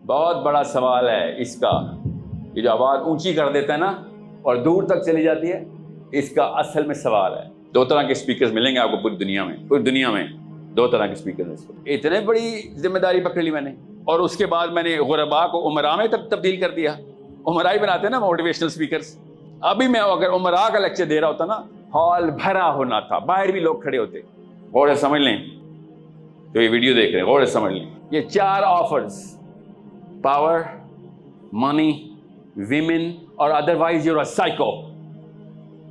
بہت بڑا سوال ہے اس کا. یہ جو آواز اونچی کر دیتا ہے نا اور دور تک چلی جاتی ہے، اس کا اصل میں سوال ہے. 2 طرح کے سپیکرز ملیں گے آپ کو پوری دنیا میں 2 طرح کے سپیکرز. اتنے بڑی ذمہ داری پکڑ لی میں نے، اور اس کے بعد میں نے غربا کو عمراء میں تبدیل کر دیا. عمراء ہی بناتے ہیں نا موٹیویشنل سپیکرز. ابھی میں اگر عمراء کا لیکچر دے رہا ہوتا نا، ہال بھرا ہونا تھا، باہر بھی لوگ کھڑے ہوتے. غور سے سمجھ لیں جو یہ ویڈیو دیکھ رہے ہیں، غور سے سمجھ لیں. یہ 4 آفرز: پاور، منی، ویمن اور ادروائز یو آر سائیکو.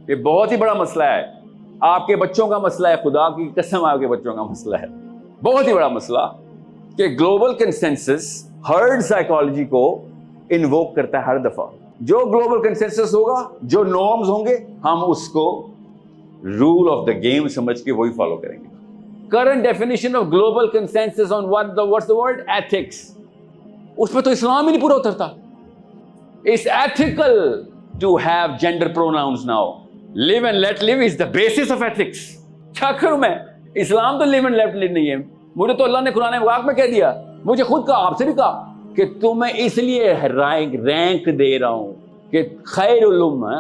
یہ بہت ہی بڑا مسئلہ ہے. آپ کے بچوں کا مسئلہ ہے، خدا کی قسم آپ کے بچوں کا مسئلہ ہے. بہت ہی بڑا مسئلہ کہ گلوبل کنسنسس ہرڈ سائیکالوجی کو انووک کرتا ہے ہر دفعہ. جو گلوبل کنسنسس ہوگا، جو نارمز ہوں گے، ہم اس کو رول آف دا گیم سمجھ کے وہی فالو کریں گے. Current definition of global consensus on what's the word ethics. اس پہ تو اسلام ہی نہیں پورا اترتا. It's ethical to have gender pronouns now. Live and let live is the basis of ethics. کیا کروں میں؟ اسلام تو live and let live نہیں ہے. مجھے تو اللہ نے قرآن پاک میں کہہ دیا، مجھے خود کہا، آپ سے بھی کہا کہ تمہیں اس لیے رینک دے رہا ہوں کہ خیر الامہ.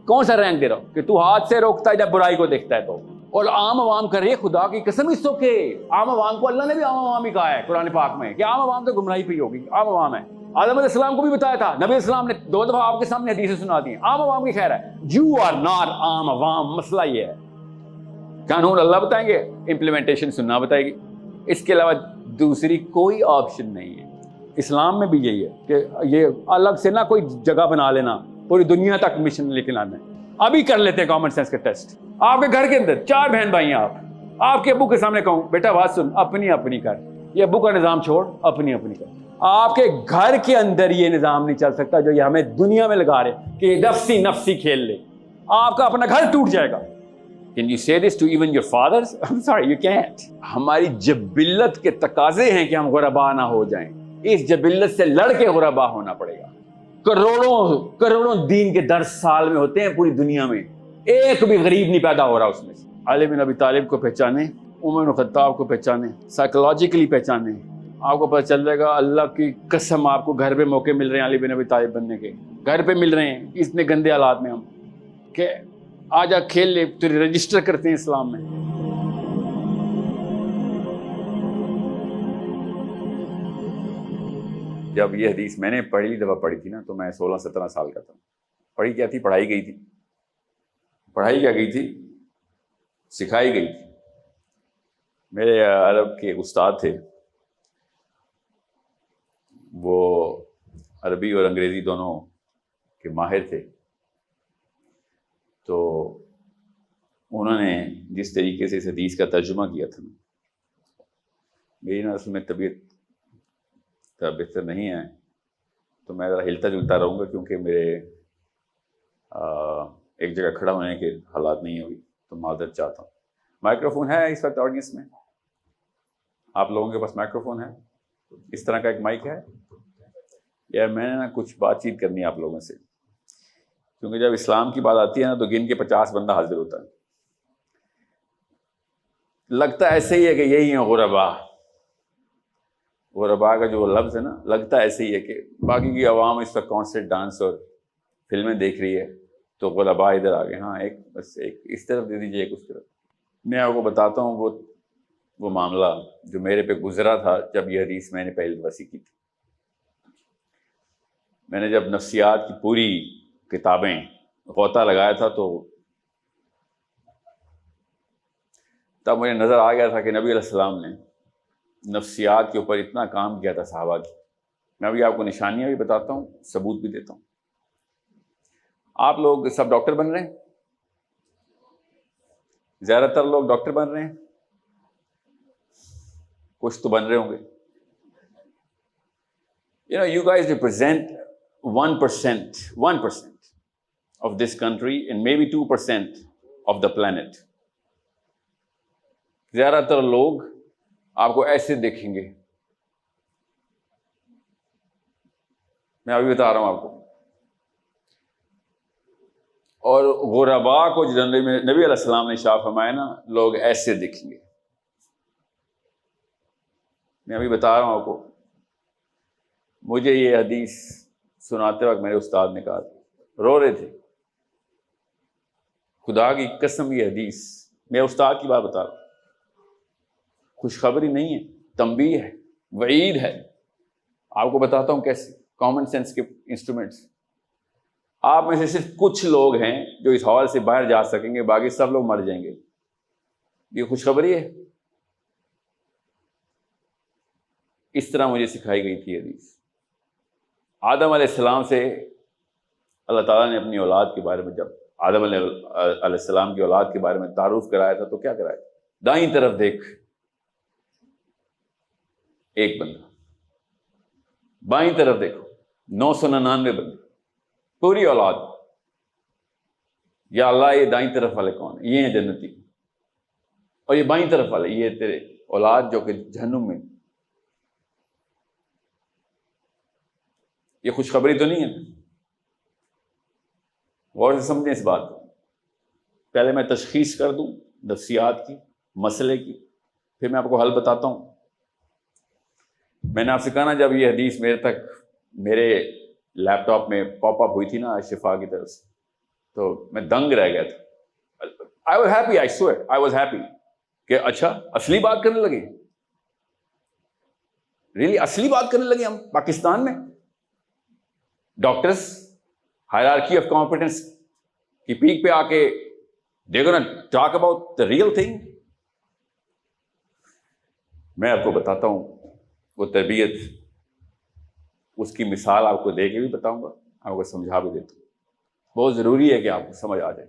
کون سا رینک دے رہا ہوں؟ کہ تو ہاتھ سے روکتا ہے جب برائی کو دیکھتا ہے تو. اور عام عوام کر رہی ہے، خدا کی قسم اس کو کہ عام عوام کو اللہ نے بھی عام عوام ہی کہا ہے قرآن پاک میں کہ عام عوام تو گمراہی پہ ہوگی. عام عوام ہے. آدم علیہ السلام کو بھی بتایا تھا، نبی السلام نے 2 دفعہ آپ کے سامنے حدیثیں سنا دی. عام عوام کی خیر ہے. یو آر ناٹ عام عوام. مسئلہ یہ ہے، قانون اللہ بتائیں گے، امپلیمنٹیشن سننا بتائے گی. اس کے علاوہ دوسری کوئی آپشن نہیں ہے. اسلام میں بھی یہی ہے کہ یہ الگ سے نہ کوئی جگہ بنا لینا، پوری دنیا تک مشن لے کے لانا ہے. ابھی کر لیتے ہیں کامن سینس کا ٹیسٹ. آپ کے گھر کے اندر 4 بہن بھائی ہیں، آپ کے ابو کے سامنے کہوں بیٹا بات سن، اپنی کر، یہ ابو کا نظام چھوڑ، اپنی کر. آپ کے گھر کے اندر یہ نظام نہیں چل سکتا جو یہ ہمیں دنیا میں لگا رہے کہ نفسی کھیل لے. آپ کا اپنا گھر ٹوٹ جائے گا. Can you say this to even your fathers? I'm sorry, you can't. ہماری جبلت کے تقاضے ہیں کہ ہم غربا نہ ہو جائیں. اس جبلت سے لڑ کے غربا ہونا پڑے گا. کروڑوں دین کے درس سال میں ہوتے ہیں پوری دنیا میں، ایک بھی غریب نہیں پیدا ہو رہا اس میں سے. علی بن ابی طالب کو پہچانے، عمر بن خطاب کو پہچانے، سائیکولوجیکلی پہچانے. آپ کو پتہ چل جائے گا اللہ کی قسم آپ کو گھر پہ موقع مل رہے ہیں علی بن ابی طالب بننے کے. گھر پہ مل رہے ہیں اتنے گندے حالات میں ہم کہ آجا کھیل لے، تو رجسٹر کرتے ہیں اسلام میں. جب یہ حدیث میں نے پہلی دفعہ پڑھی تھی نا تو میں 16-17 سال کا تھا. پڑھی کیا تھی؟ پڑھائی گئی تھی. پڑھائی کیا گئی تھی؟ سکھائی گئی تھی. میرے عرب کے استاد تھے، وہ عربی اور انگریزی دونوں کے ماہر تھے. تو انہوں نے جس طریقے سے اس حدیث کا ترجمہ کیا تھا نا، میری نا اصل میں طبیعت بہتر نہیں ہے تو میں ذرا ہلتا جلتا رہوں گا، کیونکہ میرے ایک جگہ کھڑا ہونے کے حالات نہیں ہوئی تو معذرت چاہتا ہوں. مائکروفون ہے اس وقت آڈینس میں؟ آپ لوگوں کے پاس مائکروفون ہے؟ اس طرح کا ایک مائک ہے؟ یا میں نے نا کچھ بات چیت کرنی ہے آپ لوگوں سے، کیونکہ جب اسلام کی بات آتی ہے نا تو گن کے 50 بندہ حاضر ہوتا ہے. لگتا ایسے ہی ہے کہ یہی ہیں غربا. غربا کا جو لفظ ہے نا، لگتا ایسے ہی ہے کہ باقی کی عوام اس وقت کانسرٹ ڈانس اور فلمیں دیکھ رہی ہے تو غربا ادھر آ گئے. ہاں ایک بس ایک اس طرف دے دیجیے، ایک اس طرف. میں آپ کو بتاتا ہوں وہ معاملہ جو میرے پہ گزرا تھا جب یہ حدیث میں نے پہلی دفعہ سیکھی تھی. میں نے جب نفسیات کی پوری کتابیں غوطہ لگایا تھا تو تب مجھے نظر آ گیا تھا کہ نبی علیہ السلام نے نفسیات کے اوپر اتنا کام کیا تھا صحابہ کی. میں ابھی آپ کو نشانیاں بھی بتاتا ہوں، ثبوت بھی دیتا ہوں. آپ لوگ سب ڈاکٹر بن رہے ہیں، زیادہ تر لوگ ڈاکٹر بن رہے ہیں، کچھ تو بن رہے ہوں گے. You guys represent 1% of this country and maybe 2% of the planet. زیادہ تر لوگ آپ کو ایسے دیکھیں گے. میں ابھی بتا رہا ہوں آپ کو. اور غربا کو جو نبی علیہ السلام نے شاہ فرمایا نا، لوگ ایسے دیکھیں گے. میں ابھی بتا رہا ہوں آپ کو. مجھے یہ حدیث سناتے وقت میرے استاد نے کہا، رو رہے تھے، خدا کی قسم یہ حدیث، میں استاد کی بات بتا رہا ہوں، خوشخبری نہیں ہے، تنبیہ ہے، وعید ہے۔ آپ کو بتاتا ہوں کیسے، کامن سینس کے انسٹرومنٹس۔ آپ میں سے صرف کچھ لوگ ہیں جو اس ہال سے باہر جا سکیں گے، باقی سب لوگ مر جائیں گے۔ یہ خوشخبری ہے۔ اس طرح مجھے سکھائی گئی تھی حدیث۔ آدم علیہ السلام سے اللہ تعالیٰ نے اپنی اولاد کے بارے میں، جب آدم علیہ السلام کی اولاد کے بارے میں تعارف کرایا تھا تو کیا کرایا تھا؟ دائیں طرف دیکھ ایک بندہ، بائیں طرف دیکھو 999 بندے، پوری اولاد۔ یا اللہ یہ دائیں طرف والے کون ہیں؟ یہ ہیں جنتی، اور یہ بائیں طرف والے یہ تیرے اولاد جو کہ جہنم میں۔ یہ خوشخبری تو نہیں ہے؟ غور سے سمجھیں اس بات کو۔ پہلے میں تشخیص کر دوں نفسیات کی، مسئلے کی، پھر میں آپ کو حل بتاتا ہوں۔ میں نے آپ سے کہا نا، جب یہ حدیث میرے تک میرے لیپ ٹاپ میں پاپ اپ ہوئی تھی نا شفا کی طرف سے، تو میں دنگ رہ گیا تھا۔ I was happy, I swear, I was happy کہ اچھا اصلی بات کرنے لگے، ریلی اصلی بات کرنے لگے ہم پاکستان میں۔ ڈاکٹرس ہائرارکی آف کمپیٹنس کی پیک پہ آ کے they're gonna talk about the real thing۔ میں آپ کو بتاتا ہوں وہ تربیت، اس کی مثال آپ کو دے کے بھی بتاؤں گا، آپ کو سمجھا بھی دیتا ہوں۔ بہت ضروری ہے کہ آپ کو سمجھ آ جائے۔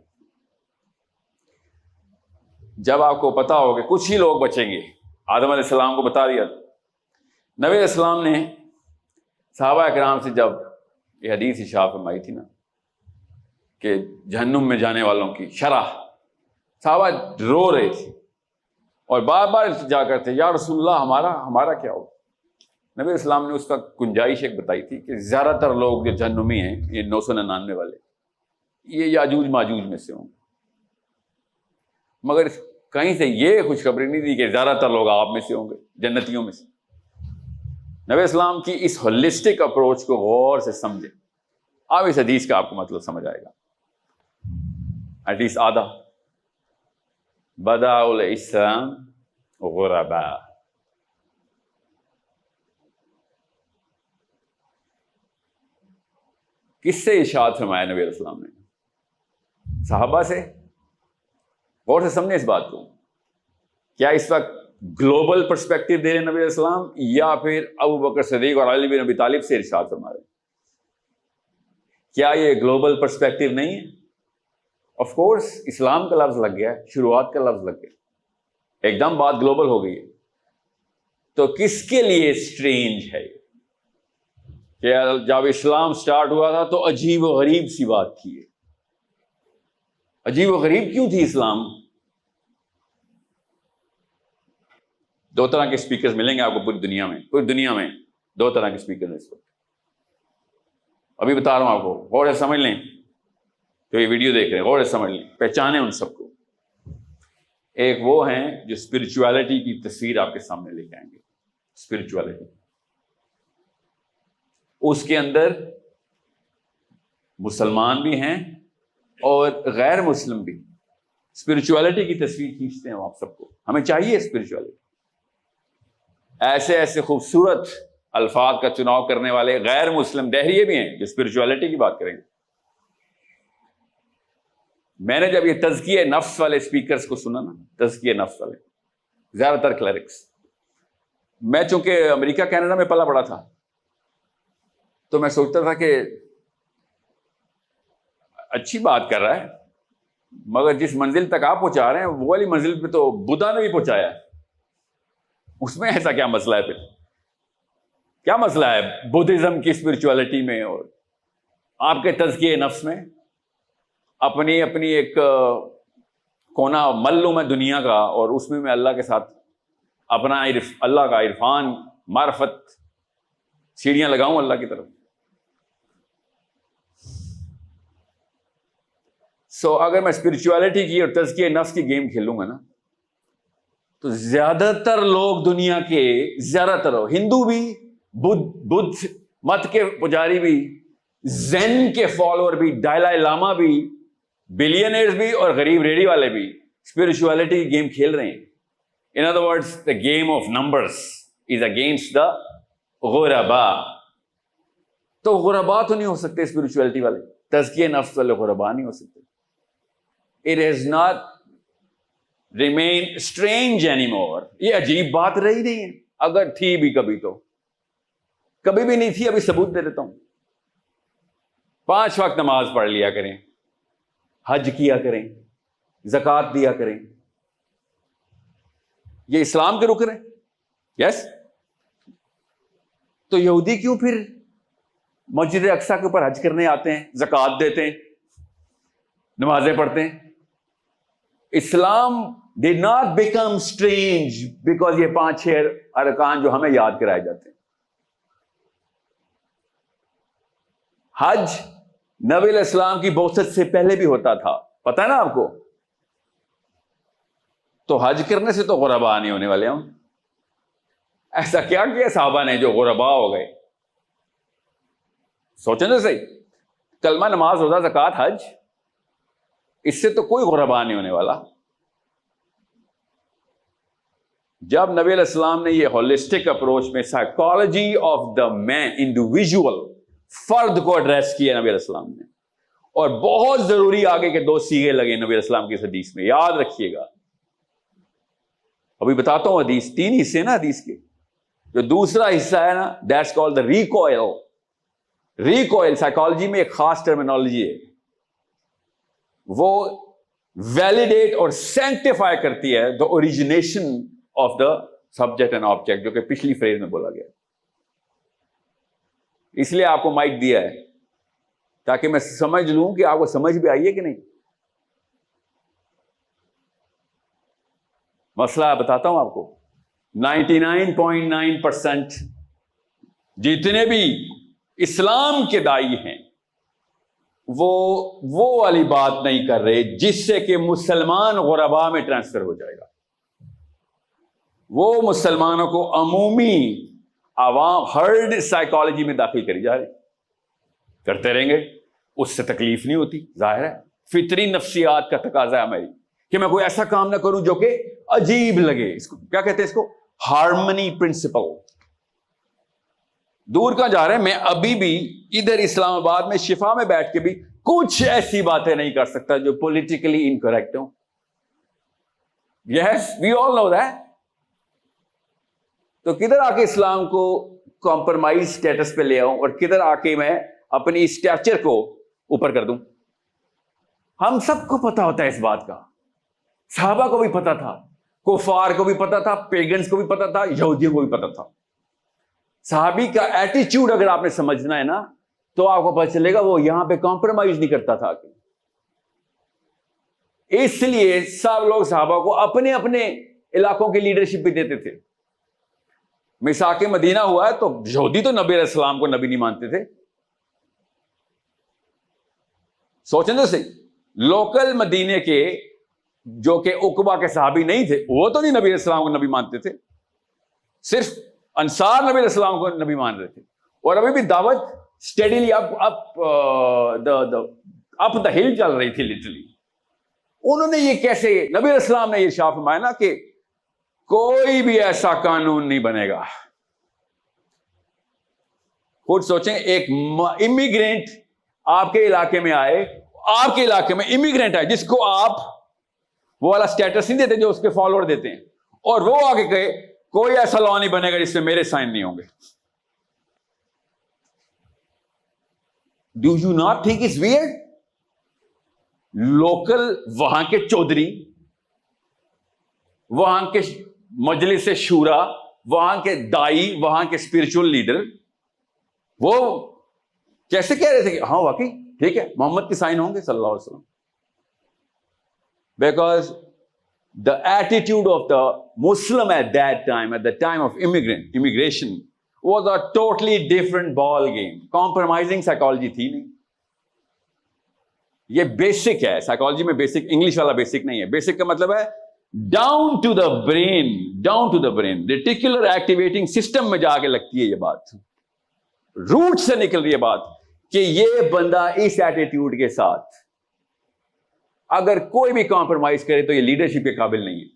جب آپ کو پتا ہو کہ کچھ ہی لوگ بچیں گے، آدم علیہ السلام کو بتا دیا، نبی علیہ السلام نے صحابہ کرام سے جب یہ حدیث ارشاد فرمائی تھی نا کہ جہنم میں جانے والوں کی شرح، صحابہ رو رہے تھے اور بار بار التجا کرتے، یا رسول اللہ ہمارا کیا ہو؟ نبی اسلام نے اس کا گنجائش ایک بتائی تھی کہ زیادہ تر لوگ جو جہنمی ہیں، یہ 999 والے، یہ یاجوج ماجوج میں سے ہوں، مگر کہیں سے یہ خوشخبری نہیں دی کہ زیادہ تر لوگ آپ میں سے ہوں گے، جنتیوں میں سے۔ نبی اسلام کی اس ہولسٹک اپروچ کو غور سے سمجھیں، اب اس حدیث کا آپ کو مطلب سمجھ آئے گا۔ ایٹ لیسٹ آدھا۔ بدأ الاسلام غربا، کس سے ارشاد فرمایا نبی علیہ السلام نے؟ صحابہ سے۔ غور سے سمجھیں اس بات کو۔ کیا اس وقت گلوبل پرسپیکٹو دے رہے نبی علیہ السلام، یا پھر ابو بکر صدیق اور علی بن ابی طالب سے ارشاد فرما رہے؟ کیا یہ گلوبل پرسپیکٹو نہیں ہے؟ آف کورس اسلام کا لفظ لگ گیا ہے، شروعات کا لفظ لگ گیا، ایک دم بات گلوبل ہو گئی ہے۔ تو کس کے لیے اسٹرینج ہے کہ جب اسلام سٹارٹ ہوا تھا تو عجیب و غریب سی بات تھی؟ عجیب و غریب کیوں تھی اسلام؟ دو طرح کے اسپیکرز ملیں گے آپ کو پوری دنیا میں دو طرح کے اسپیکر اس وقت، ابھی بتا رہا ہوں آپ کو، غور سے سمجھ لیں۔ تو یہ ویڈیو دیکھ رہے ہیں، غور سے سمجھ لیں، پہچانیں ان سب کو۔ ایک وہ ہیں جو اسپرچویلٹی کی تصویر آپ کے سامنے لے کے آئیں گے۔ اسپرچویلٹی، اس کے اندر مسلمان بھی ہیں اور غیر مسلم بھی۔ اسپرچویلٹی کی تصویر کھینچتے ہیں آپ سب کو، ہمیں چاہیے اسپرچویلٹی۔ ایسے ایسے خوبصورت الفاظ کا چناؤ کرنے والے غیر مسلم دہریے بھی ہیں جو اسپرچویلٹی کی بات کریں گے۔ میں نے جب یہ تزکیہ نفس والے اسپیکرز کو سنا نا، تزکیہ نفس والے، زیادہ تر کلرکس، میں چونکہ امریکہ کینیڈا میں پلا بڑا تھا تو میں سوچتا تھا کہ اچھی بات کر رہا ہے، مگر جس منزل تک آپ پہنچا رہے ہیں وہ والی منزل پہ تو بدھا نے بھی پہنچایا ہے، اس میں ایسا کیا مسئلہ ہے؟ پھر کیا مسئلہ ہے بدھزم کی اسپرچویلٹی میں اور آپ کے تزکیہ نفس میں؟ اپنی ایک کونا ملوں میں دنیا کا، اور اس میں اللہ کے ساتھ اپنا اللہ کا عرفان، معرفت، سیڑھیاں لگاؤں اللہ کی طرف۔ اگر میں اسپرچویلٹی کی اور تزکیہ نفس کی گیم کھیلوں گا نا، تو زیادہ تر لوگ دنیا کے، زیادہ تر ہندو بھی، بدھ مت کے پجاری بھی, زین کے فالوور بھی, ڈالائی لاما بھی, بلینئرز بھی اور غریب ریڈی والے بھی اسپرچولیٹی کی گیم کھیل رہے ہیں. In other words the game of numbers is against the غربا. تو غربا تو نہیں ہو سکتے اسپرچولیٹی والے, تزکیہ نفس والے غربا نہیں ہو سکتے. It has not remain strange any more. یہ عجیب بات رہی نہیں ہے, اگر تھی بھی کبھی تو کبھی بھی نہیں تھی. ابھی ثبوت دے دیتا ہوں. 5 وقت نماز پڑھ لیا کریں, حج کیا کریں, زکوٰۃ دیا کریں. یہ اسلام کے رکن ہیں. یس. تو یہودی کیوں پھر مسجد اقصیٰ کے اوپر حج کرنے آتے ہیں, زکوٰۃ دیتے ہیں, نمازیں پڑھتے ہیں؟ اسلام did not become strange because یہ 5-6 ارکان جو ہمیں یاد کرائے جاتے ہیں. حج نبی علیہ السلام کی بعثت سے پہلے بھی ہوتا تھا, پتہ ہے نا آپ کو. تو حج کرنے سے تو غربا نہیں ہونے والے ہم. ایسا کیا کیا صحابہ نے جو غربا ہو گئے؟ سوچیں تو صحیح. کلمہ, نماز, روزہ, زکوٰۃ, حج, اس سے تو کوئی غربا نہیں ہونے والا. جب نبی علیہ السلام نے یہ ہولسٹک اپروچ میں psychology of the man, individual, فرد کو ایڈریس کیا نبی علیہ السلام نے, اور بہت ضروری آگے کے 2 سیغے لگے نبی علیہ السلام کی اس حدیث میں, یاد رکھیے گا. ابھی بتاتا ہوں حدیث, 3 حصے نا حدیث کے. جو دوسرا حصہ ہے نا, that's called the recoil. Recoil psychology میں ایک خاص ٹرمینالوجی ہے, وہ ویلیڈیٹ اور سینکٹیفائی کرتی ہے the origination of the subject and object, جو کہ پچھلی فریز میں بولا گیا. اس لیے آپ کو مائک دیا ہے تاکہ میں سمجھ لوں کہ آپ کو سمجھ بھی آئیے کہ نہیں. مسئلہ بتاتا ہوں آپ کو. 99.9% جتنے بھی اسلام کے داعی ہیں وہ والی بات نہیں کر رہے جس سے کہ مسلمان غربا میں ٹرانسفر ہو جائے گا. وہ مسلمانوں کو عمومی عوام ہرڈ سائیکالوجی میں داخل کری جا رہے, کرتے رہیں گے, اس سے تکلیف نہیں ہوتی. ظاہر ہے فطری نفسیات کا تقاضا ہے ہماری کہ میں کوئی ایسا کام نہ کروں جو کہ عجیب لگے. اس کو کیا کہتے ہیں, اس کو ہارمنی پرنسپل. دور کہاں جا رہے ہیں, میں ابھی بھی ادھر اسلام آباد میں شفا میں بیٹھ کے بھی کچھ ایسی باتیں نہیں کر سکتا جو پولیٹیکلی انکریکٹ ہوں. یس, وی آل نو دیٹ. تو کدھر آ کے اسلام کو کمپرومائز اسٹیٹس پہ لے آؤں اور کدھر آ کے میں اپنی اسٹیچر کو اوپر کر دوں. ہم سب کو پتا ہوتا ہے اس بات کا. صحابہ کو بھی پتا تھا, کفار کو بھی پتا تھا, پیگنز کو بھی پتا تھا, یہودیوں کو بھی پتا تھا. صحابی کا ایٹیچیوڈ اگر آپ نے سمجھنا ہے نا تو آپ کو پتا چلے گا وہ یہاں پہ کمپرومائز نہیں کرتا تھا. اس لیے سب لوگ صحابہ کو اپنے اپنے علاقوں کی لیڈرشپ بھی دیتے تھے. میثاق مدینہ ہوا ہے تو یہودی تو نبی علیہ السلام کو نبی نہیں مانتے تھے. سوچیں تو صحیح, لوکل مدینے کے جو کہ عقبہ کے صحابی نہیں تھے وہ تو نہیں نبی علیہ السلام کو نبی مانتے تھے, صرف انصار نبی علیہ السلام کو نبی مان رہے تھے. اور ابھی بھی دعوت اسٹیڈیلی اپ دا ہل چل رہی تھی لٹرلی. انہوں نے یہ کیسے, نبی علیہ السلام نے یہ ارشاد فرمایا نا کہ کوئی بھی ایسا قانون نہیں بنے گا. خود سوچیں, ایک امیگرینٹ آپ کے علاقے میں آئے, آپ کے علاقے میں امیگرینٹ آئے جس کو آپ وہ والا اسٹیٹس نہیں دیتے جو اس کے فالوور دیتے ہیں, اور وہ آگے کہے کوئی ایسا لا نہیں بنے گا جس میں میرے سائن نہیں ہوں گے. Do you not think it's weird? Local وہاں کے چودھری, وہاں کے مجلس شورا, وہاں کے دائی, وہاں کے اسپرچل لیڈر, وہ کیسے کہہ رہے تھے کہ ہاں واقعی ٹھیک ہے محمد کے سائن ہوں گے صلی اللہ علیہ وسلم. Because the attitude of the Muslim at that time, at the time of immigration, was a totally different ball game. Compromising psychology تھی نہیں. یہ بیسک ہے سائیکالوجی میں, بیسک انگلش والا بیسک نہیں ہے. بیسک کا مطلب ہے down to the brain, down to the brain, reticular activating system میں جا کے لگتی ہے یہ بات. روٹ سے نکل رہی ہے بات کہ یہ بندہ اس ایٹیٹیوڈ کے ساتھ اگر کوئی بھی کمپرومائز کرے تو یہ لیڈرشپ کے قابل نہیں ہے.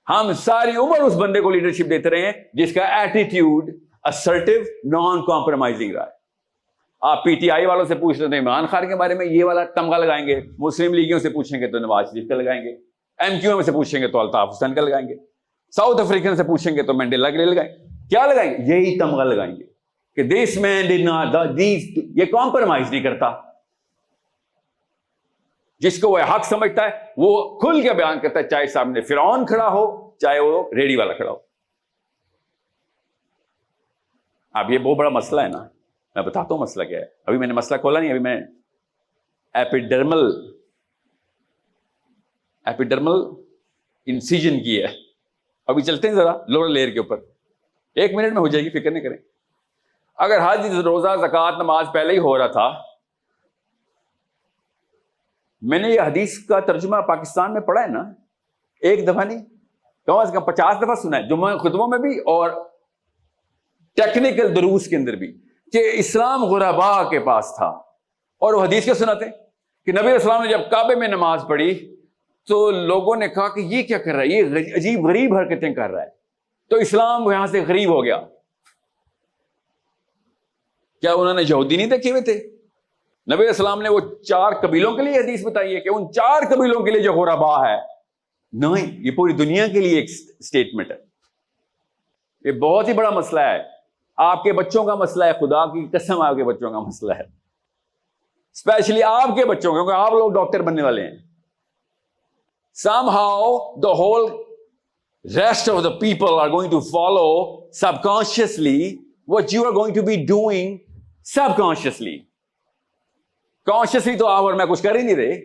ہم ساری عمر اس بندے کو لیڈرشپ دیتے رہے ہیں جس کا ایٹیٹیوڈ اسرٹیو نان کمپرومائزنگ رہا ہے. آپ پی ٹی آئی والوں سے پوچھ رہے تھے عمران خان کے بارے میں یہ والا تمغہ لگائیں گے, مسلم لیگیوں سے پوچھیں گے تو نواز شریف کا لگائیں گے, ایم کیو ایم سے پوچھیں گے تو الطاف حسین کا لگائیں گے, ساؤتھ افریقن سے پوچھیں گے تو مینڈیلا کے لیے لگائیں گے. کیا لگائیں گے؟ یہی تمغہ لگائیں گے کہ دس مین ڈڈ ناٹ, یہ کمپرومائز نہیں کرتا. جس کو وہ حق سمجھتا ہے وہ کھل کے بیان کرتا ہے, چاہے سامنے فرعون کھڑا ہو چاہے وہ ریڑھی والا کھڑا ہو. اب یہ بہت بڑا مسئلہ ہے نا, میں بتاتا ہوں مسئلہ کیا ہے. ابھی میں نے مسئلہ کھولا نہیں, ابھی میں ایپیڈرمل انسیجن کی ہے. ابھی چلتے ہیں ذرا لوور لیئر کے اوپر, 1 منٹ میں ہو جائے گی, فکر نہیں کریں. اگر حج روزہ زکوٰۃ نماز پہلے ہی ہو رہا تھا, میں نے یہ حدیث کا ترجمہ پاکستان میں پڑھا ہے نا, ایک دفعہ نہیں کم از کم 50 دفعہ سنا ہے, جمعہ خطبوں میں بھی اور ٹیکنیکل دروس کے اندر بھی, کہ اسلام غرباء کے پاس تھا. اور وہ حدیث کے سناتے کہ نبی علیہ السلام نے جب کعبے میں نماز پڑھی تو لوگوں نے کہا کہ یہ کیا کر رہا ہے, یہ عجیب غریب حرکتیں کر رہا ہے. تو اسلام یہاں سے غریب ہو گیا. کیا انہوں نے یہودی نہیں دیکھے ہوئے تھے؟ نبی علیہ السلام نے وہ 4 قبیلوں کے لیے حدیث بتائی ہے کہ ان 4 قبیلوں کے لیے جو غرباء ہے, نہیں, یہ پوری دنیا کے لیے ایک سٹیٹمنٹ ہے. یہ بہت ہی بڑا مسئلہ ہے. آپ کے بچوں کا مسئلہ ہے, خدا کی قسم آپ کے بچوں کا مسئلہ ہے, اسپیشلی آپ کے بچوں کا, کیونکہ آپ لوگ ڈاکٹر بننے والے ہیں. Somehow the whole rest of the people are going to follow subconsciously what you are going to be doing subconsciously. Consciously تو آپ اور میں کچھ کر ہی نہیں رہے.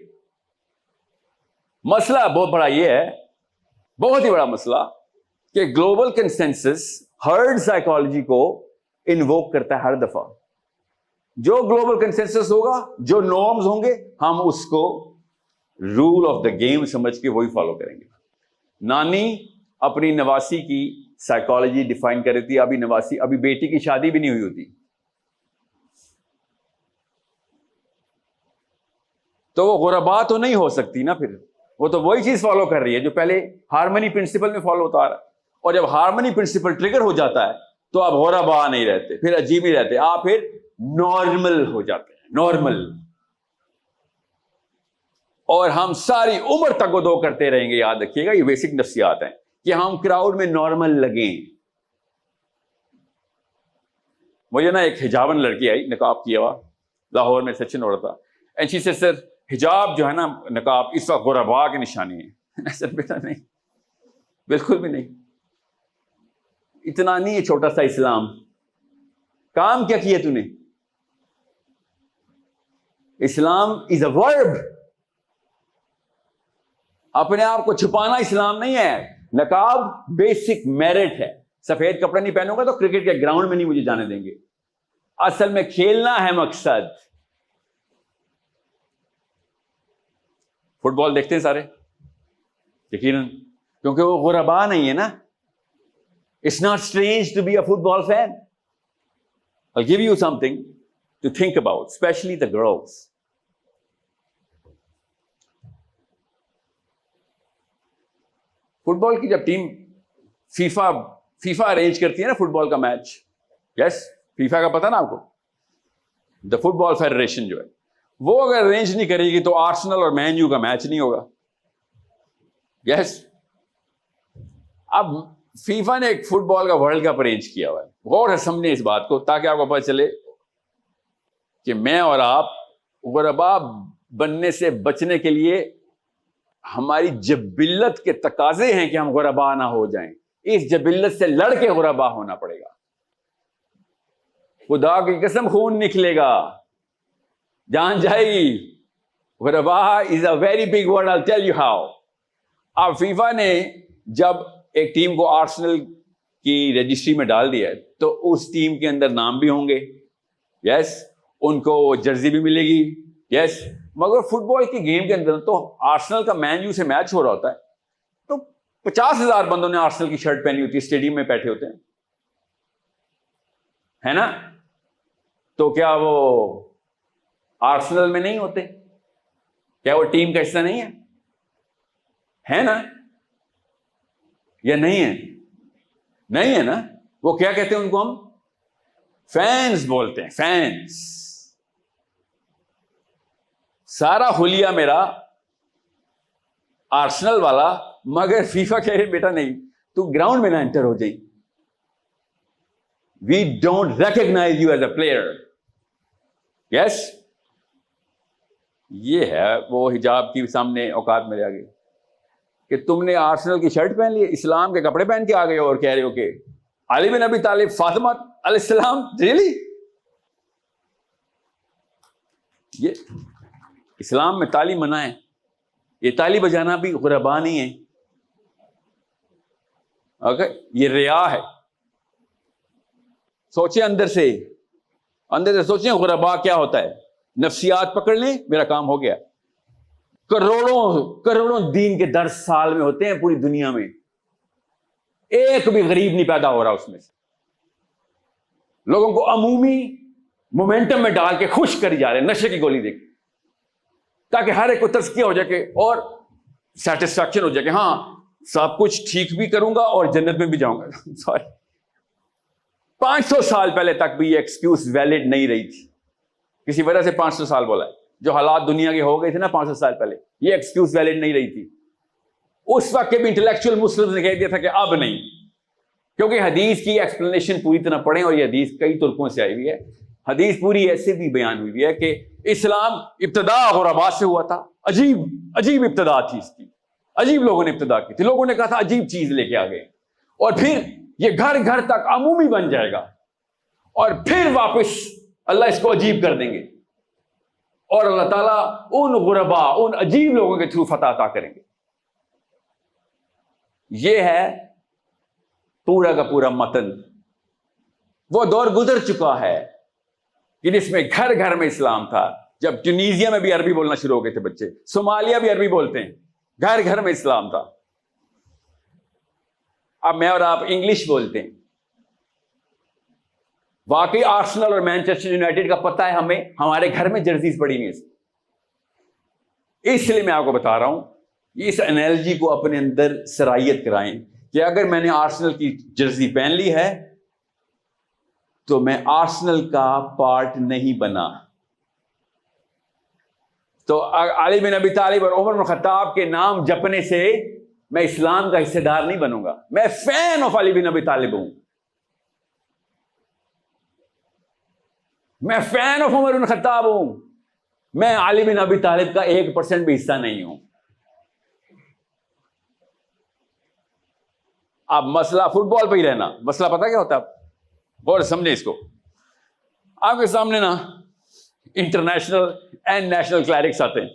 مسئلہ بہت بڑا یہ ہے, بہت ہی بڑا مسئلہ, کہ گلوبل کنسنسس ہرڈ سائیکالوجی کو انووک کرتا ہے ہر دفعہ. جو گلوبل کنسنسس ہوگا, جو نارمز ہوں گے, ہم اس کو رول آف دا گیم سمجھ کے وہی فالو کریں گے. نانی اپنی نواسی کی سائیکالوجی ڈیفائن کر رہی تھی. ابھی بیٹی کی شادی بھی نہیں ہوئی ہوتی, تو وہ غرباء تو نہیں ہو سکتی نا. پھر وہ تو وہی چیز فالو کر رہی ہے جو پہلے ہارمنی پرنسپل میں فالو ہوتا آ رہا ہے. اور جب ہارمنی پرنسپل ٹریگر ہو جاتا ہے تو آپ غرباء نہیں رہتے, پھر عجیب ہی رہتے, آپ پھر نارمل ہو جاتے ہیں, نارمل. اور ہم ساری عمر تک وہ 2 کرتے رہیں گے. یاد رکھیے گا, یہ بیسک نفسیات ہیں کہ ہم کراؤڈ میں نارمل لگیں. مجھے نا ایک حجابن لڑکی آئی, نقاب کیا ہوا, لاہور میں سیشن ہو رہا تھا, اینڈ شی سیڈ سر حجاب جو ہے نا, نقاب اس وقت غرباء کی نشانی ہے. سر بیٹا نہیں, بالکل بھی نہیں, اتنا نہیں ہے چھوٹا سا اسلام. کام کیا کیا تو نے؟ اسلام از اے ورب. اپنے آپ کو چھپانا اسلام نہیں ہے. نقاب بیسک میرٹ ہے. سفید کپڑے نہیں پہنوں گا تو کرکٹ کے گراؤنڈ میں نہیں مجھے جانے دیں گے. اصل میں کھیلنا ہے مقصد. فٹ بال دیکھتے ہیں سارے یقیناً, کیونکہ وہ غرباء نہیں ہے نا. It's not strange to be a football fan. I'll give you something to think about, especially the girls. Football کی جب ٹیم فیفا ارینج کرتی ہے نا فٹ بال کا میچ, یس, فیفا کا پتہ نا آپ کو, دا فٹ بال فیڈریشن جو ہے, وہ اگر ارینج نہیں کرے گی تو آرسنل اور مین یو کا میچ نہیں ہوگا. یس. اب فیفا نے ایک فٹ بال کا ورلڈ کپ ارینج کیا ہوا ہے. غور سے سمجھیں اس بات کو تاکہ آپ کو پتہ چلے کہ میں اور آپ غرباء بننے سے بچنے کے لیے ہماری جبلت کے تقاضے ہیں کہ ہم غرباء نہ ہو جائیں. اس جبلت سے لڑ کے غرباء ہونا پڑے گا. خدا کی قسم خون نکلے گا, جان جائے گی. غرباء is a very big word, I'll tell you how. اب فیفا نے جب ایک ٹیم کو آرسنل کی رجسٹری میں ڈال دیا ہے تو اس ٹیم کے اندر نام بھی ہوں گے, یس, ان کو جرسی بھی ملے گی, یس. مگر فٹ بال کی گیم کے اندر تو آرسنل کا مین یو سے میچ ہو رہا ہوتا ہے تو 50,000 بندوں نے آرسنل کی شرٹ پہنی ہوتی ہے, اسٹیڈیم میں بیٹھے ہوتے ہیں, ہے نا. تو کیا وہ آرسنل میں نہیں ہوتے؟ کیا وہ ٹیم کا حصہ نہیں ہے نا؟ یا نہیں ہے؟ نہیں ہے نا. وہ کیا کہتے ہیں ان کو؟ ہم فینس بولتے ہیں. فینس. سارا حلیہ میرا آرسنل والا، مگر فیفا کہہ رہے بیٹا نہیں، تو گراؤنڈ میں نہ انٹر ہو جائیں. We don't recognize you as a player. Yes. یہ ہے وہ حجاب کی سامنے اوقات میرے آگے کہ تم نے آرسنل کی شرٹ پہن لی، اسلام کے کپڑے پہن کے آ گئے اور کہہ رہے ہو کہ علی بن ابی طالب، فاطمہ علیہ السلام. ریلی؟ یہ اسلام میں تالی منع ہے. یہ تالی بجانا بھی غربا نہیں ہے. اوکے، یہ ریا ہے. سوچیں اندر سے سوچیں غربا کیا ہوتا ہے. نفسیات پکڑ لیں، میرا کام ہو گیا. کروڑوں دین کے درس سال میں ہوتے ہیں پوری دنیا میں، ایک بھی غریب نہیں پیدا ہو رہا اس میں سے. لوگوں کو عمومی مومنٹم میں ڈال کے خوش کری جا رہے ہیں نشے کی گولی دے کے، تاکہ ہر ایک کو تزکیہ ہو جائے کہ اور سیٹسفیکشن ہو جائے کہ ہاں سب کچھ ٹھیک بھی کروں گا اور جنت میں بھی جاؤں گا. سوری، 500 سال پہلے تک بھی یہ ایکسکیوز ویلڈ نہیں رہی تھی. کسی وجہ سے 500 سال بولا ہے. جو حالات دنیا کے ہو گئے تھے نا 500 سال پہلے، یہ ایکسکیوز ویلڈ نہیں رہی تھی. اس وقت کے بھی انٹلیکچوئل مسلم نے کہہ دیا تھا کہ اب نہیں، کیونکہ حدیث کی ایکسپلینیشن پوری طرح پڑھیں، اور یہ حدیث کئی طرقوں سے آئی ہوئی ہے. حدیث پوری ایسے بھی بیان ہوئی ہے کہ اسلام ابتدا غربا سے ہوا تھا. عجیب ابتدا تھی اس کی، عجیب لوگوں نے ابتدا کی تھی. لوگوں نے کہا تھا عجیب چیز لے کے آ گئے، اور پھر یہ گھر گھر تک عمومی بن جائے گا، اور پھر واپس اللہ اس کو عجیب کر دیں گے، اور اللہ تعالیٰ ان غربا، ان عجیب لوگوں کے تھرو فتح عطا کریں گے. یہ ہے پورا کا پورا متن. وہ دور گزر چکا ہے کہ جس میں گھر گھر میں اسلام تھا. جب ٹونیزیا میں بھی عربی بولنا شروع ہو گئے تھے بچے، صومالیہ بھی عربی بولتے ہیں، گھر گھر میں اسلام تھا. اب میں اور آپ انگلش بولتے ہیں. واقعی آرسنل اور مینچسٹر یونائٹیڈ کا پتہ ہے ہمیں، ہمارے گھر میں جرسیز پڑی نہیں. اس لیے میں آپ کو بتا رہا ہوں، اس انالوجی کو اپنے اندر سرائیت کرائیں کہ اگر میں نے آرسنل کی جرسی پہن لی ہے تو میں آرسنل کا پارٹ نہیں بنا. تو علی بن ابی طالب اور عمر بن خطاب کے نام جپنے سے میں اسلام کا حصے دار نہیں بنوں گا. میں فین آف علی بن ابی طالب ہوں، میں فین آف عمر بن خطاب ہوں. میں علی بن ابی طالب کا 1% بھی حصہ نہیں ہوں. اب مسئلہ فٹ بال پہ ہی رہنا. مسئلہ پتہ کیا ہوتا ہے؟ اور سمجھیں اس کو. آپ کے سامنے نا انٹرنیشنل اینڈ نیشنل کلیرکس آتے ہیں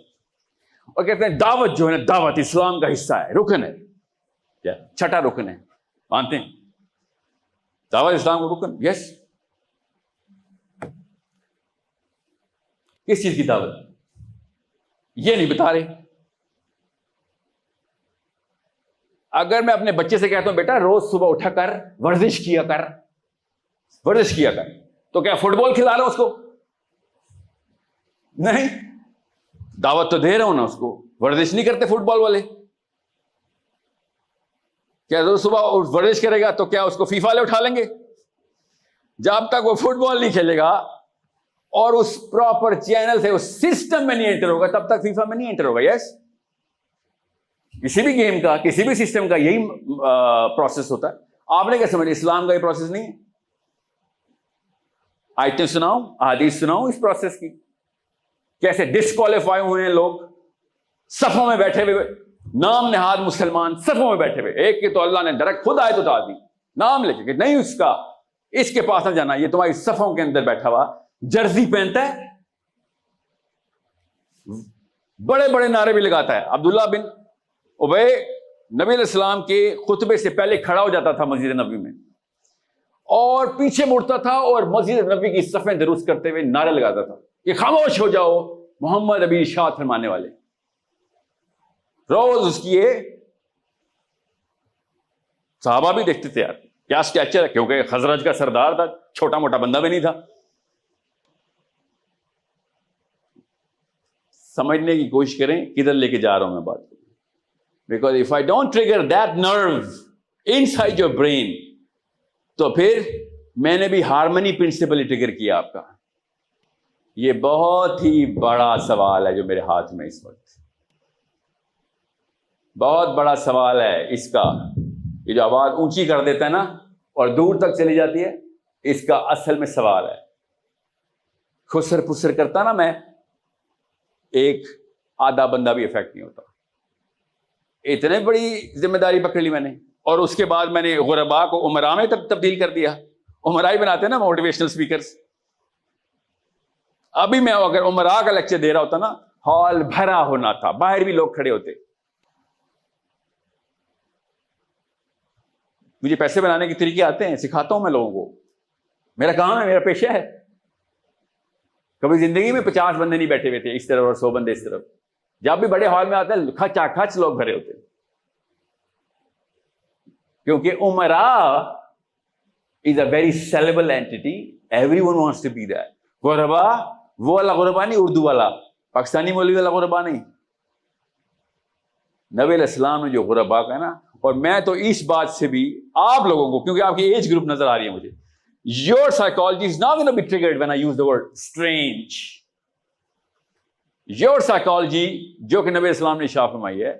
اور کہتے ہیں دعوت جو ہے نا، دعوت اسلام کا حصہ ہے، رکن ہے. کیا؟ چھٹا رکن ہے. مانتے ہیں دعوت اسلام کا رکن؟ یس. کس چیز کی دعوت؟ یہ نہیں بتا رہے. اگر میں اپنے بچے سے کہتا ہوں بیٹا روز صبح اٹھا کر ورزش کیا کر، تو کیا فٹ بال کھلا رہا ہوں اس کو؟ نہیں، دعوت تو دے رہا ہوں نا اس کو. ورزش نہیں کرتے فٹ بال والے. کیا روز صبح ورزش کرے گا تو کیا اس کو فیفا والے اٹھا لیں گے؟ جب تک وہ فٹ بال نہیں کھیلے گا اور اس پراپر چینل سے اس سسٹم میں نہیں انٹر ہوگا تب تک فیفا میں نہیں انٹر ہوگا. یس. کسی بھی گیم کا، کسی بھی سسٹم کا یہی پروسیس ہوتا ہے. آپ نے کیا سمجھا اسلام کا یہ پروسیس نہیں ہے؟ آیتیں سناؤ، احادیث سناؤ اس پروسیس کی. کیسے ڈسکوالیفائی ہوئے ہیں لوگ، صفوں میں بیٹھے ہوئے، نام نہاد مسلمان صفوں میں بیٹھے ہوئے. ایک کے تو اللہ نے ڈائریکٹ خود آیت اتار دی نام لے کے کہ نہیں اس کے پاس نہ جانا، یہ تمہاری صفوں کے اندر بیٹھا ہوا جرسی پہنتا ہے، بڑے بڑے نعرے بھی لگاتا ہے. عبداللہ بن ابی نبی علیہ السلام کے خطبے سے پہلے کھڑا ہو جاتا تھا مسجد نبوی میں اور پیچھے مڑتا تھا اور مسجد نبوی کی صفیں درست کرتے ہوئے نعرے لگاتا تھا کہ خاموش ہو جاؤ محمد ابھی ارشاد فرمانے والے. روز اس کی صحابہ بھی دیکھتے تھے یار کیا اسٹیچر ہے، کیونکہ خزرج کا سردار تھا، چھوٹا موٹا بندہ بھی نہیں تھا. سمجھنے کی کوشش کریں کدھر لے کے جا رہا ہوں میں بات کو. Because if I don't trigger that nerve in side your brain, تو پھر میں نے بھی ہارمنی پرنسپل ٹریگر کیا آپ کا. یہ بہت ہی بڑا سوال ہے جو میرے ہاتھ میں اس وقت, بہت بڑا سوال ہے اس کا. یہ جو آواز اونچی کر دیتا ہے نا اور دور تک چلی جاتی ہے, اس کا اصل میں سوال ہے. خسر پسر کرتا نا میں, ایک آدھا بندہ بھی افیکٹ نہیں ہوتا. اتنے بڑی ذمہ داری پکڑ لی میں نے, اور اس کے بعد میں نے غربا کو عمرا میں تبدیل کر دیا. عمرا ہی بناتے ہیں نا موٹیویشنل اسپیکرز. ابھی میں اگر عمرا کا لیکچر دے رہا ہوتا نا, ہال بھرا ہونا تھا, باہر بھی لوگ کھڑے ہوتے. مجھے پیسے بنانے کے طریقے آتے ہیں, سکھاتا ہوں میں لوگوں کو, میرا کام ہے, میرا پیشہ ہے. کبھی زندگی میں 50 بندے نہیں بیٹھے ہوئے تھے اس طرف اور 100 بندے اس طرف. جب بھی بڑے ہال میں آتے ہیں کھچا کھچ لوگ بھرے ہوتے ہیں, کیونکہ Umar is a very sellable entity. Everyone wants to be that. غربا وہ والا غربا نہیں, اردو والا پاکستانی مولوی والا غربا نہیں. نبی علیہ السلام نے جو غربا کا نا, اور میں تو اس بات سے بھی آپ لوگوں کو, کیونکہ آپ کی ایج گروپ نظر آ رہی ہے مجھے, your psychology is not going to be triggered when I use the word strange. Your psychology, جو کہ نبی اسلام نے ارشاد فرمائی ہے,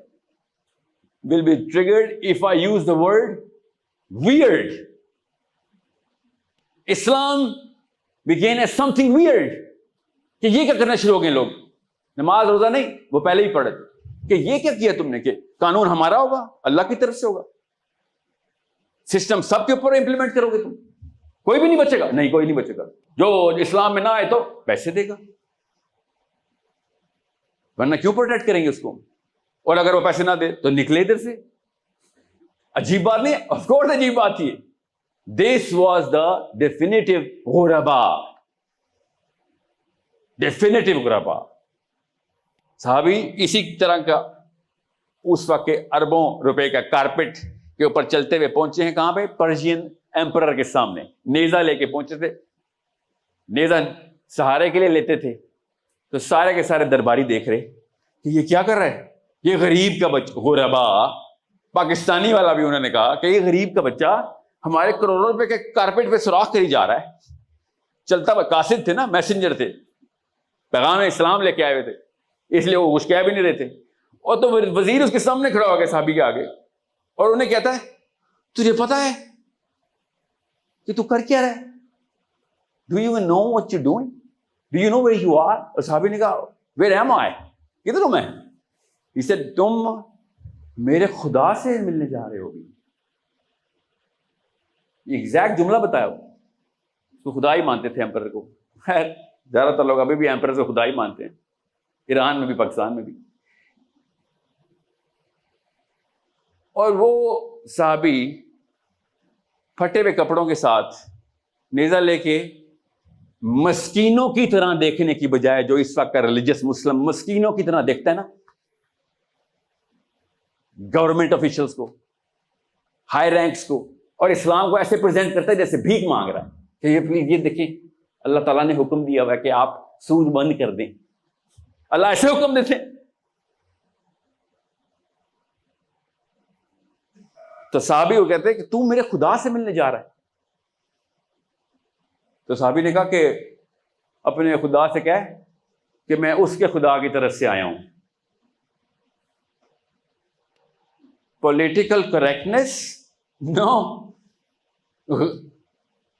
will be triggered if I use the word weird. Islam began as something weird. کہ یہ کیا کرنا شروع ہو گئے لوگ, نماز روزہ نہیں, وہ پہلے ہی پڑھے تھے, کہ یہ کیا کیا تم نے, کہ قانون ہمارا ہوگا, اللہ کی طرف سے ہوگا, سسٹم سب کے اوپر امپلیمنٹ کرو گے تم, کوئی بھی نہیں بچے گا. نہیں, کوئی نہیں بچے گا. جو اسلام میں نہ آئے تو پیسے دے گا, ورنہ کیوں پروٹیکٹ کریں گے اس کو. اور اگر وہ پیسے نہ دے تو نکلے ادھر سے. عجیب بات نہیں, آف کورس عجیب بات تھی. دس واز دا ڈیفینیٹو غربا, ڈیفینیٹو غربا. صحابی اسی طرح کا اس وقت کے اربوں روپے کا کارپیٹ کے اوپر چلتے ہوئے پہنچے ہیں. کہاں پہ؟ پرشین ایمپرر کے سامنے نیزہ لے کے پہنچے تھے. نیزہ سہارے کے لیے لیتے تھے, تو سارے کے سارے درباری دیکھ رہے کہ یہ کیا کر رہا ہے, یہ غریب کا بچہ. غربا پاکستانی والا بھی انہوں نے کہا کہ یہ غریب کا بچہ ہمارے کروڑوں روپے کے کارپیٹ پہ سوراخ کری جا رہا ہے. چلتا ہوا قاصد تھے نا, میسنجر تھے, پیغام اسلام لے کے آئے ہوئے تھے, اس لیے وہ کچھ کہہ بھی نہیں رہتے. اور تو وزیر اس کے سامنے کھڑا ہو گیا صحابی کے آگے, اور انہیں کہتا ہے تجھے پتا ہے کہ تو کر کیا رہا ہے, do you know what you doing, do you know where you are. اور صحابی نے کہا ویئر ایم آئی, کدھر ہوں میں. He said تم میرے خدا سے ملنے جا رہے ہو. یہ ایگزیکٹ جملہ بتایا. تو خدا ہی مانتے تھے ایمپرر کو. خیر زیادہ تر لوگ ابھی بھی ایمپرر سے خدا ہی مانتے ہیں, ایران میں بھی پاکستان میں بھی. اور وہ صحابی پھٹے ہوئے کپڑوں کے ساتھ نیزہ لے کے مسکینوں کی طرح دیکھنے کی بجائے, جو اس وقت کا ریلیجس مسلم مسکینوں کی طرح دیکھتا ہے نا گورنمنٹ آفیشلز کو, ہائی رینکس کو, اور اسلام کو ایسے پریزنٹ کرتا ہے جیسے بھیک مانگ رہا ہے کہ یہ پلیز یہ دیکھیں اللہ تعالیٰ نے حکم دیا ہوا ہے کہ آپ سود بند کر دیں. اللہ ایسے حکم دیتے ہیں. تو صحابی وہ کہتے ہیں کہ تو میرے خدا سے ملنے جا رہا ہے. تو صحابی نے کہا کہ اپنے خدا سے کہہ کہ میں اس کے خدا کی طرف سے آیا ہوں. پولیٹیکل کریکٹنس نو,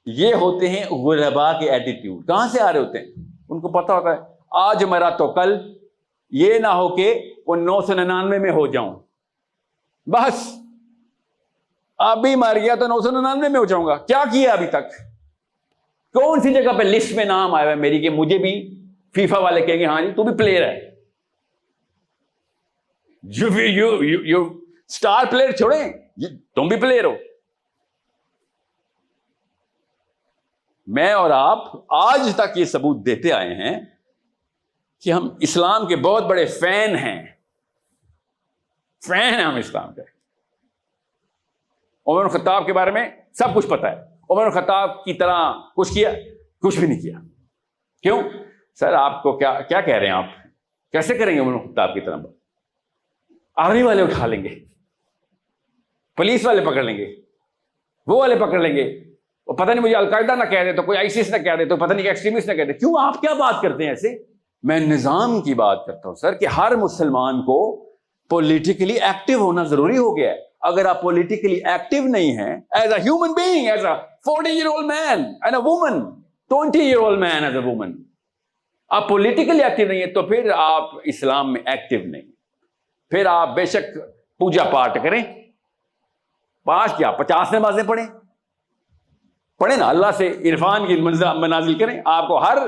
یہ ہوتے ہیں غربا کے ایٹیٹیوڈ. کہاں سے آ رہے ہوتے ہیں؟ ان کو پتا ہوتا ہے آج مرا تو کل یہ نہ ہو کہ وہ 999 میں ہو جاؤں. بس ابھی مر گیا تو 999 میں ہو جاؤں گا. کیا کیا ابھی تک؟ کون سی جگہ پہ لسٹ میں نام آیا ہے میری کہ مجھے بھی فیفا والے کہیں گے ہاں جی تو بھی پلیئر ہے. یو اسٹار پلیئر چھوڑیں, تم بھی پلیئر ہو. میں اور آپ آج تک یہ ثبوت دیتے آئے ہیں کہ ہم اسلام کے بہت بڑے فین ہیں. فین ہیں ہم اسلام کے. عمر بن خطاب کے بارے میں سب کچھ پتا ہے. عمر بن خطاب کی طرح کچھ کیا؟ کچھ بھی نہیں کیا. کیوں؟ سر آپ کو کیا کہہ رہے ہیں آپ کیسے کریں گے عمر خطاب کی طرح؟ آرمی والے اٹھا لیں گے، پولیس والے پکڑ لیں گے، وہ والے پکڑ لیں گے، وہ پتہ نہیں مجھے القاعدہ نہ کہہ دے تو کوئی آئیسس نہ کہہ دے تو پتہ نہیں کہ ایکسٹریمسٹ نہ کہہ دے. کیوں آپ کیا بات کرتے ہیں ایسے؟ میں نظام کی بات کرتا ہوں سر، کہ ہر مسلمان کو پولیٹیکلی ایکٹیو ہونا ضروری ہو گیا ہے. اگر آپ پولیٹیکلی ایکٹیو نہیں ہیں as a human being, as a 40-year-old man and a woman, 20-year-old man as a woman، آپ پولیٹیکلی ایکٹیو نہیں ہیں تو پھر آپ اسلام میں ایکٹیو نہیں. پھر آپ بے شک پوجا پاٹ کریں، 5 کیا 50 نمازیں پڑھیں نا، اللہ سے عرفان کی منازل کریں. آپ کو ہر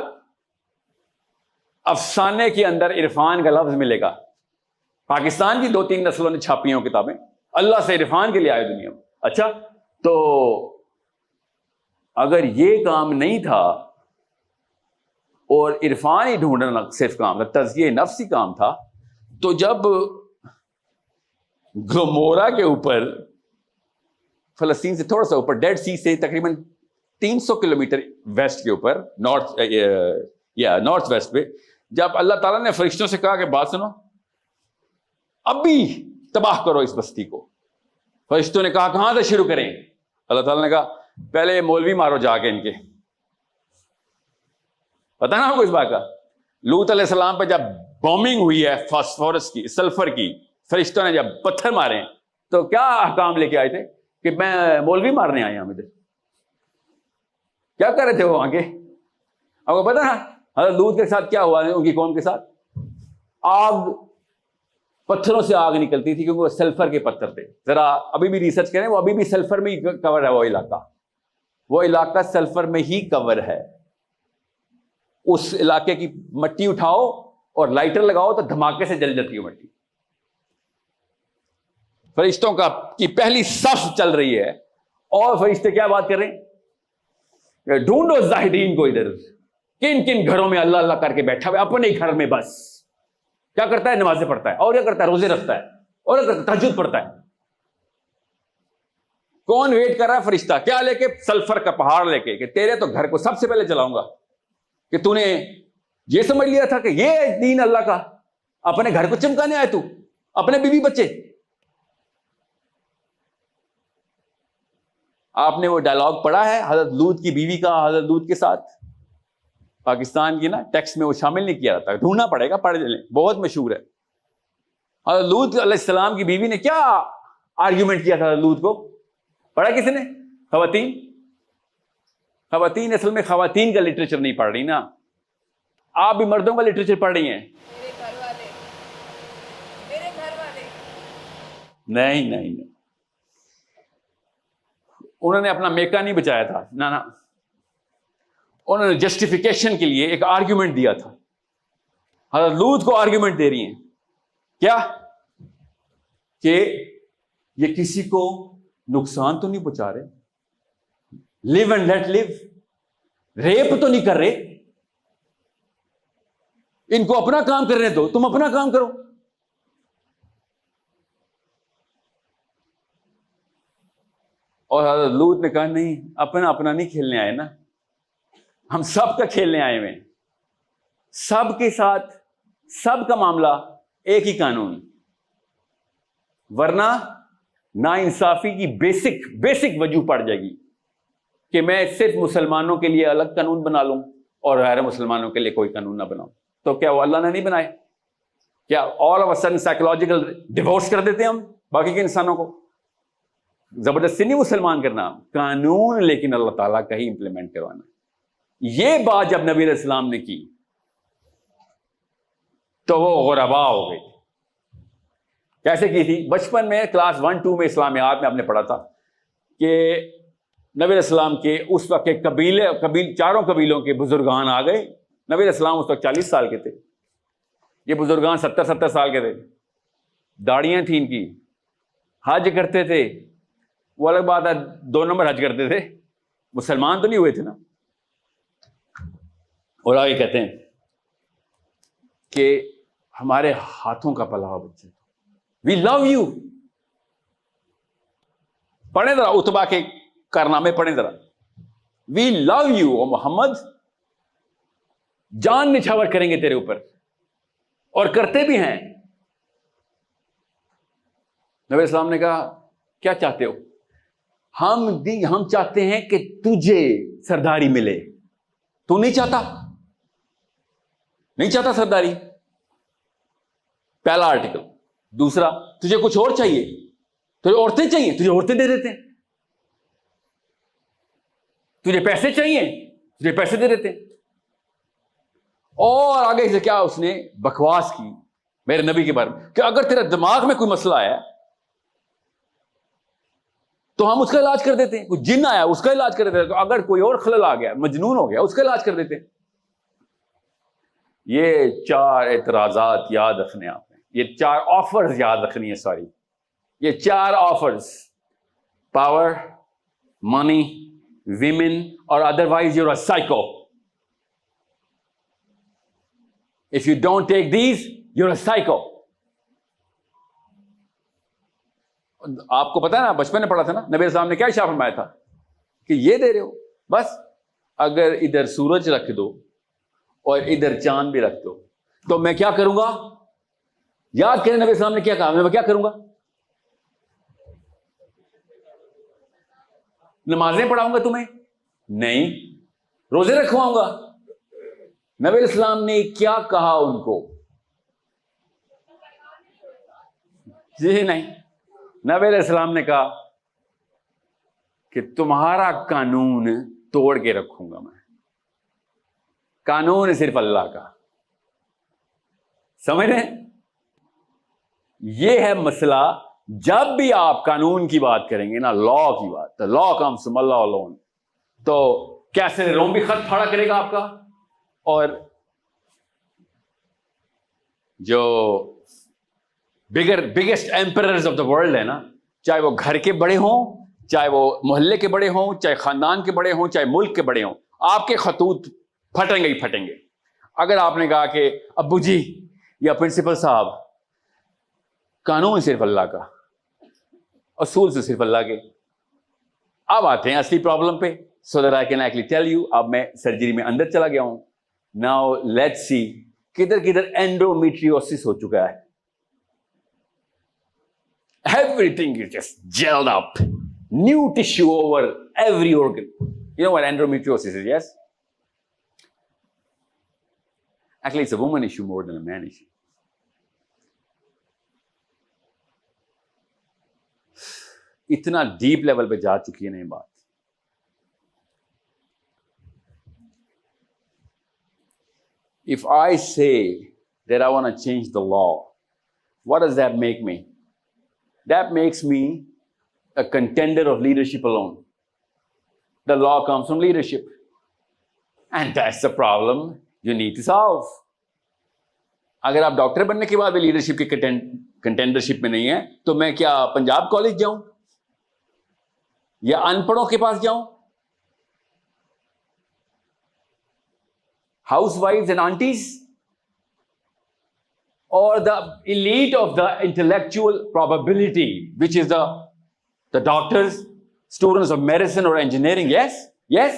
افسانے کے اندر عرفان کا لفظ ملے گا. پاکستان کی 2-3 نسلوں نے چھاپی ہوں کتابیں، اللہ سے عرفان کے لیے آئے دنیا میں. اچھا، تو اگر یہ کام نہیں تھا اور عرفان ہی ڈھونڈنا صرف کام تھا، تزکیہ نفس ہی کام تھا، تو جب گمورا کے اوپر، فلسطین سے تھوڑا سا اوپر، ڈیڈ سی سے تقریباً 300 کلومیٹر ویسٹ کے اوپر، نارتھ ویسٹ پہ، جب اللہ تعالیٰ نے فرشتوں سے کہا کہ بات سنو، ابھی تباہ کرو اس بستی کو، فرشتوں نے کہا کہاں سے شروع کریں؟ اللہ تعالیٰ نے کہا پہلے مولوی مارو جا کے ان کے. پتا نا آپ کو اس بات کا؟ لوط علیہ السلام پہ جب بومنگ ہوئی ہے فاسفورس کی، سلفر کی، فرشتوں نے جب پتھر مارے تو کیا احکام لے کے آئے تھے کہ میں مولوی مارنے آیا ہوں. ادھر کیا کر رہے تھے وہ آگے؟ آپ کو پتا نا حضرت لوط کے ساتھ کیا ہوا ہے؟ ان کی قوم کے ساتھ آگ، پتھروں سے آگ نکلتی تھی کیونکہ وہ سلفر کے پتھر تھے. ذرا ابھی بھی ریسرچ کریں، وہ ابھی بھی سلفر میں ہی کور ہے. وہ علاقہ سلفر میں ہی کور ہے. اس علاقے کی مٹی اٹھاؤ اور لائٹر لگاؤ تو دھماکے سے جل جاتی ہے مٹی. فرشتوں کی پہلی صف چل رہی ہے اور فرشتے کیا بات کر رہے ہیں؟ ڈھونڈو زاہدین کو ادھر، کن کن گھروں میں اللہ اللہ کر کے بیٹھا ہوا ہے اپنے گھر میں. بس کیا کرتا ہے؟ نمازیں پڑھتا ہے، اور کیا کرتا ہے؟ روزے رکھتا ہے، اور کیا کرتا ہے؟ تہجد پڑھتا ہے. کون ویٹ کر رہا ہے؟ فرشتہ. کیا لے کے؟ سلفر کا پہاڑ لے کے، کہ تیرے تو گھر کو سب سے پہلے جلاؤں گا. کہ تو نے یہ سمجھ لیا تھا کہ یہ دین اللہ کا، اپنے گھر کو چمکانے آئے تو، اپنے بیوی بچے. آپ نے وہ ڈائلاگ پڑھا ہے حضرت لوط کی بیوی کا حضرت لوط کے ساتھ؟ پاکستان کی نا ٹیکسٹ میں وہ شامل نہیں کیا جاتا، ڈھونڈنا پڑے گا، پڑھ لیں، بہت مشہور ہے. حضرت لوط علیہ السلام کی بیوی نے کیا آرگیومنٹ کیا تھا حضرت لوط کو؟ پڑھا کسی نے؟ خواتین اصل میں خواتین کا لٹریچر نہیں پڑھ رہی نا، آپ بھی مردوں کا لٹریچر پڑھ رہی ہیں. میرے گھر والے نہیں، انہوں نے اپنا میکا نہیں بچایا تھا، نا، انہوں نے جسٹیفیکیشن کے لیے ایک آرگیومنٹ دیا تھا. حضرت لوط کو آرگیومنٹ دے رہی ہیں کیا؟ کہ یہ کسی کو نقصان تو نہیں پہنچا رہے، لیو اینڈ لیٹ لیو، ریپ تو نہیں کر رہے، ان کو اپنا کام کرنے دو، تم اپنا کام کرو. اور حضرت لوط نے کہا نہیں، اپنا نہیں کھیلنے آئے نا، ہم سب کا کھیلنے آئے ہوئے ہیں، سب کے ساتھ سب کا معاملہ ایک ہی قانون، ورنہ نا انصافی کی بیسک وجہ پڑ جائے گی کہ میں صرف مسلمانوں کے لیے الگ قانون بنا لوں اور غیر مسلمانوں کے لیے کوئی قانون نہ بناؤں. تو کیا وہ اللہ نے نہیں بنائے؟ کیا all of a sudden psychological divorce کر دیتے ہیں ہم باقی کے انسانوں کو؟ زبردستی نہیں مسلمان کرنا، قانون لیکن اللہ تعالیٰ کا ہی امپلیمنٹ کروانا. یہ بات جب نبی علیہ السلام نے کی تو وہ غربا ہو گئی. کیسے کی تھی؟ بچپن میں کلاس 1-2 میں اسلامیات میں آپ نے پڑھا تھا کہ نبی علیہ السلام کے اس وقت کے چاروں قبیلوں کے بزرگان آ گئے. نبی علیہ السلام اس وقت 40 سال کے تھے، یہ بزرگان 70 سال کے تھے، داڑیاں تھیں ان کی، حج کرتے تھے. وہ الگ بات ہے 2 نمبر حج کرتے تھے، مسلمان تو نہیں ہوئے تھے نا. اور آگے کہتے ہیں کہ ہمارے ہاتھوں کا پلا ہو بچے، وی لو یو. پڑھیں ذرا اتبا کے کارنامے پڑھیں ذرا. وی لو یو او محمد، جان نچھاور کریں گے تیرے اوپر اور کرتے بھی ہیں. نبی اسلام نے کہا کیا چاہتے ہو؟ ہم چاہتے ہیں کہ تجھے سرداری ملے. تو نہیں چاہتا سرداری. پہلا آرٹیکل. دوسرا, تجھے کچھ اور چاہیے؟ تجھے عورتیں چاہیے؟ تجھے عورتیں دے دیتے ہیں. تجھے پیسے چاہیے؟ تجھے پیسے دے دیتے ہیں. اور آگے سے کیا اس نے بکواس کی میرے نبی کے بارے میں کہ اگر تیرا دماغ میں کوئی مسئلہ آیا تو ہم اس کا علاج کر دیتے ہیں. کوئی جن آیا اس کا علاج کر دیتے ہیں. اگر کوئی اور خلل آ گیا, مجنون ہو گیا, اس کا علاج کر دیتے ہیں. یہ 4 اعتراضات یاد رکھنے آپ نے, یہ 4 آفرز یاد رکھنی ہے. سوری, یہ 4 آفرز, پاور, منی, ویمن, اور otherwise you are psycho. If you don't take these, you're a psycho. آپ کو پتا ہے نا, بچپن میں پڑھا تھا نا, نبی السلام نے کیا ارشاد فرمایا تھا کہ یہ دے رہے ہو بس, اگر ادھر سورج رکھ دو اور ادھر چاند بھی رکھ دو تو میں کیا کروں گا؟ یاد کریں نبی السلام نے کیا کہا, میں کیا کروں گا؟ نمازیں پڑھاؤں گا تمہیں؟ نہیں. روزے رکھواؤں گا؟ نبی السلام نے کیا کہا ان کو؟ جی نہیں. نبی علیہ السلام نے کہا کہ تمہارا قانون توڑ کے رکھوں گا میں. قانون صرف اللہ کا. سمجھ رہے ہیں؟ یہ ہے مسئلہ. جب بھی آپ قانون کی بات کریں گے نا, لا کی بات, لا کمز فرام اللہ الون, تو کیسے روم بھی خط پھاڑا کرے گا آپ کا. اور جو بگیسٹ ایمپررز آف دا ورلڈ ہے نا, چاہے وہ گھر کے بڑے ہوں, چاہے وہ محلے کے بڑے ہوں, چاہے خاندان کے بڑے ہوں, چاہے ملک کے بڑے ہوں, آپ کے خطوط پھٹیں گے ہی پھٹیں گے. اگر آپ نے کہا کہ ابو جی یا پرنسپل صاحب, قانون صرف اللہ کا, اصول سے صرف اللہ کے. اب آتے ہیں اصلی پرابلم پہ. so that I can actually tell you. اب میں سرجری میں اندر چلا گیا ہوں. now let's see کدھر اینڈومیٹریوسس ہو چکا ہے. everything is just gelled up, new tissue over every organ. You know what endometriosis is? Yes, actually it's a woman issue more than a man issue. اتنا ڈیپ لیول پہ جا چکی ہے نا یہ بات. If I say that I want to change the law, what does that make me? That makes me a contender of leadership alone. The law comes from leadership. And that's the problem you need to solve. اگر آپ doctor بننے کے بعد بھی leadership کی کنٹینڈرشپ میں نہیں ہے تو میں کیا پنجاب کالج جاؤں یا ان پڑھوں کے پاس جاؤں؟ housewives and aunties, or the elite of the intellectual probability, which is the doctors, students of medicine or engineering. Yes.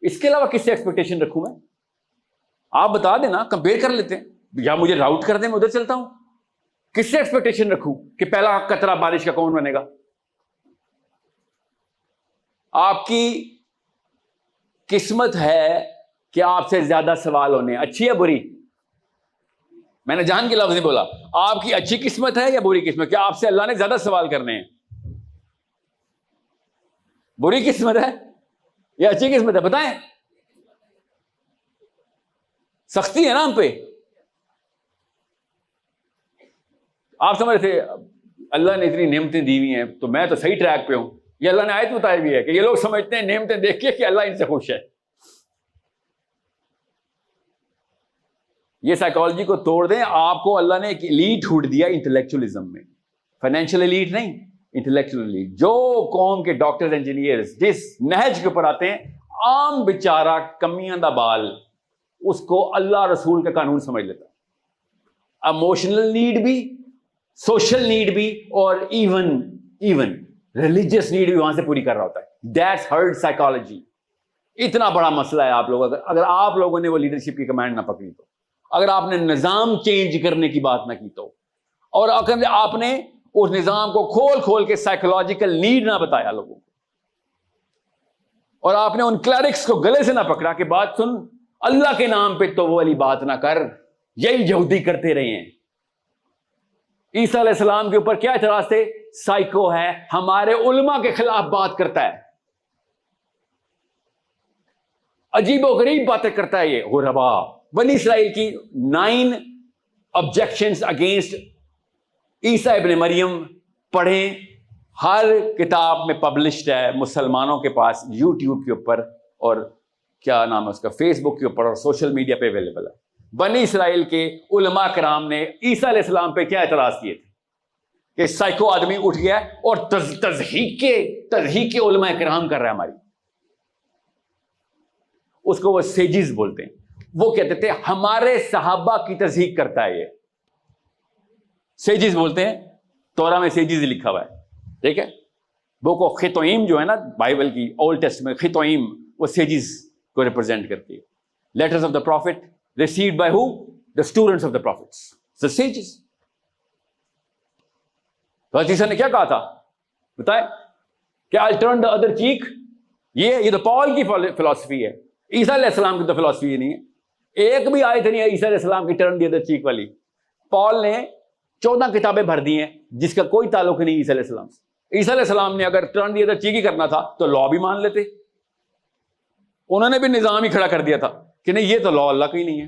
اس کے علاوہ کس سے ایکسپیکٹیشن رکھوں میں؟ آپ بتا دینا, کمپیئر کر لیتے ہیں, یا مجھے راؤٹ کر دیں, میں ادھر چلتا ہوں. کس سے ایکسپیکٹیشن رکھوں کہ پہلا قطرہ بارش کا کون بنے گا؟ آپ کی قسمت ہے کہ آپ سے زیادہ سوال ہونے. اچھی ہے بری؟ میں نے جان کے لفظ نہیں بولا. آپ کی اچھی قسمت ہے یا بری قسمت کہ آپ سے اللہ نے زیادہ سوال کرنے ہیں؟ بری قسمت ہے یا اچھی قسمت ہے؟ بتائیں. سختی ہے نا ہم پہ. آپ سمجھ رہے تھے اللہ نے اتنی نعمتیں دی ہوئی ہیں تو میں تو صحیح ٹریک پہ ہوں. یہ اللہ نے آیت بتائی بھی ہے کہ یہ لوگ سمجھتے ہیں نعمتیں دیکھ کے کہ اللہ ان سے خوش ہے. یہ سائیکالوجی کو توڑ دیں. آپ کو اللہ نے ایک ایلیٹ ہوڈ دیا انٹلیکچولیزم میں. فائنینشیل ایلیٹ نہیں, انٹلیکچوئل ایلیٹ. جو قوم کے ڈاکٹرز انجینئرز جس نہج کے اوپر آتے ہیں, عام بیچارہ کمیاں دا بال اس کو اللہ رسول کا قانون سمجھ لیتا. ایموشنل نیڈ بھی, سوشل نیڈ بھی, اور ایون ریلیجیس نیڈ بھی وہاں سے پوری کر رہا ہوتا ہے. That's heard psychology. اتنا بڑا مسئلہ ہے آپ لوگ اگر آپ لوگوں نے وہ لیڈرشپ کی کمانڈ نہ پکڑی تو. اگر آپ نے نظام چینج کرنے کی بات نہ کی تو، اور اگر آپ نے اس نظام کو کھول کھول کے سائیکولوجیکل نیڈ نہ بتایا لوگوں کو، اور آپ نے ان کلرکس کو گلے سے نہ پکڑا کہ بات سن، اللہ کے نام پہ تو وہ والی بات نہ کر، یہی یہودی کرتے رہے ہیں۔ عیسیٰ علیہ السلام کے اوپر کیا اعتراض تھے؟ سائیکو ہے، ہمارے علماء کے خلاف بات کرتا ہے، عجیب و غریب باتیں کرتا ہے۔ یہ غربا بنی اسرائیل کی 9 objections اگینسٹ عیسیٰ ابن مریم پڑھیں، ہر کتاب میں پبلشڈ ہے مسلمانوں کے پاس، یوٹیوب کے اوپر اور کیا نام ہے اس کا، فیس بک کے اوپر اور سوشل میڈیا پہ اویلیبل ہے۔ بنی اسرائیل کے علماء کرام نے عیسیٰ علیہ السلام پہ کیا اعتراض کیے تھے کہ سائیکو آدمی اٹھ گیا اور تضحیق کے علماء کرام کر رہا ہے ہماری، اس کو وہ سیجز بولتے ہیں۔ وہ کہتے تھے ہمارے صحابہ کی تضحیق کرتا ہے، یہ سیجز بولتے ہیں، تورا میں سیجز لکھا ہوا ہے، ٹھیک ہے۔ وہ کو خطوئیم جو ہے نا بائبل کی اولڈ ٹیسٹمنٹ، خطوئیم وہ سیجز کو ریپرزینٹ کرتی ہے۔ Letters of the prophet received by who? The students of the prophets, the sages. تو عیسیٰ نے کیا کہا تھا بتائیں؟ کہ I'll turn the other cheek. یہ تو پال کی فلسفی ہے، عیسیٰ علیہ السلام کی تو فلسفی یہ نہیں ہے۔ ایک بھی آیت نہیں ہے عیسیٰ علیہ السلام کی ٹرن دی ادر چیک والی۔ پال نے 14 کتابیں بھر دی ہیں جس کا کوئی تعلق نہیں عیسیٰ علیہ السلام سے۔ عیسیٰ علیہ السلام نے اگر ٹرن دی ادر چیک ہی کرنا تھا تو لا بھی مان لیتے، انہوں نے بھی نظام ہی کھڑا کر دیا تھا کہ نہیں یہ تو لا اللہ کا ہی نہیں ہے۔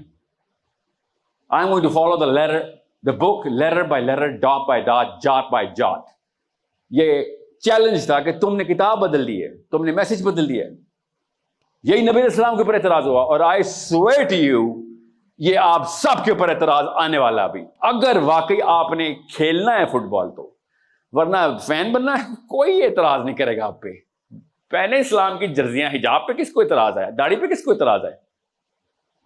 I'm going to follow the letter, the book, letter by letter, dot by dot, jot by jot. یہ چیلنج تھا کہ تم نے کتاب بدل دی ہے، تم نے میسج بدل دیا ہے۔ یہی نبی علیہ السلام کے اوپر اعتراض ہوا، اور I swear to you یہ آپ سب کے اوپر اعتراض آنے والا ابھی، اگر واقعی آپ نے کھیلنا ہے فٹ بال تو، ورنہ فین بننا ہے کوئی اعتراض نہیں کرے گا آپ پہ۔ پہلے اسلام کی جرزیاں، حجاب پہ کس کو اعتراض ہے؟ داڑھی پہ کس کو اعتراض ہے؟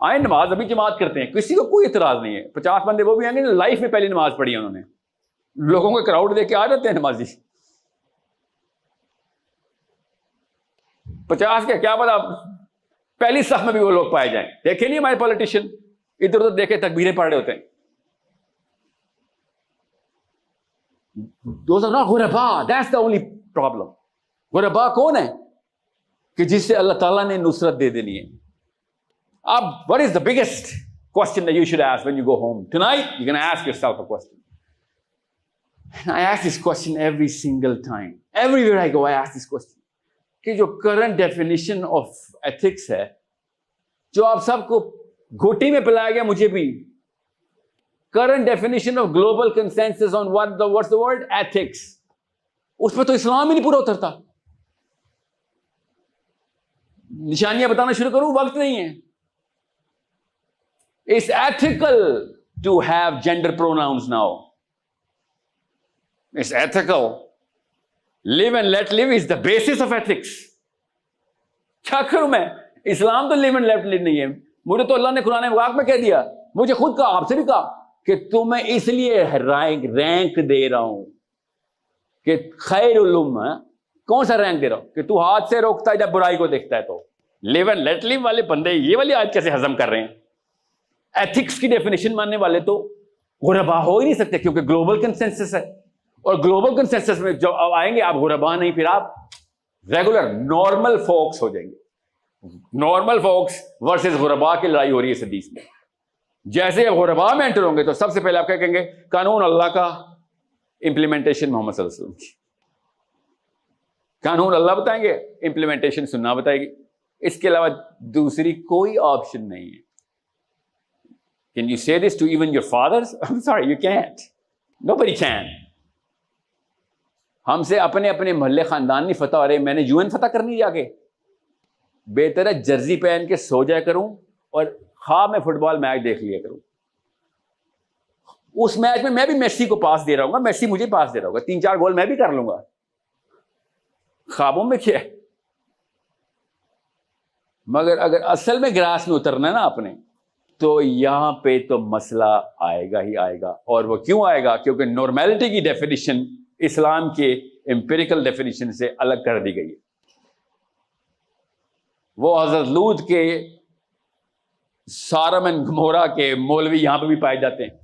آئے نماز ابھی جماعت کرتے ہیں، کسی کو کوئی اعتراض نہیں ہے۔ 50 بندے وہ بھی آئیں گے جو لائف میں پہلی نماز پڑھی ہے، انہوں نے لوگوں کو کراؤڈ دے کے آ جاتے ہیں نمازی۔ 50 کیا پتا پہلی صف میں بھی وہ لوگ پائے جائیں۔ دیکھے نہیں ہمارے پولیٹیشین ادھر ادھر دیکھے تکبیریں پڑھ رہے ہوتے ہیں۔ Those are not غربا، that's the only problem۔ غربا کون ہے؟ کہ جس سے اللہ تعالیٰ نے نصرت دے دینی ہے۔ اب what is the biggest question that you should ask when you go home? Tonight, you're going to ask yourself a question. And I ask this question every single time. Everywhere I go, I ask this question. کہ جو current definition of ethics ہے، جو آپ سب کو گھوٹی میں پلایا گیا، مجھے بھی، current definition of global consensus on what's the word? Ethics. اس پہ تو اسلام ہی نہیں پورا اترتا۔ نشانیاں بتانا شروع کروں، وقت نہیں ہے۔ It's ethical to have gender pronouns now. It's ethical. Live and let live is the basis of ethics. کیا کروں میں؟ اسلام تو live and let live نہیں ہے۔ مجھے تو اللہ نے قرآن پاک میں کہہ دیا، مجھے خود کہا، آپ سے بھی کہا کہ تمہیں اس لیے رینک دے رہا ہوں کہ خیر علوم، کون سا رینک دے رہا ہوں؟ کہ تو ہاتھ سے روکتا ہے جب برائی کو دیکھتا ہے۔ تو live and let live والے بندے یہ والی آیت کیسے ہضم کر رہے ہیں؟ ایتھکس کی ڈیفینیشن ماننے والے تو غربا ہو ہی نہیں سکتے، کیونکہ گلوبل کنسنسس ہے، اور گلوبل کنسنسس میں جب آئیں گے آپ غربا نہیں، پھر آپ ریگولر نارمل فوکس ہو جائیں گے۔ نارمل فوکس ورسز غربا کی لڑائی ہو رہی ہے اس حدیث میں۔ جیسے غربا میں انٹر ہوں گے تو سب سے پہلے آپ کیا کہیں گے؟ قانون اللہ کا، امپلیمنٹیشن محمد صلی اللہ علیہ وسلم کی۔ قانون اللہ بتائیں گے، امپلیمنٹیشن سننا بتائے گی، اس کے علاوہ دوسری کوئی آپشن نہیں ہے۔ Can you say this to even your fathers? I'm sorry, you can't. Nobody can. ہم سے اپنے اپنے محلے خاندان نہیں فتح ہو رہے، میں نے یو این فتح کرنی جا کے؟ بہتر ہے جرسی پہن کے سو جایا کروں اور خواب میں فٹ بال میچ دیکھ لیا کروں۔ اس میچ میں بھی میسی کو پاس دے رہا ہوں گا، میسی مجھے پاس دے رہا ہوگا، 3-4 گول میں بھی کر لوں گا۔ خوابوں میں کیا ہے؟ مگر اگر اصل میں گراس میں اترنا ہے نا آپ نے، تو یہاں پہ تو مسئلہ آئے گا ہی آئے گا۔ اور وہ کیوں آئے گا؟ کیونکہ نارمیلٹی کی ڈیفینیشن اسلام کے امپیریکل ڈیفینیشن سے الگ کر دی گئی ہے۔ وہ حضرت لوط کے سارم اینڈ گمورا کے مولوی یہاں پہ بھی پائے جاتے ہیں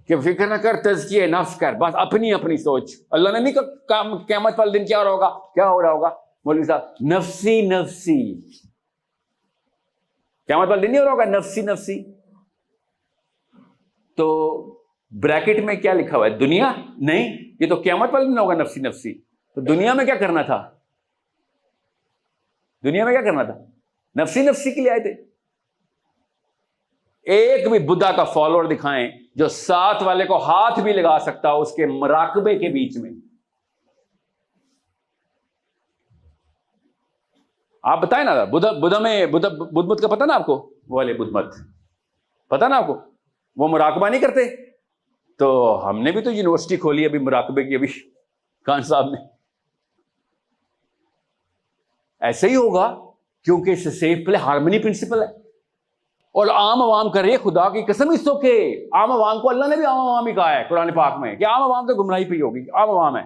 کہ فکر نہ کر، تزکیہ نفس کر، بس اپنی اپنی سوچ. اللہ نے نہیں کہا قیامت والے دن کیا ہوگا، کیا ہو رہا ہوگا مولوی صاحب، نفسی نفسی. قیامت والے دن نہیں ہو رہا ہوگا نفسی نفسی. تو بریکٹ میں کیا لکھا ہوا ہے؟ دنیا نہیں، یہ تو قیامت والے دن ہوگا نفسی نفسی. تو دنیا میں کیا کرنا تھا؟ دنیا میں کیا کرنا تھا؟ نفسی نفسی کے لیے آئے تھے. ایک بھی بدھا کا فالوور دکھائیں جو ساتھ والے کو ہاتھ بھی لگا سکتا اس کے مراقبے کے بیچ میں. آپ بتائیں نا، بدھا میں بدھ مت کا پتا نا آپ کو؟ وہ والے بدھ مت پتا نا آپ کو؟ وہ مراقبہ نہیں کرتے. تو ہم نے بھی تو یونیورسٹی کھولی ابھی مراقبے کی، ابھی خان صاحب نے. ایسے ہی ہوگا کیونکہ اس سے سیف پلے ہارمنی پرنسپل ہے. اور عام عوام کر رہے، خدا کی قسم اس تو کہ عام عوام کو اللہ نے بھی عام عوام ہی کہا ہے قرآن پاک میں کہ عام عوام تو گمراہی پہ ہوگی، عام عوام ہے.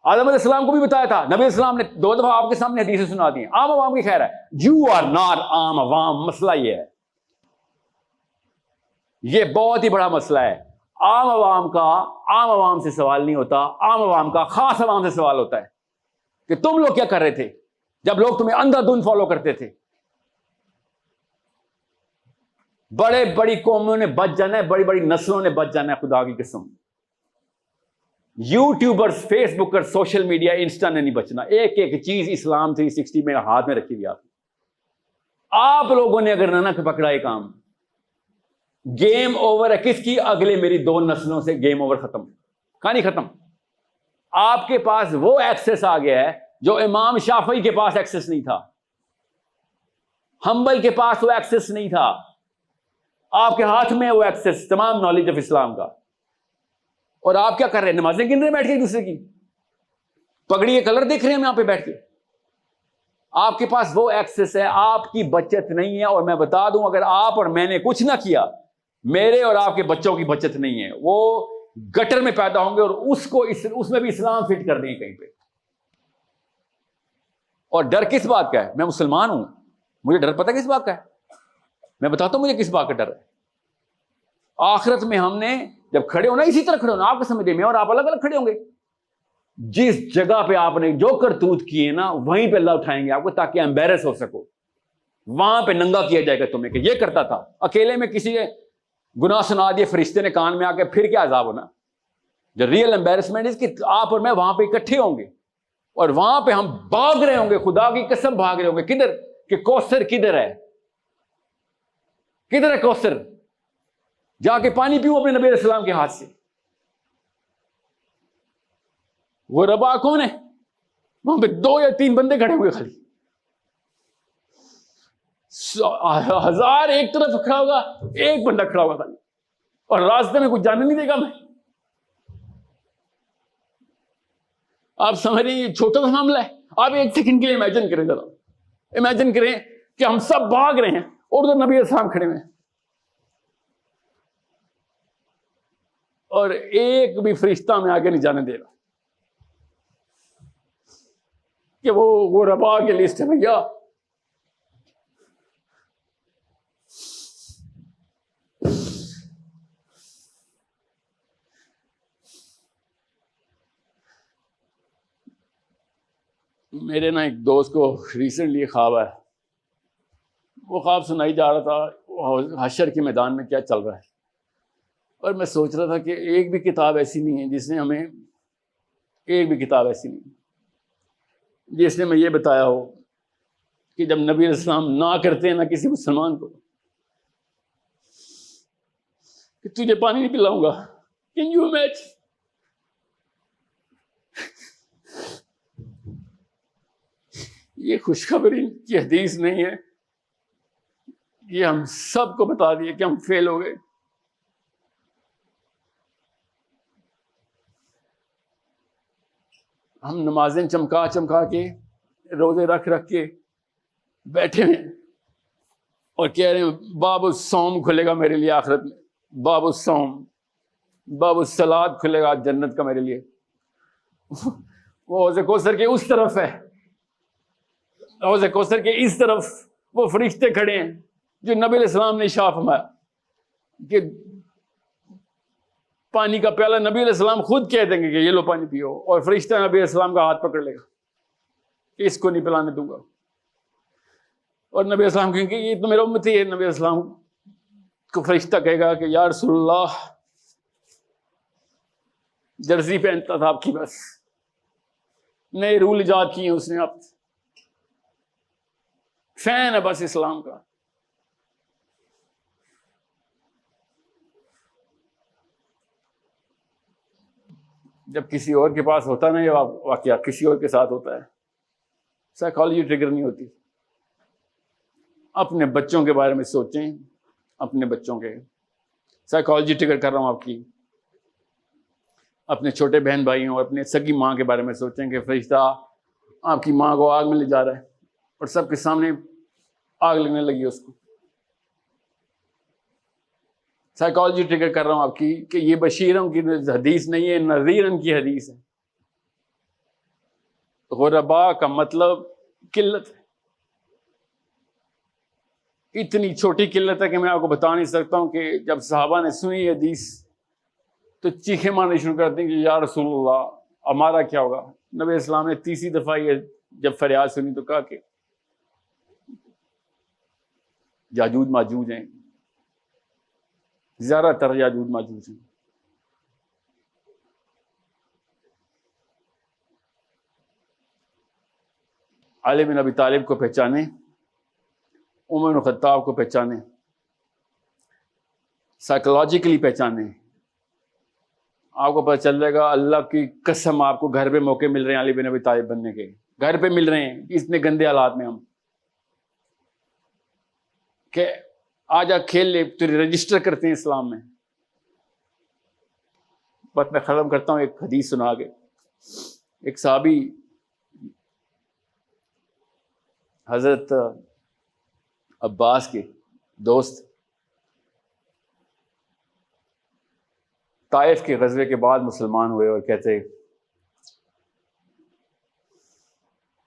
آدم علیہ السلام کو بھی بتایا تھا، نبی السلام نے 2 دفعہ آپ کے سامنے حدیثیں سنا دی ہیں. عام عوام کی خیر ہے، یو آر ناٹ عام عوام. مسئلہ یہ ہے، یہ بہت ہی بڑا مسئلہ ہے. عام عوام کا عام عوام سے سوال نہیں ہوتا، عام عوام کا خاص عوام سے سوال ہوتا ہے کہ تم لوگ کیا کر رہے تھے جب لوگ تمہیں اندھا دھند فالو کرتے تھے. بڑے بڑی قوموں نے بچ جانا ہے، بڑی بڑی نسلوں نے بچ جانا ہے خدا کی قسم. یوٹیوبرز، فیس بکر، سوشل میڈیا، انسٹا نے نہیں بچنا. ایک ایک چیز اسلام 360 میں ہاتھ میں رکھی ہوئی آپ لوگوں نے اگر نہ پکڑا یہ کام، گیم اوور ہے. کس کی؟ اگلے میری 2 نسلوں سے گیم اوور، ختم، کہانی ختم. آپ کے پاس وہ ایکسس آ گیا ہے جو امام شافعی کے پاس ایکسس نہیں تھا، حنبل کے پاس وہ ایکسس نہیں تھا. آپ کے ہاتھ میں وہ ایکسس، تمام نالج آف اسلام کا. اور آپ کیا کر رہے ہیں؟ نمازیں گن رہے ہیں بیٹھ کے ایک دوسرے کی، پگڑی کے کلر دیکھ رہے ہیں ہم یہاں پہ بیٹھ کے. آپ کے پاس وہ ایکسس ہے، آپ کی بچت نہیں ہے. اور میں بتا دوں، اگر آپ اور میں نے کچھ نہ کیا، میرے اور آپ کے بچوں کی بچت نہیں ہے. وہ گٹر میں پیدا ہوں گے اور اس میں بھی اسلام فٹ کر دیں گے کہیں پہ. اور ڈر کس بات کا ہے؟ میں مسلمان ہوں، مجھے ڈر پتہ کس بات کا ہے؟ میں بتاتا ہوں مجھے کس بات کا ڈر ہے. آخرت میں ہم نے جب کھڑے ہونا، اسی طرح کھڑے ہونا، آپ کو سمجھے میں اور آپ الگ الگ کھڑے ہوں گے. جس جگہ پہ آپ نے جو کرتوت کیے نا، وہیں پہ اللہ اٹھائیں گے آپ کو، تاکہ امبیرس ہو سکو. وہاں پہ ننگا کیا جائے گا تمہیں کہ یہ کرتا تھا. اکیلے میں کسی نے گناہ سنا دیے فرشتے نے کان میں آ کے، پھر کیا عذاب ہونا. جو ریئل امبیرسمنٹ ہے کہ آپ اور میں وہاں پہ اکٹھے ہوں گے اور وہاں پہ ہم بھاگ رہے ہوں گے، خدا کی قسم بھاگ رہے ہوں گے. کدھر؟ کہ کوثر کدھر ہے، کدھر ہے کوثر؟ جا کے پانی پیوں اپنے نبی علیہ السلام کے ہاتھ سے. وہ ربا کون ہے؟ وہاں پہ 2 یا 3 بندے کھڑے ہوئے، خالی 1000 ایک طرف کھڑا ہوگا، ایک بندہ کھڑا ہوگا خالی، اور راستے میں کچھ جانے نہیں دے گا. میں آپ سمجھ رہے ہیں یہ چھوٹا سا معاملہ ہے؟ آپ ایک سیکنڈ کے لیے امیجن کریں، ذرا امیجن کریں کہ ہم سب بھاگ رہے ہیں اور ادھر نبی علیہ السلام کھڑے ہوئے ہیں، اور ایک بھی فرشتہ میں آگے نہیں جانے دے رہا کہ وہ ربا کی لسٹ ہے بھیا. میرے نا ایک دوست کو ریسنٹلی خواب ہے، وہ خواب سنائی جا رہا تھا حشر کے میدان میں کیا چل رہا ہے. اور میں سوچ رہا تھا کہ ایک بھی کتاب ایسی نہیں ہے جس نے ہمیں، ایک بھی کتاب ایسی نہیں جس نے میں یہ بتایا ہو کہ جب نبی علیہ السلام نہ کرتے ہیں نا کسی مسلمان کو کہ تجھے پانی نہیں پلاؤں گا. Can you imagine? یہ خوشخبری کی حدیث نہیں ہے، یہ ہم سب کو بتا دیے کہ ہم فیل ہو گئے. ہم نمازیں چمکا چمکا کے، روزے رکھ کے بیٹھے ہیں اور کہہ رہے ہیں باب الصوم کھلے گا میرے لیے آخرت میں، باب الصوم، باب الصلاۃ کھلے گا جنت کا میرے لیے. وہ حوض کوثر کے اس طرف ہے، حوض کوثر کے اس طرف وہ فرشتے کھڑے ہیں جو نبی علیہ السلام نے ارشاد فرمایا کہ پانی کا پیالہ نبی علیہ السلام خود کہہ دیں گے کہ یہ لو پانی پیو، اور فرشتہ نبی علیہ السلام کا ہاتھ پکڑ لے گا کہ اس کو نہیں پلانے دوں گا، اور نبی علیہ السلام کہیں گے یہ تو میرا امتی ہے، نبی علیہ السلام کو فرشتہ کہے گا کہ یا رسول اللہ جرسی پہنتا تھا آپ کی، بس نئے رول ایجاد کیے اس نے، آپ فین ہے بس اسلام کا۔ جب کسی اور کے پاس ہوتا نا یہ واقعہ، کسی اور کے ساتھ ہوتا ہے، سائیکالوجی ٹریگر نہیں ہوتی۔ اپنے بچوں کے بارے میں سوچیں، اپنے بچوں کے سائیکالوجی ٹریگر کر رہا ہوں آپ کی، اپنے چھوٹے بہن بھائیوں اور اپنے سگی ماں کے بارے میں سوچیں کہ فرشتہ آپ کی ماں کو آگ میں لے جا رہا ہے اور سب کے سامنے آگ لگنے لگی اس کو۔ سائیکالوجی ٹریگر کر رہا ہوں آپ کی کہ یہ بشیروں کی حدیث نہیں ہے، نذیرن کی حدیث ہے۔ غربا کا مطلب قلت ہے، اتنی چھوٹی قلت ہے کہ میں آپ کو بتا نہیں سکتا ہوں کہ جب صحابہ نے سنی حدیث تو چیخیں مارنے شروع کر دیں کہ یا رسول اللہ ہمارا کیا ہوگا۔ نبی اسلام نے تیسری دفعہ یہ جب فریاد سنی تو کہا کہ یاجوج ماجوج ہیں، زیادہ تر یاجوج ماجوج ہیں۔ علی بن ابی طالب کو پہچانے، عمر بن خطاب کو پہچانے، سائیکولوجیکلی پہچانے، آپ کو پتہ چل جائے گا۔ اللہ کی قسم آپ کو گھر پہ موقع مل رہے ہیں علی بن ابی طالب بننے کے، گھر پہ مل رہے ہیں اتنے گندے حالات میں ہم کہ آج آپ کھیل لے تو رجسٹر کرتے ہیں اسلام میں۔ بس میں ختم کرتا ہوں ایک حدیث سنا کے۔ ایک صحابی حضرت عباس کے دوست طائف کے غزوے کے بعد مسلمان ہوئے اور کہتے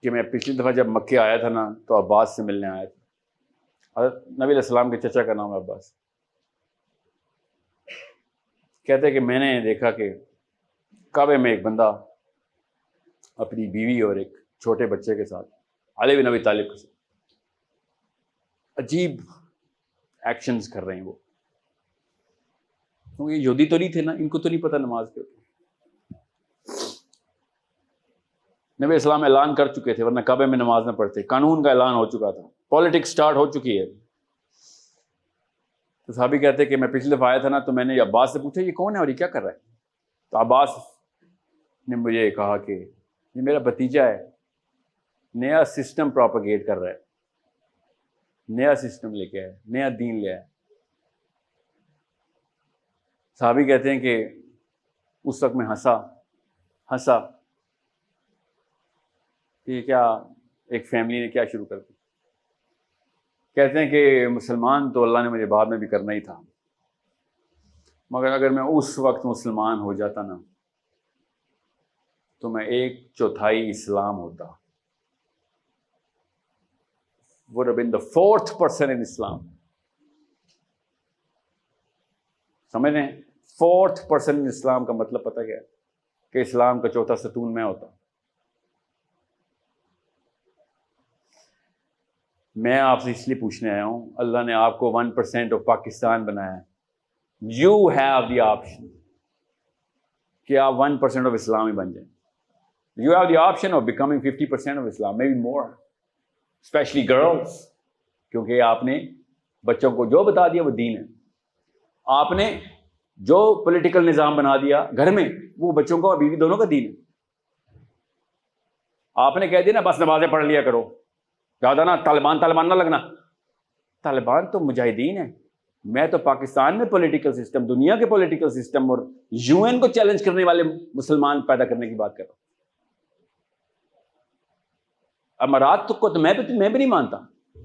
کہ میں پچھلی دفعہ جب مکے آیا تھا نا تو عباس سے ملنے آیا تھا۔ حضرت نبی علیہ السلام کے چچا کا نام ہے عباس۔ کہتے کہ میں نے دیکھا کہ کعبے میں ایک بندہ اپنی بیوی اور ایک چھوٹے بچے کے ساتھ، علی بن ابی طالب کے ساتھ، عجیب ایکشنز کر رہے ہیں وہ، کیونکہ یہ یہودی تو نہیں تھے نا، ان کو تو نہیں پتہ نماز کے۔ نبی اسلام اعلان کر چکے تھے ورنہ کعبے میں نماز نہ پڑھتے، قانون کا اعلان ہو چکا تھا، پالیٹکس سٹارٹ ہو چکی ہے۔ تو صحابی کہتے کہ میں پچھلی دفعہ آیا تھا نا تو میں نے عباس سے پوچھا یہ کون ہے اور یہ کیا کر رہا ہے؟ تو عباس نے مجھے کہا کہ یہ میرا بھتیجا ہے، نیا سسٹم پروپیگیٹ کر رہا ہے، نیا سسٹم لے کے آیا، نیا دین لے آیا۔ صحابی کہتے ہیں کہ اس وقت میں ہنسا کہ کیا ایک فیملی نے کیا شروع کر دی۔ کہتے ہیں کہ مسلمان تو اللہ نے مجھے بعد میں بھی کرنا ہی تھا، مگر اگر میں اس وقت مسلمان ہو جاتا نا تو میں 1/4 اسلام ہوتا، would have been the 4th person in Islam۔ سمجھ رہے ہیں 4th person in Islam کا مطلب پتہ کیا ہے؟ کہ اسلام کا 4تھا ستون میں ہوتا۔ میں آپ سے اس لیے پوچھنے آیا ہوں، اللہ نے آپ کو 1% آف پاکستان بنایا ہے، یو ہیو دی آپشن کہ آپ 1% آف اسلام ہی بن جائیں۔ You have the option of becoming 50% of اسلام، maybe more, especially girls, کیونکہ آپ نے بچوں کو جو بتا دیا وہ دین ہے۔ آپ نے جو پولیٹیکل نظام بنا دیا گھر میں وہ بچوں کو اور بیوی دونوں کا دین ہے۔ آپ نے کہہ دیا نا بس نمازیں پڑھ لیا کرو، زیادہ نا طالبان نہ لگنا۔ طالبان تو مجاہدین ہیں، میں تو پاکستان میں پولیٹیکل سسٹم، دنیا کے پولیٹیکل سسٹم اور UN کو چیلنج کرنے والے مسلمان پیدا کرنے کی بات کر رہا ہوں۔ امارات کو تو میں بھی نہیں مانتا۔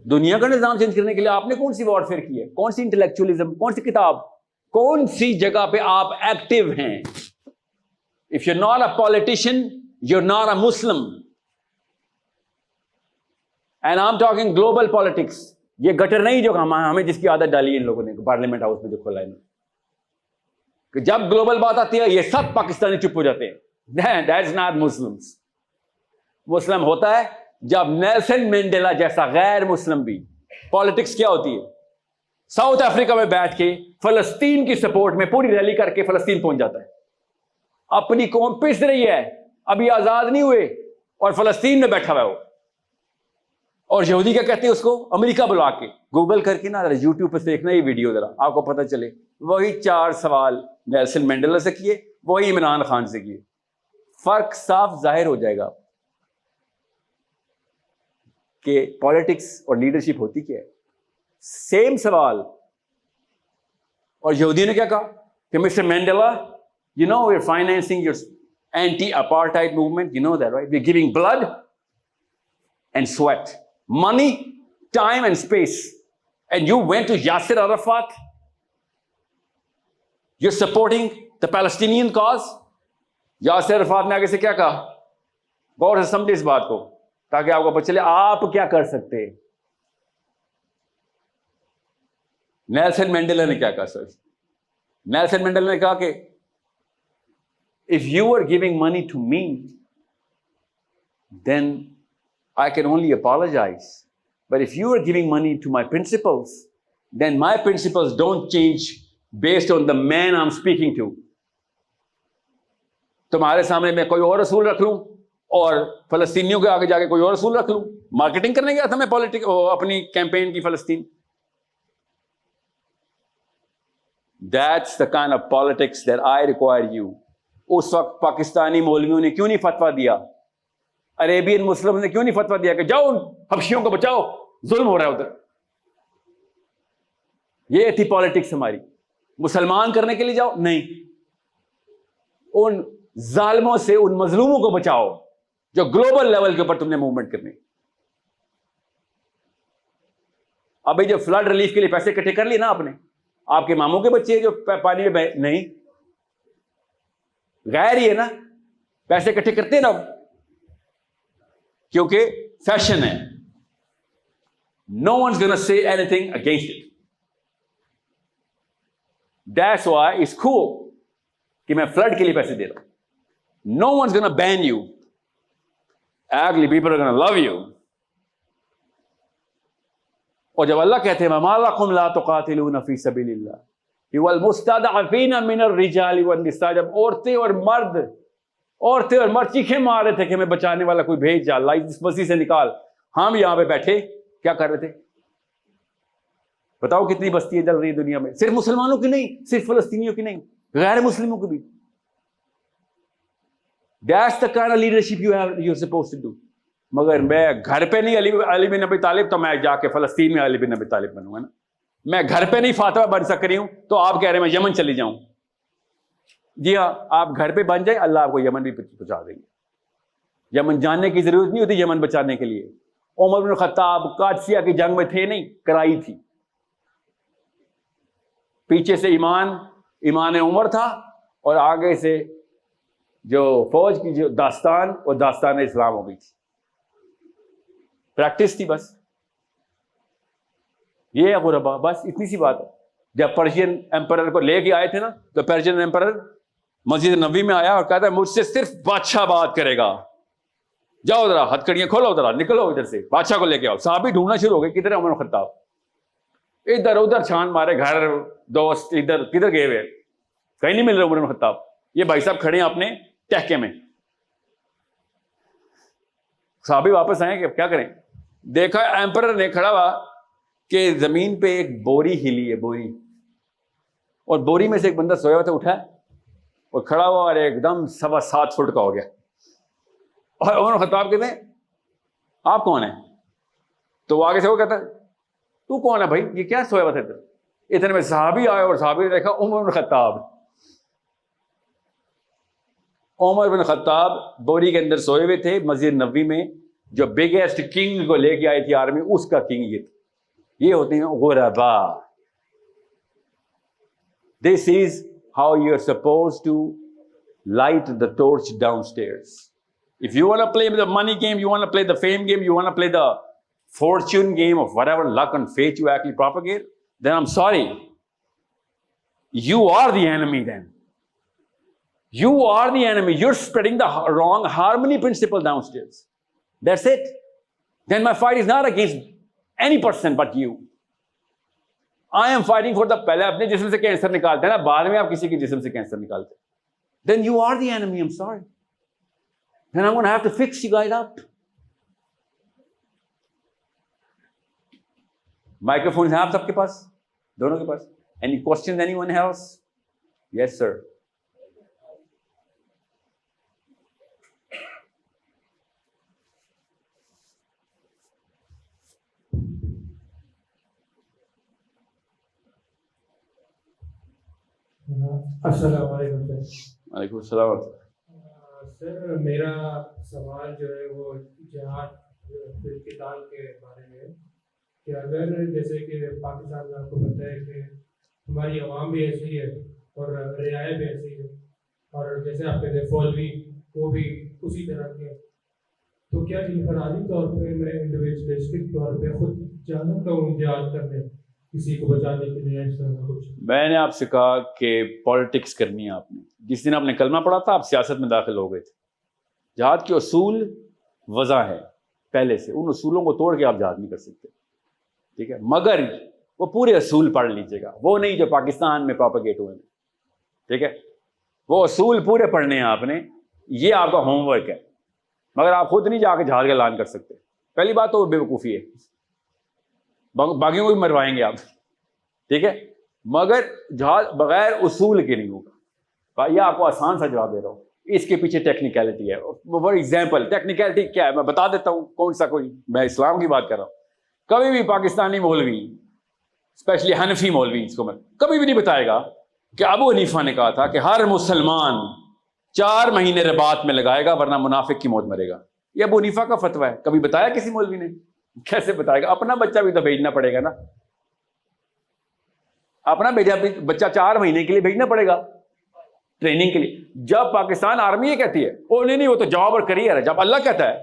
دنیا کا نظام چینج کرنے کے لیے آپ نے کون سی وارفیئر کی ہے؟ کون سی انٹلیکچولی، کون سی کتاب، کون سی جگہ پہ آپ ایکٹیو ہیں؟ If you're not a politician, you're not a Muslim۔ And I am talking global politics. یہ گٹر نہیں جو ہمیں جس کی عادت ڈالی ہے ان لوگوں نے پارلیمنٹ ہاؤس میں جو کھولا ہے کہ جب گلوبل بات آتی ہے یہ سب پاکستانی چپ ہو جاتے ہیں. That is not Muslims. مسلم ہوتا ہے جب نیلسن مینڈیلا جیسا غیر مسلم بھی. پالیٹکس کیا ہوتی ہے؟ ساؤتھ افریقہ میں بیٹھ کے فلسطین کی سپورٹ میں پوری ریلی کر کے فلسطین پہنچ جاتا ہے. اپنی قوم پس رہی ہے, ابھی آزاد نہیں ہوئے اور فلسطین میں بیٹھا ہوا ہے وہ. اور یہودی کیا کہتے ہیں اس کو؟ امریکہ بلا کے. گوگل کر کے نا ذرا یوٹیوب پہ دیکھنا یہ ویڈیو, ذرا آپ کو پتہ چلے. وہی 4 سوال نیلسن مینڈیلا سے کیے, وہی عمران خان سے کیے. فرق صاف ظاہر ہو جائے گا کہ پالیٹکس اور لیڈرشپ ہوتی کیا ہے. سیم سوال. اور یہودی نے کیا کہا کہ mister Mandela, you know we're financing your anti-apartheid movement, you know that, right? We're giving blood and sweat, money, time and space. And you went to Yasser Arafat? You're supporting the Palestinian cause? Yasir Arafat نے آگے سے کیا کہا؟ غور سے سمجھے اس بات کو تاکہ آپ کو پتہ چلے آپ کیا کر سکتے. نیلسن مینڈیلا نے کیا کہا سر؟ نیلسن مینڈیلا نے کہا کہ if you are giving money to me, then I can only apologize. But if you are giving money to my principles, then my principles don't change based on the man I'm speaking to. تمہارے سامنے میں کوئی اور رسول رکھ لوں اور فلسطینیوں کے آگے جا کے کوئی اور رسول رکھ لوں. مارکیٹنگ کرنے گیا تھا میں اپنی کیمپین کی فلسطین. That's the kind of politics that I require you. اس وقت پاکستانی مولویوں نے کیوں نہیں فتویٰ دیا؟ عربین مسلم نے کیوں نہیں فتویٰ دیا کہ جاؤ حبشیوں کو بچاؤ, ظلم ہو رہا ہے ادھر؟ یہ تھی پالیٹکس ہماری. مسلمان کرنے کے لیے جاؤ نہیں, ان ظالموں سے, ان مظلوموں کو بچاؤ جو گلوبل لیول کے اوپر تم نے موومنٹ کرنی. ابھی جو فلڈ ریلیف کے لیے پیسے اکٹھے کر لیے نا آپ نے, آپ کے ماموں کے بچے جو پانی میں نہیں, غیر ہی ہے نا, پیسے اکٹھے کرتے ہیں نا کیونکہ فیشن ہے. No one's gonna say anything against it. That's why it's cool کہ میں فلڈ کے لیے پیسے دے رہا ہوں. No one's gonna ban you. Actually, people are gonna love you. اور جب اللہ کہتے ہیں وَمَا لَكُمْ لَا تُقَاتِلُونَ فِي سَبِيلِ اللَّهِ وَالْمُسْتَضْعَفِينَ مِنَ الرِّجَالِ وَالنِّسَاءِ, جب عورتیں اور مرد چیخیں مار رہے تھے کہ ہمیں بچانے والا کوئی بھیج جا, اللہ اس مسیح سے نکال, ہم یہاں پہ بیٹھے کیا کر رہے تھے؟ بتاؤ کتنی بستیاں جل رہی ہیں دنیا میں, صرف مسلمانوں کی نہیں, صرف فلسطینیوں کی نہیں, غیر مسلموں کی بھی. That's the kind of leadership you're supposed to do. مگر میں گھر پہ نہیں علی بن ابی طالب, تو میں جا کے فلسطین میں علی بن ابی طالب بنوں گا نا. میں گھر پہ نہیں فاطمہ بن سک رہی ہوں تو آپ کہہ رہے ہیں میں یمن چلی جاؤں. جی ہاں, آپ گھر پہ بن جائیں, اللہ آپ کو یمن بھی پہنچا دیں گے. یمن جاننے کی ضرورت نہیں ہوتی یمن بچانے کے لیے. عمر بن خطاب قادسیہ کی جنگ میں تھے نہیں, کرائی تھی. پیچھے سے ایمان عمر تھا اور آگے سے جو فوج کی جو داستان, وہ داستان اسلام ہو گئی تھی. پریکٹس تھی بس. یہ ہے غربا, بس اتنی سی بات ہے. جب پرشین ایمپرر کو لے کے آئے تھے نا, تو پرشین ایمپرر مسجد نبوی میں آیا اور کہتا ہے مجھ سے صرف بادشاہ بات کرے گا, جاؤ ذرا ہتھکڑیاں کھولو, ذرا نکلو ادھر سے, بادشاہ کو لے کے آؤ. صحابی ڈھونڈنا شروع ہو گئے, کدھر ہے عمر بن خطاب؟ ادھر ادھر چھان مارے, گھر دوست ادھر کدھر گئے ہوئے, کہیں نہیں مل رہے عمر بن خطاب. یہ بھائی صاحب کھڑے ہیں اپنے ٹہکے میں. صحابی واپس آئے کہ کیا کریں, دیکھا ایمپرر نے کھڑا ہوا کہ زمین پہ ایک بوری ہلی ہے, بوری, اور بوری میں سے ایک بندہ سویا ہوا تھا, اٹھا اور کھڑا ہوا اور ایک دم 7.25 فٹ کا ہو گیا. اور عمر بن خطاب کہتے ہیں آپ کون ہیں؟ تو وہ آگے سے وہ کہتا ہے تو کون ہے بھائی, یہ کیا سویا ہوا تھا ادھر؟ اتنے میں صحابی آئے اور صحابی نے دیکھا عمر بن خطاب. عمر بن خطاب بوری کے اندر سوئے ہوئے تھے مسجد نبوی میں. جو بگیسٹ کنگ کو لے کے آئی تھی آرمی, اس کا کنگ یہ تھا. یہ ہوتے ہیں غربا. This is how you are supposed to light the torch downstairs. If you want to play the money game, you want to play the fame game, you want to play the fortune game of whatever luck and fate you actually propagate, then I'm sorry. You are the enemy then. You are the enemy. You're spreading the wrong harmony principle downstairs. That's it. Then my fight is not against any person but you. I am fighting for the پہلے اپنے جسم سے cancer نکالتے ہیں نا, بعد میں آپ کسی کے جسم سے کینسر نکالتے ہیں. Then you are the enemy. I'm sorry. Then I'm going to have to fix you guys up. Microphones ہیں آپ سب کے پاس, دونوں کے پاس. Any questions anyone else? Yes sir. السلام علیکم سر. وعلیکم السلام. سر میرا سوال جو ہے وہ جہاد فی القتال کے بارے میں ہے کہ اگر جیسے کہ پاکستان میں آپ کو پتہ ہے کہ ہماری عوام بھی ایسی ہے اور رعایا بھی ایسی ہے, اور جیسے آپ کہتے ہیں فوجی وہ بھی اسی طرح کے, تو کیا انفرادی طور پہ میں انڈیویجولسٹک طور پہ خود جانا کہوں جہاد کرنے کسی کو بچانے کے لیے اس طرح کچھ؟ میں نے آپ سے کہا کہ پالیٹکس کرنی ہے آپ نے. جس دن آپ نے کلمہ پڑھا تھا آپ سیاست میں داخل ہو گئے تھے. جہاد کے اصول وضع ہے پہلے سے, ان اصولوں کو توڑ کے آپ جہاد نہیں کر سکتے, ٹھیک ہے. مگر وہ پورے اصول پڑھ لیجیے گا, وہ نہیں جو پاکستان میں پروپیگیٹ ہوئے ہیں, ٹھیک ہے. وہ اصول پورے پڑھنے ہیں آپ نے, یہ آپ کا ہوم ورک ہے. مگر آپ خود نہیں جا کے جہاد کا اعلان کر سکتے. پہلی بات تو وہ بے وقوفی ہے, باقیوں کو بھی مروائیں گے آپ, ٹھیک ہے. مگر جہاد بغیر اصول کے نہیں ہوگا. یہ آپ کو آسان سا جواب دے رہا ہوں, اس کے پیچھے ٹیکنیکلٹی ہے. فار ایگزامپل ٹیکنیکلٹی کیا ہے میں بتا دیتا ہوں. کون سا کوئی, میں اسلام کی بات کر رہا ہوں. کبھی بھی پاکستانی مولوی, اسپیشلی حنفی مولوی, اس کو میں کبھی بھی نہیں بتائے گا کہ ابو حنیفہ نے کہا تھا کہ ہر مسلمان 4 مہینے رباط میں لگائے گا ورنہ منافق کی موت مرے گا. یہ ابو حنیفہ کا فتویٰ ہے. کبھی بتایا کسی مولوی نے؟ کیسے بتائے گا؟ اپنا بچہ بھی تو بھیجنا پڑے گا نا. اپنا بچہ 4 مہینے کے لیے بھیجنا پڑے گا ٹریننگ کے لیے. جب پاکستان آرمی یہ کہتی ہے او نہیں وہ تو جاب اور کریئر ہے, جب اللہ کہتا ہے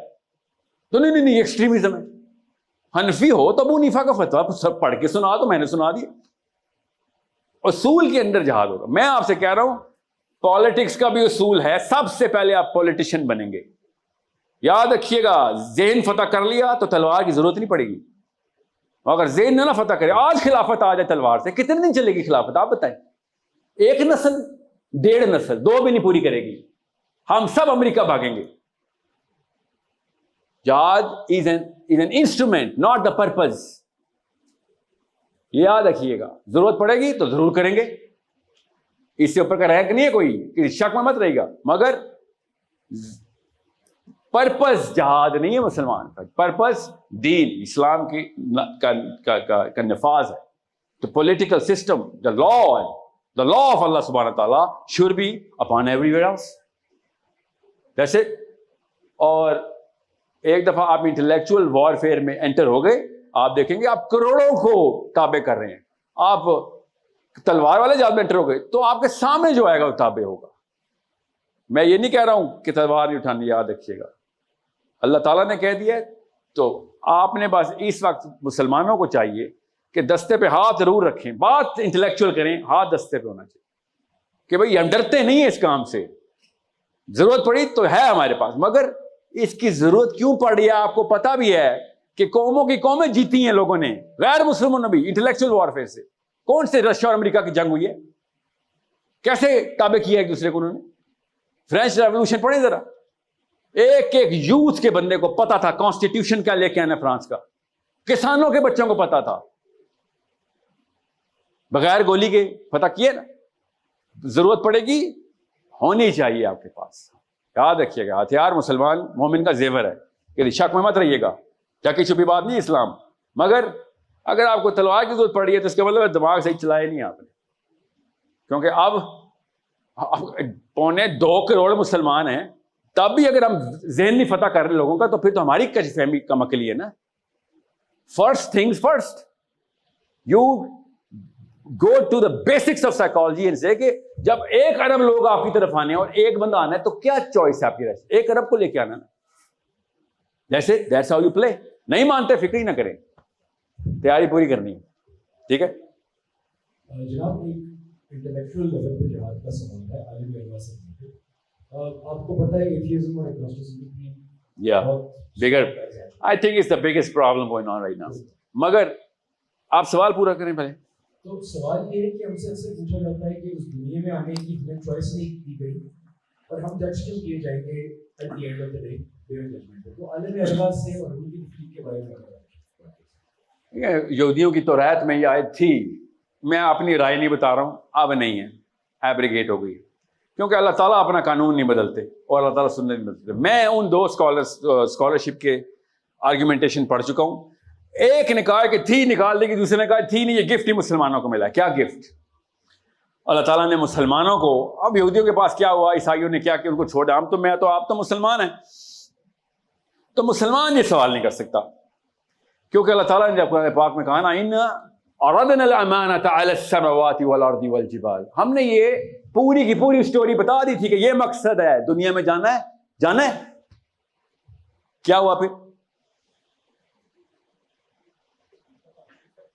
تو نہیں ایکسٹریمزم ہے. حنفی ہو تو ابو حنیفہ کا فتویٰ سب پڑھ کے سنا, تو میں نے سنا دیا. اصول کے اندر جہاد ہوگا. میں آپ سے کہہ رہا ہوں پالیٹکس کا بھی اصول ہے. سب سے پہلے آپ پولیٹیشین بنیں گے. یاد رکھیے گا, ذہن فتح کر لیا تو تلوار کی ضرورت نہیں پڑے گی. اگر ذہن نہ فتح کرے, آج خلافت آ جائے تلوار سے, کتنے دن چلے گی خلافت آپ بتائیں؟ 1 نسل, 1.5 نسل, 2 بھی نہیں پوری کرے گی. ہم سب امریکہ بھاگیں گے. جہاد is an instrument not the purpose. یاد رکھیے گا, ضرورت پڑے گی تو ضرور کریں گے. اس سے اوپر کا رینک نہیں ہے کوئی, کسی شک میں مت رہے گا. مگر پرپز جہاد نہیں ہے مسلمان کا. پرپز دین اسلام کی کا نفاذ ہے. تو political system, the law of Allah subhanahu wa ta'ala should be upon everywhere else. That's it. اور ایک دفعہ آپ انٹلیکچوئل وارفیئر میں انٹر ہو گئے, آپ دیکھیں گے آپ کروڑوں کو تابع کر رہے ہیں. آپ تلوار والے جہاد میں انٹر ہو گئے تو آپ کے سامنے جو آئے گا وہ تابع ہوگا. میں یہ نہیں کہہ رہا ہوں کہ تلوار نہیں اٹھانی, یاد رکھیے گا اللہ تعالیٰ نے کہہ دیا. تو آپ نے بس اس وقت مسلمانوں کو چاہیے کہ دستے پہ ہاتھ ضرور رکھیں. بات انٹلیکچوئل کریں, ہاتھ دستے پہ ہونا چاہیے کہ بھئی ہم ڈرتے نہیں ہیں اس کام سے. ضرورت پڑی تو ہے ہمارے پاس, مگر اس کی ضرورت کیوں پڑ رہی ہے آپ کو پتا بھی ہے کہ قوموں کی قومیں جیتی ہیں لوگوں نے, غیر مسلموں نے بھی انٹلیکچوئل وارفیئر سے. کون سے رشیا اور امریکہ کی جنگ ہوئی ہے, کیسے تابع کیا ایک دوسرے کو انہوں نے. فرینچ ریولوشن پڑھیں ذرا, ایک یوتھ کے بندے کو پتا تھا کانسٹیٹیوشن کیا لے کے آنا فرانس کا. کسانوں کے بچوں کو پتا تھا, بغیر گولی کے پتہ کیے نا. ضرورت پڑے گی, ہونی چاہیے آپ کے پاس. یاد رکھیے گا ہتھیار مسلمان مومن کا زیور ہے, کہ شک میں مت رہیے گا. ٹکی چھپی بات نہیں اسلام. مگر اگر آپ کو تلوار کی ضرورت پڑ رہی ہے تو اس کا مطلب دماغ صحیح چلایا نہیں آپ نے. کیونکہ اب 2.25 کروڑ مسلمان ہیں, تب بھی اگر ہم ذہن نہیں فتح کر رہے لوگوں کا تو پھر تو ہماری کچھ فہمی کم عقلی ہے نا. First things first, you go to the basics of psychology and say کہ جب 1 ارب لوگ آپ کی طرف آنے ہیں اور 1 بندہ آنا ہے تو کیا چوائس ہے آپ کی؟ 1 ارب کو لے کے آنا نا. That's it. That's how you play. نہیں مانتے فکر ہی نہ کریں, تیاری پوری کرنی ہے. ٹھیک ہے جناب, ایک انٹلیکچوئل لیول پہ جہاد کا سوال ہے عالم علما سے ریلیٹڈ. آپ کو پتہ ہے ایتھیزم اور ایگنوسٹسزم کی bigger, I think it's the biggest problem going on right now. مگر آپ سوال پورا کریں پہلے. تو سوال یہ ہے کہ ہم سے اکثر پوچھا جاتا ہے کہ اس دنیا میں آنے کی ہمیں چوائس نہیں دی گئی اور ہم جج کیوں کیے جائیں گے at the end of the day during judgment. تو عالم علما سے اور ان کی تفریق کے بارے میں یہودیوں کی توریت میں یہ آیت تھی, میں اپنی رائے نہیں بتا رہا ہوں, اب نہیں ہے, ایبریگیٹ ہو گئی, کیونکہ اللہ تعالیٰ اپنا قانون نہیں بدلتے اور اللہ تعالیٰ سنت نہیں بدلتے. میں ان دو اسکالرشپ کے آرگیومنٹیشن پڑھ چکا ہوں. ایک نے کہا کہ تھی نکال دی, دوسرے نے کہا تھی نہیں, یہ گفٹ ہی مسلمانوں کو ملا. کیا گفٹ؟ اللہ تعالیٰ نے مسلمانوں کو, اب یہودیوں کے پاس کیا ہوا, عیسائیوں نے کیا کہ ان کو چھوڑا, ہم تو میں تو آپ تو مسلمان ہیں, تو مسلمان یہ سوال نہیں کر سکتا, کیونکہ اللہ تعالیٰ نے جب قرآن پاک میں کہا نا ان اردنا الامانۃ علی السماوات والارض والجبال, ہم نے یہ پوری کی پوری اسٹوری بتا دی تھی کہ یہ مقصد ہے, دنیا میں جانا ہے. کیا ہوا پھر؟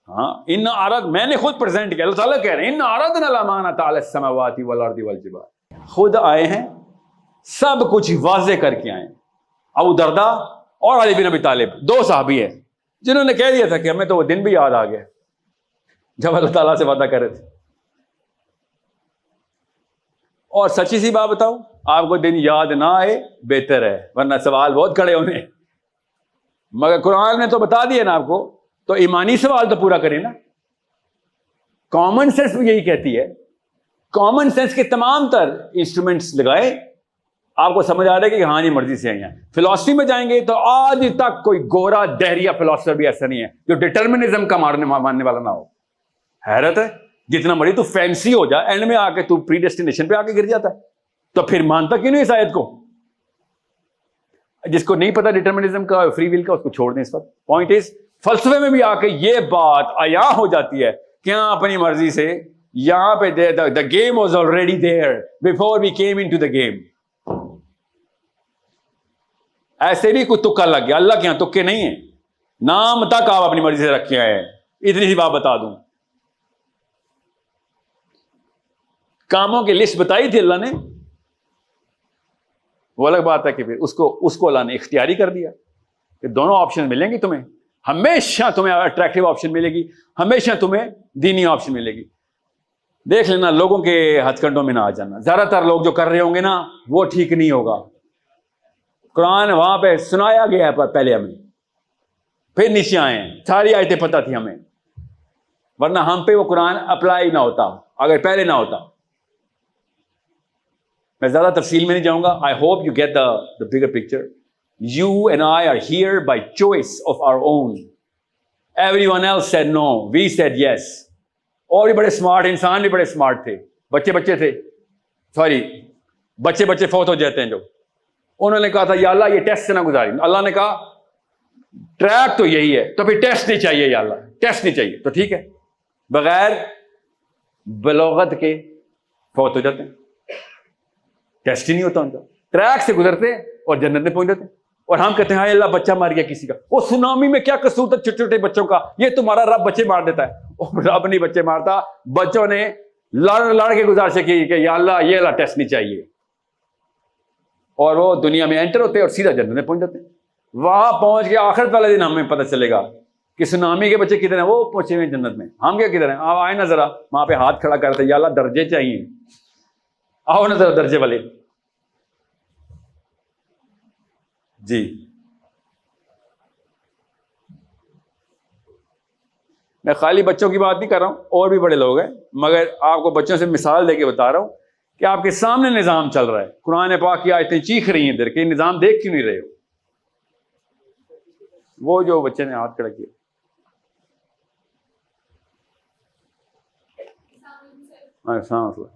ہاں ان ارد, میں نے خود پریزنٹ کیا, اللہ تعالیٰ کہہ رہے ہیں ان اردنا الامانۃ علی السماوات والارض والجبال, خود آئے ہیں, سب کچھ واضح کر کے آئے. ابو درداء اور علی بن ابی طالب, دو صحابی ہیں جنہوں نے کہہ دیا تھا کہ ہمیں تو وہ دن بھی یاد آ گیا جب اللہ تعالیٰ سے وعدہ کر رہے تھے. اور سچی سی بات بتاؤں, آپ کو دن یاد نہ آئے بہتر ہے, ورنہ سوال بہت کھڑے ہونے. مگر قرآن نے تو بتا دیا نا آپ کو, تو ایمانی سوال تو پورا کریں نا. کامن سینس بھی یہی کہتی ہے, کامن سینس کے تمام تر انسٹرومنٹس لگائے, آپ کو سمجھ آ رہا ہے کہ ہاں جی مرضی سے آئی ہیں. فلاسفی میں جائیں گے تو آج تک کوئی گورا دہریا فلاسفر بھی ایسا نہیں ہے جو ڈٹرمنزم کا ماننے والا نہ ہو. حیرت ہے, جتنا مرضی تو فینسی ہو جائے, اینڈ میں آ کے تو پری ڈیسٹینیشن پہ آ کے گر جاتا ہے. تو پھر مانتا کیوں نہیں اس آیت کو؟ جس کو نہیں پتا ڈٹرمنزم کا, فری ول کا, اس کو چھوڑ دیں اس وقت. پوائنٹ از, فلسفے میں بھی آ کے یہ بات عیاں ہو جاتی ہے کہ ہاں اپنی مرضی سے یہاں پہ the game was already there before we came into the game. ایسے بھی کوئی تکا لگ گیا, اللہ کے یہاں تکے نہیں ہیں, نام تک آپ اپنی مرضی سے رکھے آئے ہیں. اتنی سی بات بتا دوں, کاموں کی لسٹ بتائی تھی اللہ نے, وہ الگ بات ہے کہ پھر اس کو اللہ نے اختیاری کر دیا کہ دونوں آپشن ملیں گی تمہیں, ہمیشہ تمہیں اٹریکٹیو آپشن ملے گی, ہمیشہ تمہیں دینی آپشن ملے گی. دیکھ لینا لوگوں کے ہتھ کنڈوں میں نہ آ جانا. زیادہ تر لوگ جو کر رہے ہوں گے نا وہ ٹھیک نہیں ہوگا. قرآن وہاں پہ سنایا گیا ہے پہلے ہمیں, پھر نیچے آئے ہیں, ساری آیتیں پتہ تھی ہمیں, ورنہ ہم پہ وہ قرآن اپلائی نہ ہوتا اگر پہلے نہ ہوتا. میں زیادہ تفصیل میں نہیں جاؤں گا. I hope you get the bigger picture. You and I are here by choice of our own. Everyone else said no, we said yes. اور بھی بڑے اسمارٹ انسان بھی بڑے اسمارٹ تھے, بچے تھے, بچے فوت ہو جاتے ہیں جو, انہوں نے کہا تھا یا اللہ یہ ٹیسٹ سے نہ گزاری. اللہ نے کہا ٹریک تو یہی ہے, تو پھر ٹیسٹ نہیں چاہیے, یا اللہ ٹیسٹ نہیں چاہیے. تو ٹھیک ہے, بغیر بلوغت کے فوت ہو جاتے ہیں, ٹیسٹ ہی نہیں ہوتا ان کا, ٹریک سے گزرتے اور جنت میں پہنچ جاتے. اور ہم کہتے ہیں ہاں اللہ بچہ مار گیا کسی کا, وہ سونامی میں کیا قصور تھا چھوٹے چھوٹے بچوں کا, یہ تمہارا رب بچے مار دیتا ہے. اور رب نہیں بچے مارتا, بچوں نے لڑ کے گزارش کی کہ یا اللہ یہ اللہ ٹیسٹ نہیں چاہیے, اور وہ دنیا میں انٹر ہوتے اور سیدھا جنت میں پہنچ جاتے ہیں. وہاں پہنچ کے آخرت والے دن ہمیں پتہ چلے گا کہ سونامی کے بچے کدھر ہیں, وہ پہنچے ہوئے جنت میں, ہم کیا کدھر ہیں. آپ آئے نا ذرا وہاں پہ ہاتھ کھڑا کرتے, یا اللہ درجے چاہیے, آؤ نا ذرا درجے والے. جی میں خالی بچوں کی بات نہیں کر رہا ہوں, اور بھی بڑے لوگ ہیں, مگر آپ کو بچوں سے مثال دے کے بتا رہا ہوں کہ آپ کے سامنے نظام چل رہا ہے. قرآن پاک کی آیتیں چیخ رہی ہیں ادھر کہ نظام دیکھ کیوں نہیں رہے ہو. وہ جو بچے نے ہاتھ کھڑا کیا. السلام علیکم.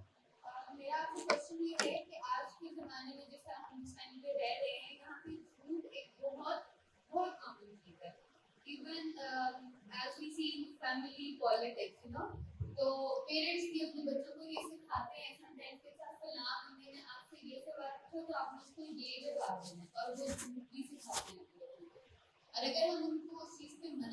فیملی پالیٹکس تو پیرنٹس بھی اپنے بچوں کو یہ سکھاتے ہیں سمٹائمز کے ساتھ فلاں بندے نے آپ سے یہ سوال پوچھا تو آپ نے اس کو یہ جواب دینا, اور وہ بھی سکھاتے ہیں. اور اگر ہم ان کو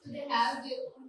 so they have their own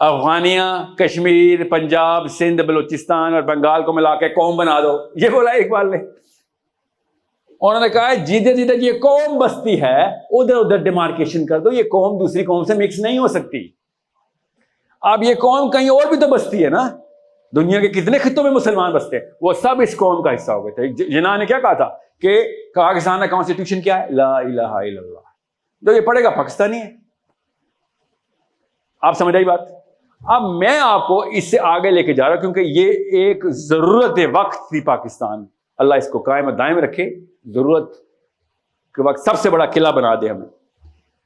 افغانیہ، Kashmir, Punjab, Sindh, Balochistan اور بنگال کو ملا کے قوم بنا دو، یہ بولا اقبال نے. انہوں نے کہا جدھر جدھر یہ قوم بستی ہے ادھر ادھر ڈیمارکیشن کر دو، یہ قوم دوسری قوم سے مکس نہیں ہو سکتی. اب یہ قوم کہیں اور بھی تو بستی ہے نا، دنیا کے کتنے خطوں میں مسلمان بستے ہیں، وہ سب اس قوم کا حصہ ہو گئے تھے. جناح نے کیا کہا تھا کہ پاکستان کا کانسٹیٹیوشن کیا ہے؟ لا الہ الا اللہ. جو یہ پڑھے گا پاکستانی ہے. آپ سمجھ آئی بات؟ اب میں آپ کو اس سے آگے لے کے جا رہا ہوں کیونکہ یہ ایک ضرورت وقت تھی پاکستان. اللہ اس کو قائم و دائم رکھے، ضرورت کے وقت سب سے بڑا قلعہ بنا دے ہمیں.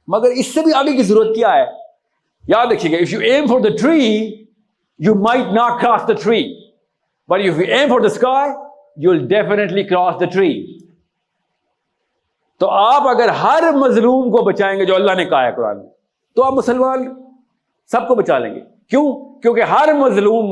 مگر اس سے بھی آگے کی ضرورت کیا ہے؟ یاد رکھیے گا، if you aim for the tree you might not cross the tree, but if you aim for the sky you'll definitely cross the tree. تو آپ اگر ہر مظلوم کو بچائیں گے جو اللہ نے کہا ہے قرآن میں، تو آپ مسلمان سب کو بچا لیں گے. کیوں؟ کیونکہ ہر مظلوم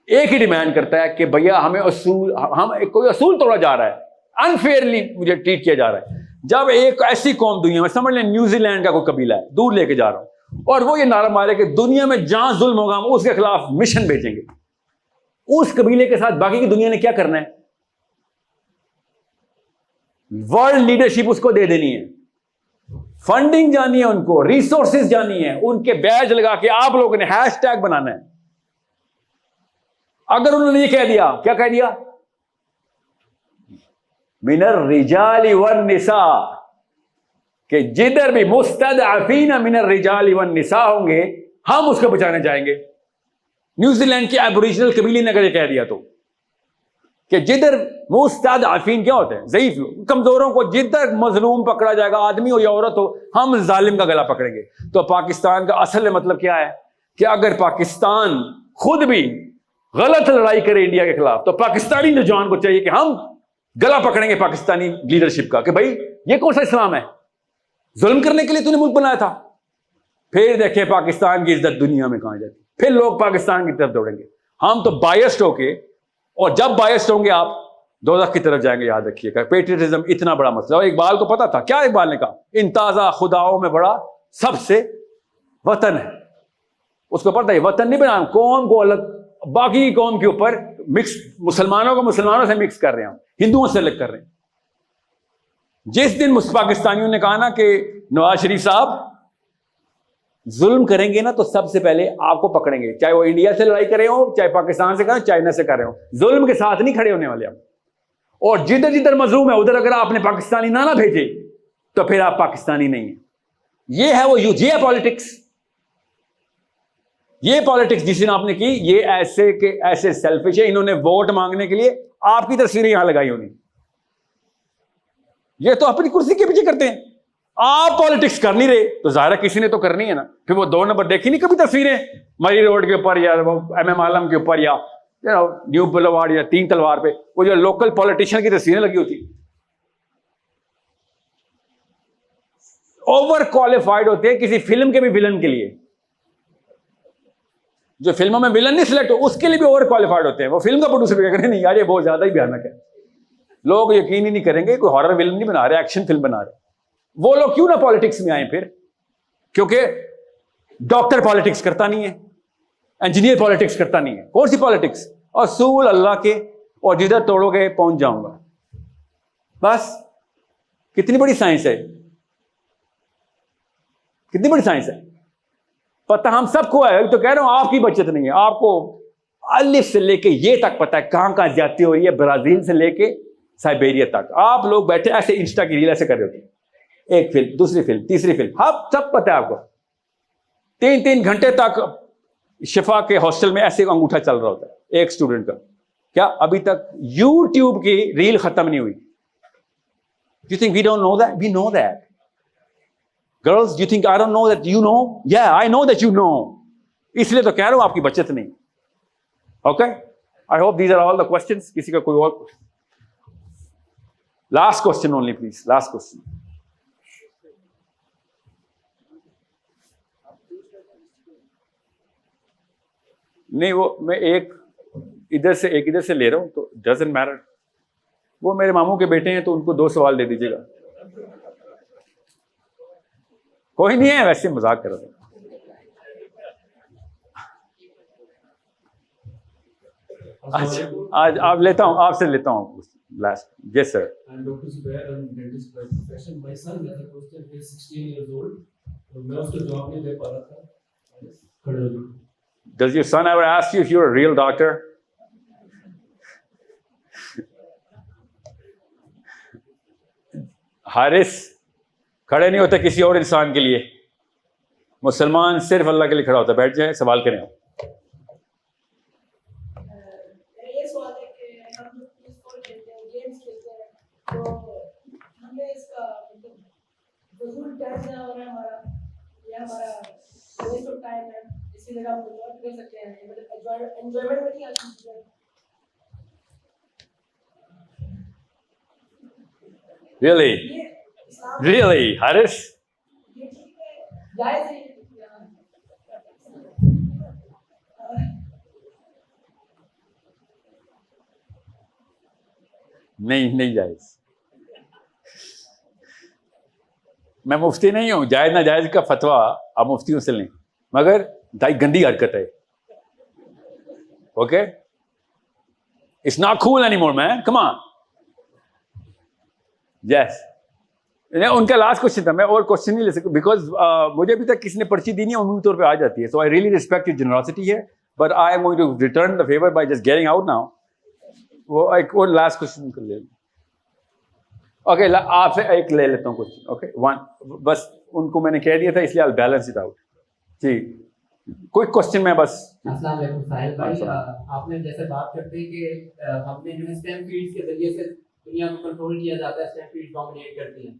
ایک ہی ڈیمانڈ کرتا ہے کہ بھیا ہمیں کوئی اصول توڑا جا رہا ہے، انفیئرلی مجھے ٹریٹ کیا جا رہا ہے. جب ایک ایسی قوم دنیا میں، سمجھ لیں نیوزی لینڈ کا کوئی قبیلہ ہے، دور لے کے جا رہا ہوں، اور وہ یہ نعرہ مارے کہ دنیا میں جہاں ظلم ہوگا ہم اس کے خلاف مشن بھیجیں گے، اس قبیلے کے ساتھ باقی کی دنیا نے کیا کرنا ہے؟ ورلڈ لیڈرشپ اس کو دے دینی ہے، فنڈنگ جانی ہے، ان کو ریسورسز جانی ہے، ان کے بیج لگا کے آپ لوگوں نے ہیش ٹیگ بنانا ہے. اگر انہوں نے یہ کہہ دیا، کیا کہہ دیا؟ من الرجال والنساء، کہ جدھر بھی مستضعفین من الرجال والنساء ہوں گے ہم اس کو بچانے جائیں گے. نیوزی لینڈ کے ایبوریجنل قبیلے نے اگر یہ کہہ دیا تو، کہ جدھر مستضعفین کیا ہوتے ہیں؟ ضعیف لوگ، کمزوروں کو جدھر مظلوم پکڑا جائے گا، آدمی ہو یا عورت ہو، ہم ظالم کا گلا پکڑیں گے. تو پاکستان کا اصل مطلب کیا ہے کہ اگر پاکستان خود بھی غلط لڑائی کرے انڈیا کے خلاف تو پاکستانی نوجوان کو چاہیے کہ ہم گلا پکڑیں گے پاکستانی لیڈرشپ کا، کہ بھائی یہ کون سا اسلام ہے؟ ظلم کرنے کے لیے تو نے ملک بنایا تھا. پھر دیکھیں پاکستان کی عزت دنیا میں کہاں جاتی، پھر لوگ پاکستان کی طرف دوڑیں گے. ہم تو بائسڈ ہو کے، اور جب بائسڈ ہوں گے آپ دوزخ کی طرف جائیں گے. یاد رکھیے گا پیٹریٹزم اتنا بڑا مسئلہ. اور اقبال کو پتا تھا، کیا اقبال نے کہا؟ ان تازہ خداؤں میں بڑا سب سے وطن ہے. اس کو پتا ہے وطن نہیں بنا، قوم کو الگ باقی کی قوم کے اوپر مکس، مسلمانوں کو مسلمانوں سے مکس کر رہے ہیں، ہندوؤں سے الگ کر رہے ہیں. جس دن پاکستانیوں نے کہا نا کہ نواز شریف صاحب ظلم کریں گے نا تو سب سے پہلے آپ کو پکڑیں گے، چاہے وہ انڈیا سے لڑائی کرے ہوں، چاہے پاکستان سے کریں، چائنا سے کر رہے ہوں، ظلم کے ساتھ نہیں کھڑے ہونے والے ہم. اور جدھر جدھر مظلوم ہے ادھر اگر آپ نے پاکستانی نہ بھیجے تو پھر آپ پاکستانی نہیں ہیں. یہ ہے وہ یہ ہے پالیٹکس. یہ پالیٹکس جس دن آپ نے کی، یہ ایسے کہ ایسے سیلفش ہے. انہوں نے ووٹ مانگنے کے لیے آپ کی تصویریں یہاں لگائی ہونی، یہ تو اپنی کرسی کے پیچھے کرتے ہیں. آپ پالیٹکس کر نہیں رہے تو ظاہر کسی نے تو کرنی ہے نا. پھر وہ 2 نمبر دیکھی نہیں کبھی تصویریں مری روڈ کے اوپر یا ایم عالم کے اوپر یا نیو بلوارڈ یا 3 تلوار پہ وہ جو لوکل پالیٹیشین کی تصویریں لگی ہوتی، اوور کوالیفائڈ ہوتے ہیں کسی فلم کے بھی ولن کے لیے. جو فلموں میں ولن نہیں سلیکٹ ہو اس کے لیے بھی اوور کوالیفائڈ ہوتے ہیں. وہ فلم کا پروڈیوسر بھی کہتے ہیں نہیں یار یہ بہت زیادہ ہی بھیانک ہے، لوگ یقین ہی نہیں کریں گے، کوئی ہارر ولن نہیں بنا رہے، ایکشن فلم بنا رہے. وہ لوگ کیوں نہ پالیٹکس میں آئیں پھر؟ کیونکہ ڈاکٹر پالیٹکس کرتا نہیں ہے، انجینئر پالیٹکس کرتا نہیں ہے. کون سی پالیٹکس؟ اصول اللہ کے، اور جدھر توڑو گے پہنچ جاؤں گا. بس کتنی بڑی سائنس ہے، کتنی بڑی سائنس ہے. پتہ ہم سب کو ہے، تو کہہ رہا ہوں آپ کی بچت نہیں ہے. آپ کو الف سے لے کے یہ تک پتہ ہے کہاں کہاں زیادتی ہو رہی ہے، برازیل سے لے کے سائبیریا تک. آپ لوگ بیٹھے ایسے انسٹا کی ریل ایسے کر رہے ہوتے ہیں، ایک فلم، دوسری فلم، تیسری فلم، ہاں سب پتہ ہے آپ کو. 3 گھنٹے تک شفا کے ہاسٹل میں ایسے انگوٹھا چل رہا ہوتا ہے ایک اسٹوڈنٹ کا. کیا ابھی تک یوٹیوب کی ریل ختم نہیں ہوئی؟ You think we don't know that? We know that. Girls, you think I don't know that you know? Yeah, I know that you know. اس لیے تو کہہ رہا ہوں آپ کی بچت نہیں. Okay? I hope these are all the questions. کسی کا کوئی اور؟ Last question only, please. Last question. نہیں وہ میں ایک ادھر سے لے رہا ہوں تو ڈزنٹ میٹر. وہ میرے ماموں کے بیٹے ہیں تو ان کو 2 سوال دے دیجیے گا. کوئی نہیں ہے، ویسے مذاق کر رہا تھا. آج آپ لیتا ہوں آپ سے لیتا ہوں last. Yes sir. I'm Dr. Zubair, I'm a dentist by profession. My son is a question, he is 16 years old. میں اس کو جواب نہیں دے پا رہا تھا. کھڑے ہو جاؤ. Does your son ever ask you if you're a real doctor? Haris کھڑے نہیں ہوتے کسی اور انسان کے لیے. مسلمان صرف اللہ کے لیے کھڑا ہوتا ہے. بیٹھ جائیں, سوال کریں آپ. یہ سوال ہے کہ ہم اسپورٹ کھیلتے ہیں, گیمس کھیلتے ہیں, تو ہمیں اس کا فضول ٹائم نہ ہو رہا ہے ہمارا, یا ہمارا ویسٹ آف ٹائم ہے, اسی جگہ ہم اور کر سکتے ہیں, مطلب انجوائمنٹ میں نہیں آتی ہے. Really? Really, حارث؟ یہ ٹھیک ہے, جائز ہے. نہیں جائز. میں مفتی نہیں ہوں, جائز نہ جائز کا فتویٰ آپ مفتیوں سے لیں, مگر دائی گندی حرکت ہے. Okay, it's not cool any more man, come on. Yes, ان کا لاسٹ کوشچن تھا, میں اور کوشچن نہیں لے سکتا بیکاز مجھے ابھی تک کسی نے پرچی دی نہیں, عمومی طور پہ آ جاتی ہے. So I really respect your generosity ہے, but I am going to return the favour by just getting out now. وہ ایک اور لاسٹ کوشچن کر لیں. اوکے, آپ سے ایک لے لیتا ہوں کوشچن. اوکے, ون, بس ان کو میں نے کہہ دیا تھا اس لیے آئی بیلنس اٹ آؤٹ. جی, کوئی کوشچن میں بس. السلام علیکم ساحل بھائی, آپ نے جیسے بات کرتے ہیں کہ ہم نے جو ہے اسٹیم فیلڈس کے ذریعے سے دنیا کو کنٹرول کیا جاتا ہے, اسٹیم فیلڈ ڈومینیٹ کرتی ہیں.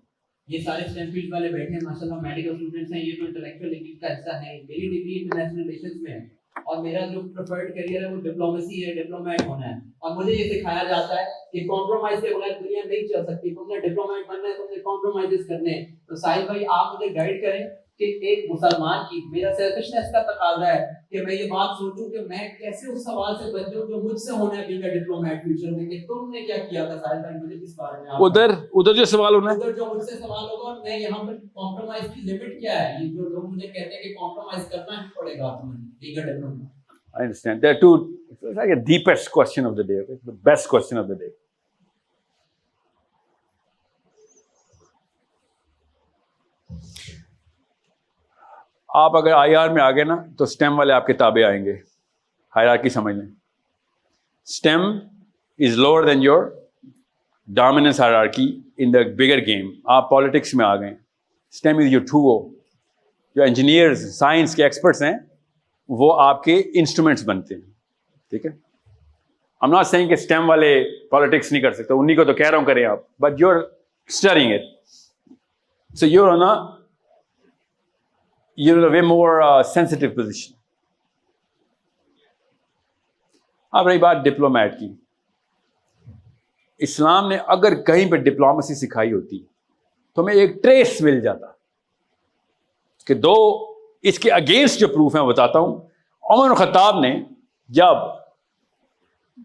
یہ سارے اسٹیم فیلڈ والے بیٹھے ہیں ماشاء اللہ, میڈیکل اسٹوڈنٹس ہیں, یہ تو انٹلیکچوئل ایلیٹ کا حصہ ہے. میری ڈگری انٹرنیشنل ریلیشنز میں ہے, اور میرا جو پریفرڈ کیریئر ہے وہ ڈپلومیسی ہے, ڈپلومیٹ ہونا ہے. اور مجھے یہ سکھایا جاتا ہے کہ کمپرومائز کے بغیر دنیا نہیں چل سکتی. تم نے ڈپلومیٹ بننا ہے, تم نے کمپرومائزز کرنے ہیں. تو ساحل بھائی آپ مجھے گائیڈ کریں کہ ایک مسلمان کی, میرا سیلفشنس کا تقاضا ہے کہ میں یہ بات سوچوں کہ میں کیسے اس سوال سے بچوں جو مجھ سے ہونا ہے بینگ اے ڈپلومیٹ فیوچر میں, کہ تم نے کیا کیا تھا ساحل بھائی, مجھے اس بارے میں ادھر جو سوال ہونا ہے, ادھر جو مجھ سے سوال ہوگا, اور میں یہاں پر کمپرومائز کی لمٹ کیا ہے. یہ جو لوگ مجھے کہتے ہیں کہ کمپرومائز کرنا ہی پڑے گا تمہیں being a diplomat. I understand. There are two, it's like a deepest question of the day, okay? The best question of the day. آپ اگر آئی آر میں آگے نا تو STEM والے آپ کے تابع آئیں گے. ہائرارکی سمجھ لیں. STEM is lower than your dominance hierarchy in the bigger game. آپ پالیٹکس میں آ گئے. STEM is your 2O. جو انجینئرز, سائنس کے ایکسپرٹس ہیں, وہ آپ کے انسٹرومنٹس بنتے ہیں. ٹھیک ہے, I'm not saying کہ STEM والے پالیٹکس نہیں کر سکتے, انہیں کو تو کہہ رہا ہوں کریں آپ, but you're studying it. So you're on a way more sensitive position. اب رہی بات ڈپلومیٹ کی. اسلام نے اگر کہیں پہ ڈپلومیسی سکھائی ہوتی تو ہمیں ایک ٹریس مل جاتا کہ دو اس کے اگینسٹ جو پروف ہیں وہ بتاتا ہوں. عمر خطاب نے جب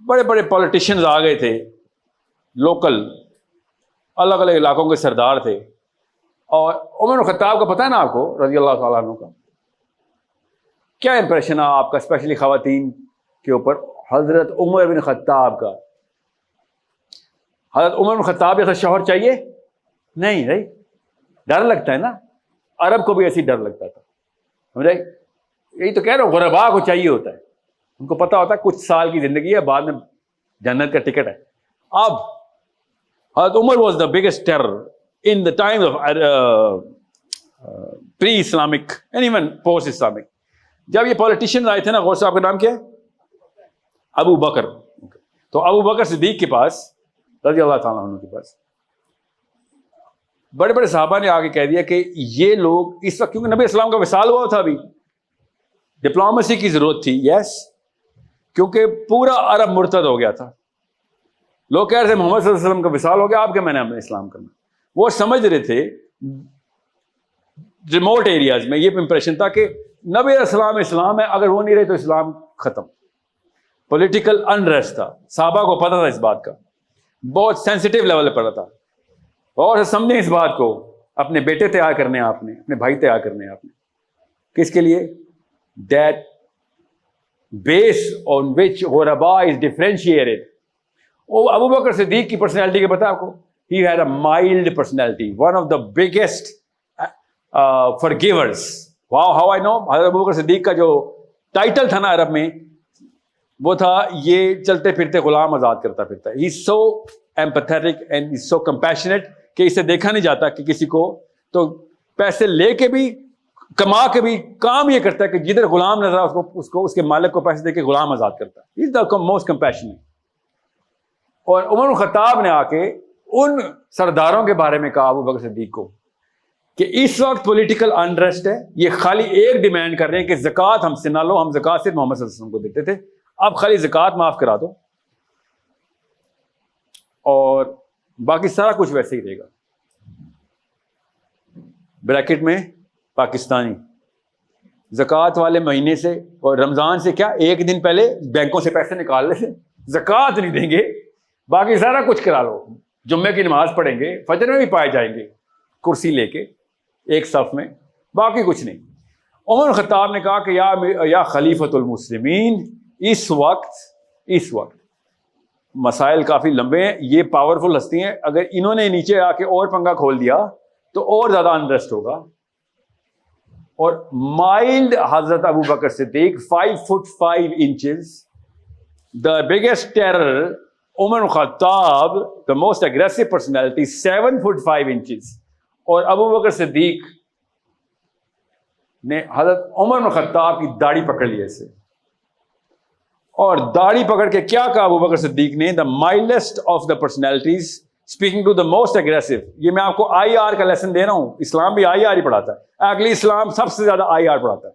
بڑے بڑے پولیٹیشینز آ گئے تھے, لوکل الگ الگ علاقوں کے سردار تھے, اور عمر خطاب کا پتہ ہے نا آپ کو, رضی اللہ تعالیٰ عنہ کا کیا امپریشن ہے آپ کا, اسپیشلی خواتین کے اوپر. حضرت عمر بن خطاب کا, حضرت عمر بن خطاب جیسا شوہر چاہیے نہیں رہی, ڈر لگتا ہے نا, عرب کو بھی ایسی ڈر لگتا تھا. سمجھے, یہی تو کہہ رہا ہوں, غربا کو چاہیے ہوتا ہے, ان کو پتا ہوتا ہے کچھ سال کی زندگی ہے, بعد میں جنت کا ٹکٹ ہے. اب حضرت Umar was the biggest terror in the times of pre-Islamic and even post-Islamic. جب یہ پولیٹیشین آئے تھے نا, غور صاحب کا نام کیا ہے, ابو بکر. تو ابو بکر صدیق کے پاس رضی اللہ تعالیٰ عنہ کے پاس بڑے بڑے صحابہ نے آگے کہہ دیا کہ یہ لوگ اس وقت, کیونکہ نبی اسلام کا وصال ہوا تھا, ابھی ڈپلومیسی کی ضرورت تھی. یس, کیونکہ پورا عرب مرتد ہو گیا تھا. لوگ کہہ رہے تھے محمد صلی اللہ علیہ وسلم کا وصال ہو گیا, آپ کے میں نے اپنے اسلام کرنا. وہ سمجھ رہے تھے ریموٹ ایریاز میں, یہ امپریشن تھا کہ نبی اسلام اسلام ہے, اگر وہ نہیں رہے تو اسلام ختم. پولیٹیکل انریسٹ تھا, صحابہ کو پتہ تھا اس بات کا, بہت سینسٹیو لیول پہ پڑا تھا. اور سمجھیں اس بات کو, اپنے بیٹے تیار کرنے آپ نے, اپنے بھائی تیار کرنے آپ نے, کس کے لیے, that base on which Ghuraba is differentiated. وہ ابو بکر صدیق کی پرسنالٹی کے پتہ ہے آپ کو؟ He had a mild personality, one of the biggest forgivers. Wow, how I know? حضرت ابو بکر صدیق کا جو ٹائٹل تھا نا عرب میں وہ تھا یہ چلتے پھرتے غلام آزاد کرتا پھرتا. He is so empathetic and he is so compassionate کہ اسے دیکھا نہیں جاتا کہ کسی کو تو پیسے لے کے بھی کما کے بھی کام یہ کرتا ہے کہ جدھر غلام نظر آ اس کو اس کے مالک کو پیسے دے کے غلام آزاد کرتا ہے. He is the most compassionate. اور عمر الخطاب نے آ کے ان سرداروں کے بارے میں کہا ابو بکر صدیق کو کہ اس وقت پولیٹیکل انریسٹ ہے, یہ خالی ایک ڈیمانڈ کر رہے ہیں کہ زکوٰۃ ہم سے نہ لو, ہم زکوٰۃ صرف محمد صلی اللہ علیہ وسلم کو دیتے تھے, اب خالی زکوٰۃ معاف کرا دو اور باقی سارا کچھ ویسے ہی رہے گا. بریکٹ میں پاکستانی زکوٰۃ والے مہینے سے اور رمضان سے کیا ایک دن پہلے بینکوں سے پیسے نکال لے, زکوٰۃ نہیں دیں گے, باقی سارا کچھ کرا لو, جمعے کی نماز پڑھیں گے, فجر میں بھی پائے جائیں گے کرسی لے کے ایک صف میں, باقی کچھ نہیں. عمر الخطاب نے کہا کہ یا خلیفۃ المسلمین, اس وقت مسائل کافی لمبے ہیں, یہ پاورفل ہستی ہیں, اگر انہوں نے نیچے آ کے اور پنگا کھول دیا تو اور زیادہ انریسٹ ہوگا. اور مائلڈ حضرت Abu Bakr Siddique 5 feet 5 inches, the biggest terror Umar Alkhattab the most aggressive personality 7 foot 5 inches. اور ابو بکر صدیق نے حضرت عمر الخطاب کی داڑھی پکڑ لی ایسے, اور داڑھی پکڑ کے کیا کہا ابو بکر صدیق نے, the mildest of the personalities speaking to the most aggressive. یہ میں آپ کو IR کا لیسن دے رہا ہوں, اسلام بھی IR ہی پڑھاتا ہے, ایکچولی اسلام سب سے زیادہ IR پڑھاتا ہے.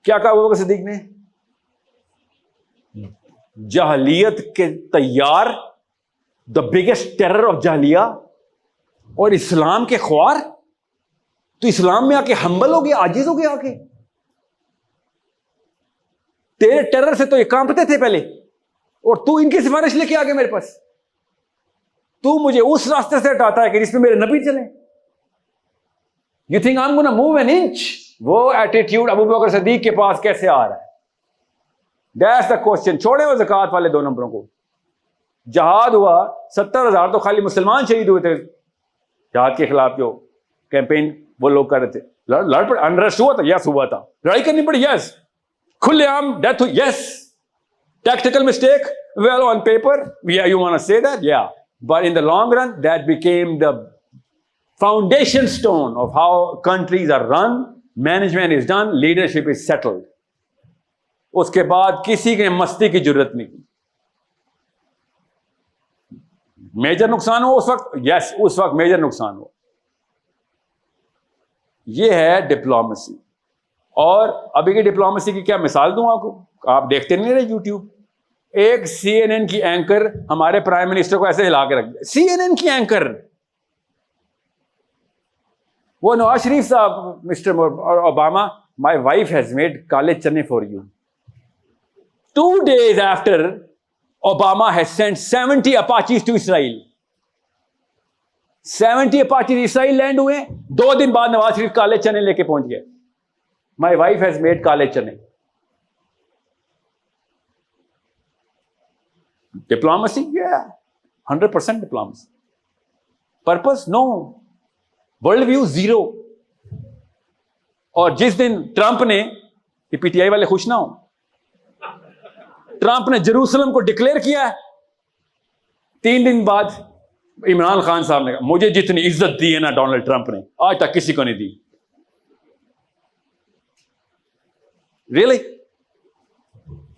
کیا کہا ابو بکر صدیق نے, جہلیت کے تیار, دا بگیسٹ ٹیرر آف جہلیہ, اور اسلام کے خوار, تو اسلام میں آ کے ہمبل ہو گیا, عاجز ہو گیا, آ کے تیرے ٹیرر سے تو یہ کانپتے تھے پہلے, اور تو ان کی سفارش لے کے آ گیا میرے پاس, تو مجھے اس راستے سے ہٹاتا ہے کہ جس میں میرے نبی چلیں. You think I am gonna move N inch. وہ ایٹیٹیوڈ ابو بکر صدیق کے پاس کیسے آ رہا ہے؟ That's the question. چھوڑے وہ زکوٰۃ والے 2 نمبروں کو. جہاد ہوا 70,000 تو خالی مسلمان شہید ہوئے تھے جہاد کے خلاف, جو کیمپین وہ لوگ کر رہے تھے. لڑ پڑ انریسٹ ہوا تھا, یس ہوا تھا, لڑائی کرنی پڑی, یس, کھلے عام ڈیتھ ہوئی, yes, tactical mistake, well on paper yeah you want to say that, yeah, but in the long run that became the foundation stone of how countries are run, management is done, leadership is settled. اس کے بعد کسی نے مستی کی جرت نہیں کی. Major نقصان ہو اس وقت, یس, اس وقت میجر نقصان ہو. یہ ہے ڈپلومیسی. اور ابھی کی ڈپلومیسی کی کیا مثال دوں آپ کو, آپ دیکھتے نہیں رہے یوٹیوب, ایک CNN کی اینکر ہمارے پرائم منسٹر کو ایسے ہلا کے رکھ دیا. CNN کی اینکر, وہ نواز شریف صاحب, mister Obama, my wife has made کالے چنے for you. 2 days after Obama has sent 70 Apaches to Israel. 70 Apaches Israel land ہوئے, 2 دن بعد نواز شریف کالے چنے لے کے پہنچ گئے. My wife has made کالے چنے. Diplomacy, yeah, 100% diplomacy. Purpose, no. World view, 0. اور جس دن ٹرمپ نے, یہ PTI والے خوش نہ ہوں, ٹرمپ نے جیروسلم کو ڈکلیئر کیا ہے, 3 دن بعد عمران خان صاحب نے کہا مجھے جتنی عزت دی ہے نا ڈونلڈ ٹرمپ نے آج تک کسی کو نہیں دی. ریئلی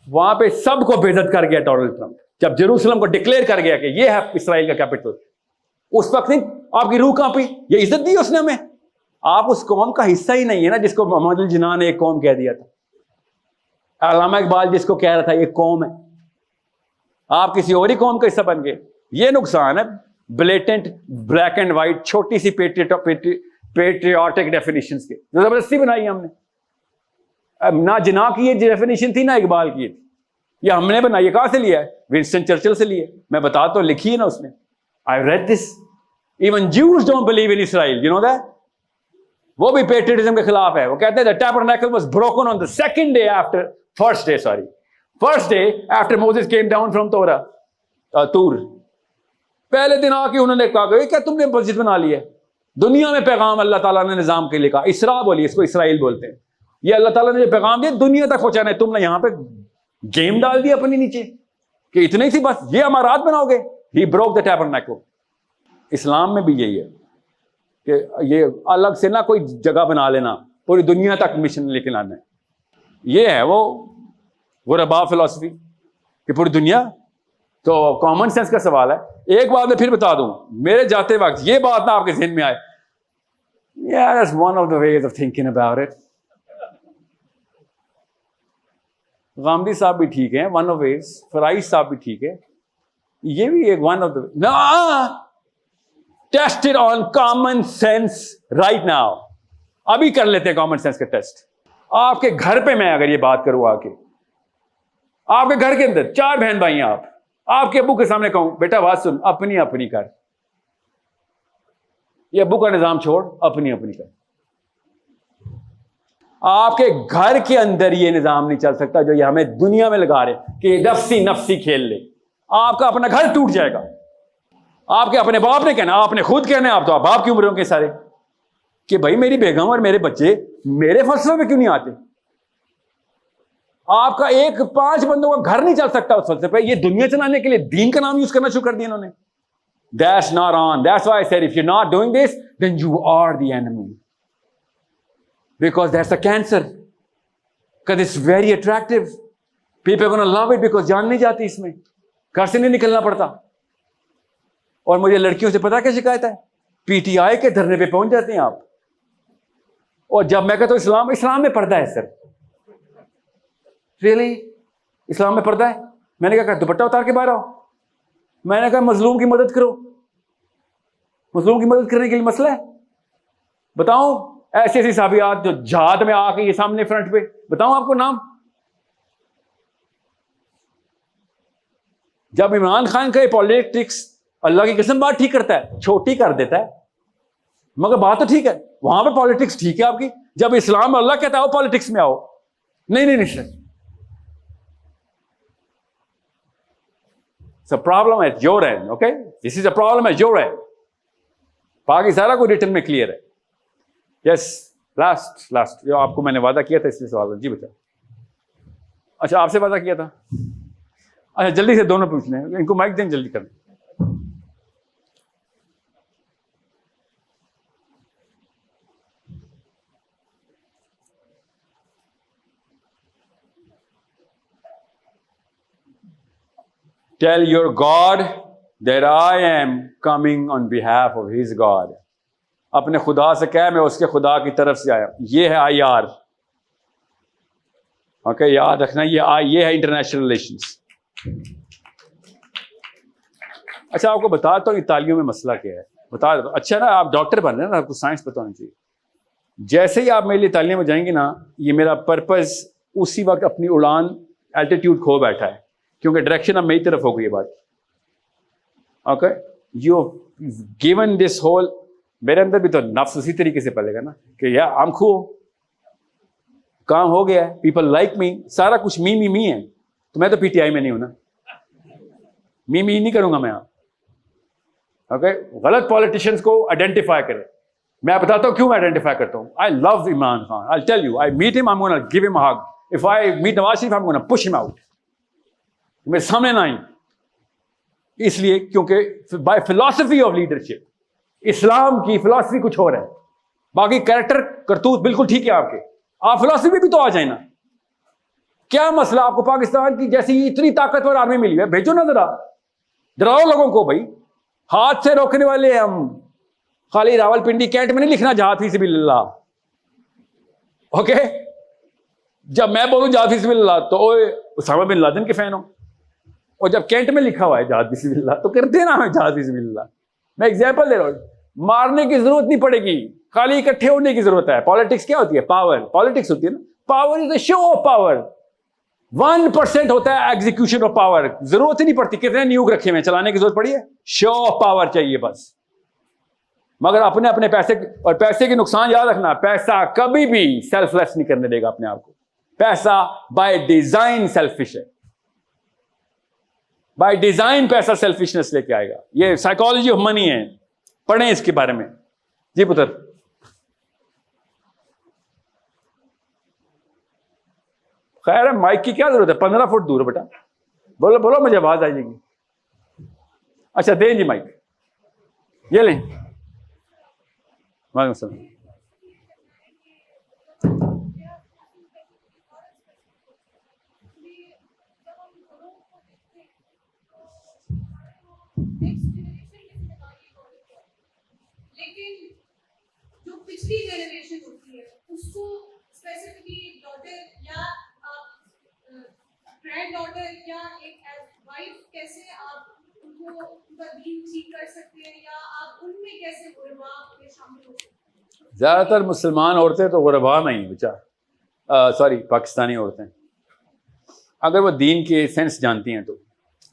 وہاں پہ سب کو بے عزت کر گیا ڈونلڈ ٹرمپ جب جیروسلم کو ڈکلیئر کر گیا کہ یہ ہے اسرائیل کا کیپٹل. اس وقت نہیں آپ کی روح کہاں پہ, یہ عزت دی اس نے ہمیں. آپ اس قوم کا حصہ ہی نہیں ہے نا جس کو محمد الجناح نے ایک قوم کہہ دیا تھا, علامہ اقبال جس کو کہہ رہا تھا یہ قوم ہے, آپ کسی اور ہی قوم کا حصہ بن گئے. یہ نقصان ہے بلیٹنٹ بلیک اینڈ وائٹ چھوٹی سی پیٹریوٹک ڈیفینیشنز کے, زبردستی بنائی ہم نے. نہ جناح کی یہ ڈیفینیشن تھی نہ اقبال کی تھی, یہ ہم نے بنائی. کہاں سے لیا ہے؟ ونسٹن چرچل سے لیے. میں بتا تو لکھی ہے نا اس نے, I read this. Even Jews don't believe in Israel, you know that? وہ بھی پیٹریٹزم کے خلاف ہے. وہ کہتے ہیں the tabernacle was broken on the first day after Moses came down from Tur. پہلے دن آ کے انہوں نے کہا کہ کیا تم نے مسجد بنا لی ہے؟ دنیا میں پیغام اللہ تعالیٰ نے نظام کے لیے کہا. اسرا بولی، اس کو اسرائیل بولتے ہیں. یہ اللہ تعالیٰ نے جو پیغام دیا دنیا تک پہنچانا ہے. تم نے یہاں پہ گیم ڈال دیا اپنی نیچے کہ اتنے ہی سی بس یہ امارات بناؤ گے. He broke the tabernacle. اسلام میں بھی یہی ہے کہ یہ الگ سے نہ کوئی جگہ بنا لینا، پوری دنیا تک مشن لے کے لانا ہے. یہ ہے وہ ربا فلسفی کہ پوری دنیا. تو کامن سینس کا سوال ہے. ایک بات میں پھر بتا دوں، میرے جاتے وقت یہ بات نہ آپ کے ذہن میں آئے. Yeah, that's one of the ways of thinking about it. Ghamidi صاحب بھی ٹھیک ہیں، one of ways. فرائض صاحب بھی ٹھیک ہے. یہ بھی ایک one of the ways. No! Test it on common sense right now. ابھی کر لیتے ہیں کامن سینس کا ٹیسٹ. آپ کے گھر پہ میں اگر یہ بات کروں آ کے، آپ کے گھر کے اندر 4 بہن بھائی ہیں، آپ کے ابو کے سامنے کہوں بیٹا بات سن، اپنی اپنی کر، یہ ابو کا نظام چھوڑ، اپنی اپنی کر. آپ کے گھر کے اندر یہ نظام نہیں چل سکتا جو یہ ہمیں دنیا میں لگا رہے کہ نفسی کھیل لے. آپ کا اپنا گھر ٹوٹ جائے گا. آپ کے اپنے باپ نے کہنا، آپ نے خود کہنا ہے، آپ تو باپ کی عمر ہوں گے سارے، کہ بھائی میری بیگم اور میرے بچے میرے فلسفے میں کیوں نہیں آتے. آپ کا 5 بندوں کا گھر نہیں چل سکتا اس فلسفے پہ. یہ دنیا چلانے کے لیے دین کا نام یوز کرنا شروع کر دیا انہوں نے. That's not on. That's why I said if you're not doing this, then you are the enemy. Because that's a cancer. Because it's very attractive. People are going to love it because جان نہیں جاتی اس میں. گھر سے نہیں نکلنا پڑتا. اور مجھے لڑکیوں سے پتا کیا شکایت ہے؟ PTI کے دھرنے پہ پہنچ جاتے ہیں آپ. اور جب میں کہتا ہوں اسلام میں پردہ ہے سر. Really? اسلام میں پردہ ہے؟ میں نے کہا دوپٹہ اتار کے باہر آؤ. میں نے کہا مظلوم کی مدد کرو. مظلوم کی مدد کرنے کے لیے مسئلہ ہے؟ بتاؤں ایسی ایسی صحابیات جو جہاد میں آ کے یہ سامنے فرنٹ پہ، بتاؤں آپ کو نام؟ جب عمران خان کا یہ پالیٹکس اللہ کی قسم بات ٹھیک کرتا ہے، چھوٹی کر دیتا ہے، مگر بات تو ٹھیک ہے، وہاں پہ پالیٹکس ٹھیک ہے آپ کی. جب اسلام اللہ کہتا ہے پالیٹکس میں آؤ، نہیں سر. It's a problem at your end, okay? This is a problem at your end. باقی سارا کوئی ریٹن میں کلیئر ہے. یس لاسٹ جو آپ کو میں نے وعدہ کیا تھا اس لیے سوال. جی بتا. اچھا آپ سے وعدہ کیا تھا. اچھا جلدی سے دونوں پوچھ لیں، ان کو مائک دیں جلدی کریں. Tell your God that I am coming on behalf of his God. اپنے خدا سے کہہ میں اس کے خدا کی طرف سے آیا. یہ ہے IR. اوکے یاد رکھنا یہ ہے انٹرنیشنل ریلیشنز. اچھا آپ کو بتاتا ہوں یہ تعلیموں میں مسئلہ کیا ہے. بتا دو. اچھا نا آپ ڈاکٹر بن رہے ہیں نا، آپ کو سائنس پتہ ہونا چاہیے. جیسے ہی آپ میرے لیے تعلیم میں جائیں گے نا، یہ میرا پرپز اسی وقت اپنی اڑان الٹیٹیوڈ کھو بیٹھا ہے، کیونکہ ڈائریکشن اب میری طرف ہو گئی ہے بات. Okay you given this whole. میرے اندر بھی تو نفس اسی طریقے سے پلے گا نا کہ یا ہم کھو کام ہو گیا ہے، پیپل لائک می، سارا کچھ می ہے. تو میں تو PTI میں نہیں ہوں نا، می نہیں کروں گا میں. اوکے غلط پالیٹیشینس کو آئیڈینٹیفائی کرے. میں بتاتا ہوں کیوں میں آئیڈینٹیفائی کرتا ہوں. I love Imran Khan. I tell you I meet him, I am gonna give him a hug. If I meet Nawaz Sharif, I am gonna push him out. میرے سامنے نہ آئیں. اس لیے کیونکہ بائی فلاسفی آف لیڈرشپ اسلام کی فلاسفی کچھ اور ہے. باقی کریکٹر کرتوت بالکل ٹھیک ہے آپ کے. آپ فلاسفی بھی تو آ جائیں نا. کیا مسئلہ آپ کو پاکستان کی جیسی اتنی طاقتور آرمی ملی ہے؟ بھیجو نا ذرا، ڈراؤ لوگوں کو. بھائی ہاتھ سے روکنے والے ہم. خالی راول پنڈی کینٹ میں نہیں لکھنا جہاد فی سبیل اللہ. اوکے جب میں بولوں جہاد فی سبیل اللہ تو اسامہ بن لادن کے فین ہو، اور جب کینٹ میں لکھا ہوا ہے جہاد فی سبیل اللہ تو کرتے نا ہمیں جہاد فی سبیل اللہ. میں ایگزامپل دے رہا ہوں. مارنے کی ضرورت نہیں پڑے گی، خالی اکٹھے ہونے کی ضرورت ہے. پالیٹکس کیا ہوتی ہے؟ پاور. پالیٹکس ہوتی ہے نا، power is a show of power. 1% ہوتا ہے ایگزیکیوشن آف پاور. ضرورت ہی نہیں پڑتی. کتنے نیوک رکھے ہوئے چلانے کی ضرورت پڑی ہے؟ شو آف پاور چاہیے بس. مگر اپنے اپنے پیسے اور پیسے کے نقصان یاد رکھنا, پیسہ کبھی بھی سیلف لیس نہیں کرنے دے گا اپنے آپ کو. پیسہ بائی ڈیزائن سیلفش ہے, بائی ڈیزائن پیسہ سیلفشنس لے کے آئے گا. یہ سائیکالوجی آف منی ہے, پڑھیں اس کے بارے میں. جی پتر. خیر ہے, مائک کی کیا ضرورت ہے, 15 فٹ دور ہے بیٹا, بولو بولو, مجھے آواز آ جائے گی. اچھا دیں جی مائک, یہ لیں. وعلیکم السلام. لیکن جو پچھلی جنریشن ہوتی ہے اس کو اسپیسیفکلی ڈاٹر یا گرینڈ ڈاٹر یا ایک وائف کیسے آپ ان کو ان کا دین ٹھیک کر سکتے ہیں یا آپ ان میں کیسے غربا میں شامل ہو سکتے ہیں؟ زیادہ تر مسلمان عورتیں تو غربا نہیں بچا, سوری پاکستانی عورتیں اگر وہ دین کے سینس جانتی ہیں تو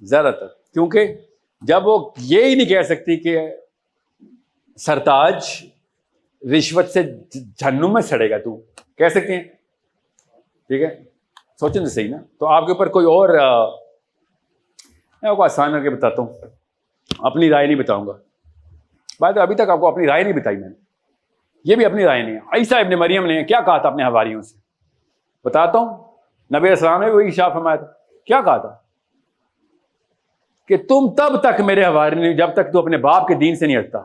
زیادہ تر, کیونکہ جب وہ یہی نہیں کہہ سکتی کہ سرتاج رشوت سے جہنم میں سڑے گا, تو کہہ سکتے ہیں, ٹھیک ہے, سوچیں تو صحیح نا. تو آپ کے اوپر کوئی اور میں آپ کو آسان کر کے بتاتا ہوں, اپنی رائے نہیں بتاؤں گا. بات ابھی تک آپ کو اپنی رائے نہیں بتائی میں نے, یہ بھی اپنی رائے نہیں ہے. عیسیٰ ابن مریم نے کیا کہا تھا اپنے حواریوں سے, بتاتا ہوں. نبی السلام نے وہی ارشاد فرمایا تھا, کیا کہا تھا کہ تم تب تک میرے حواری نہیں جب تک تو اپنے باپ کے دین سے نہیں ہٹتا.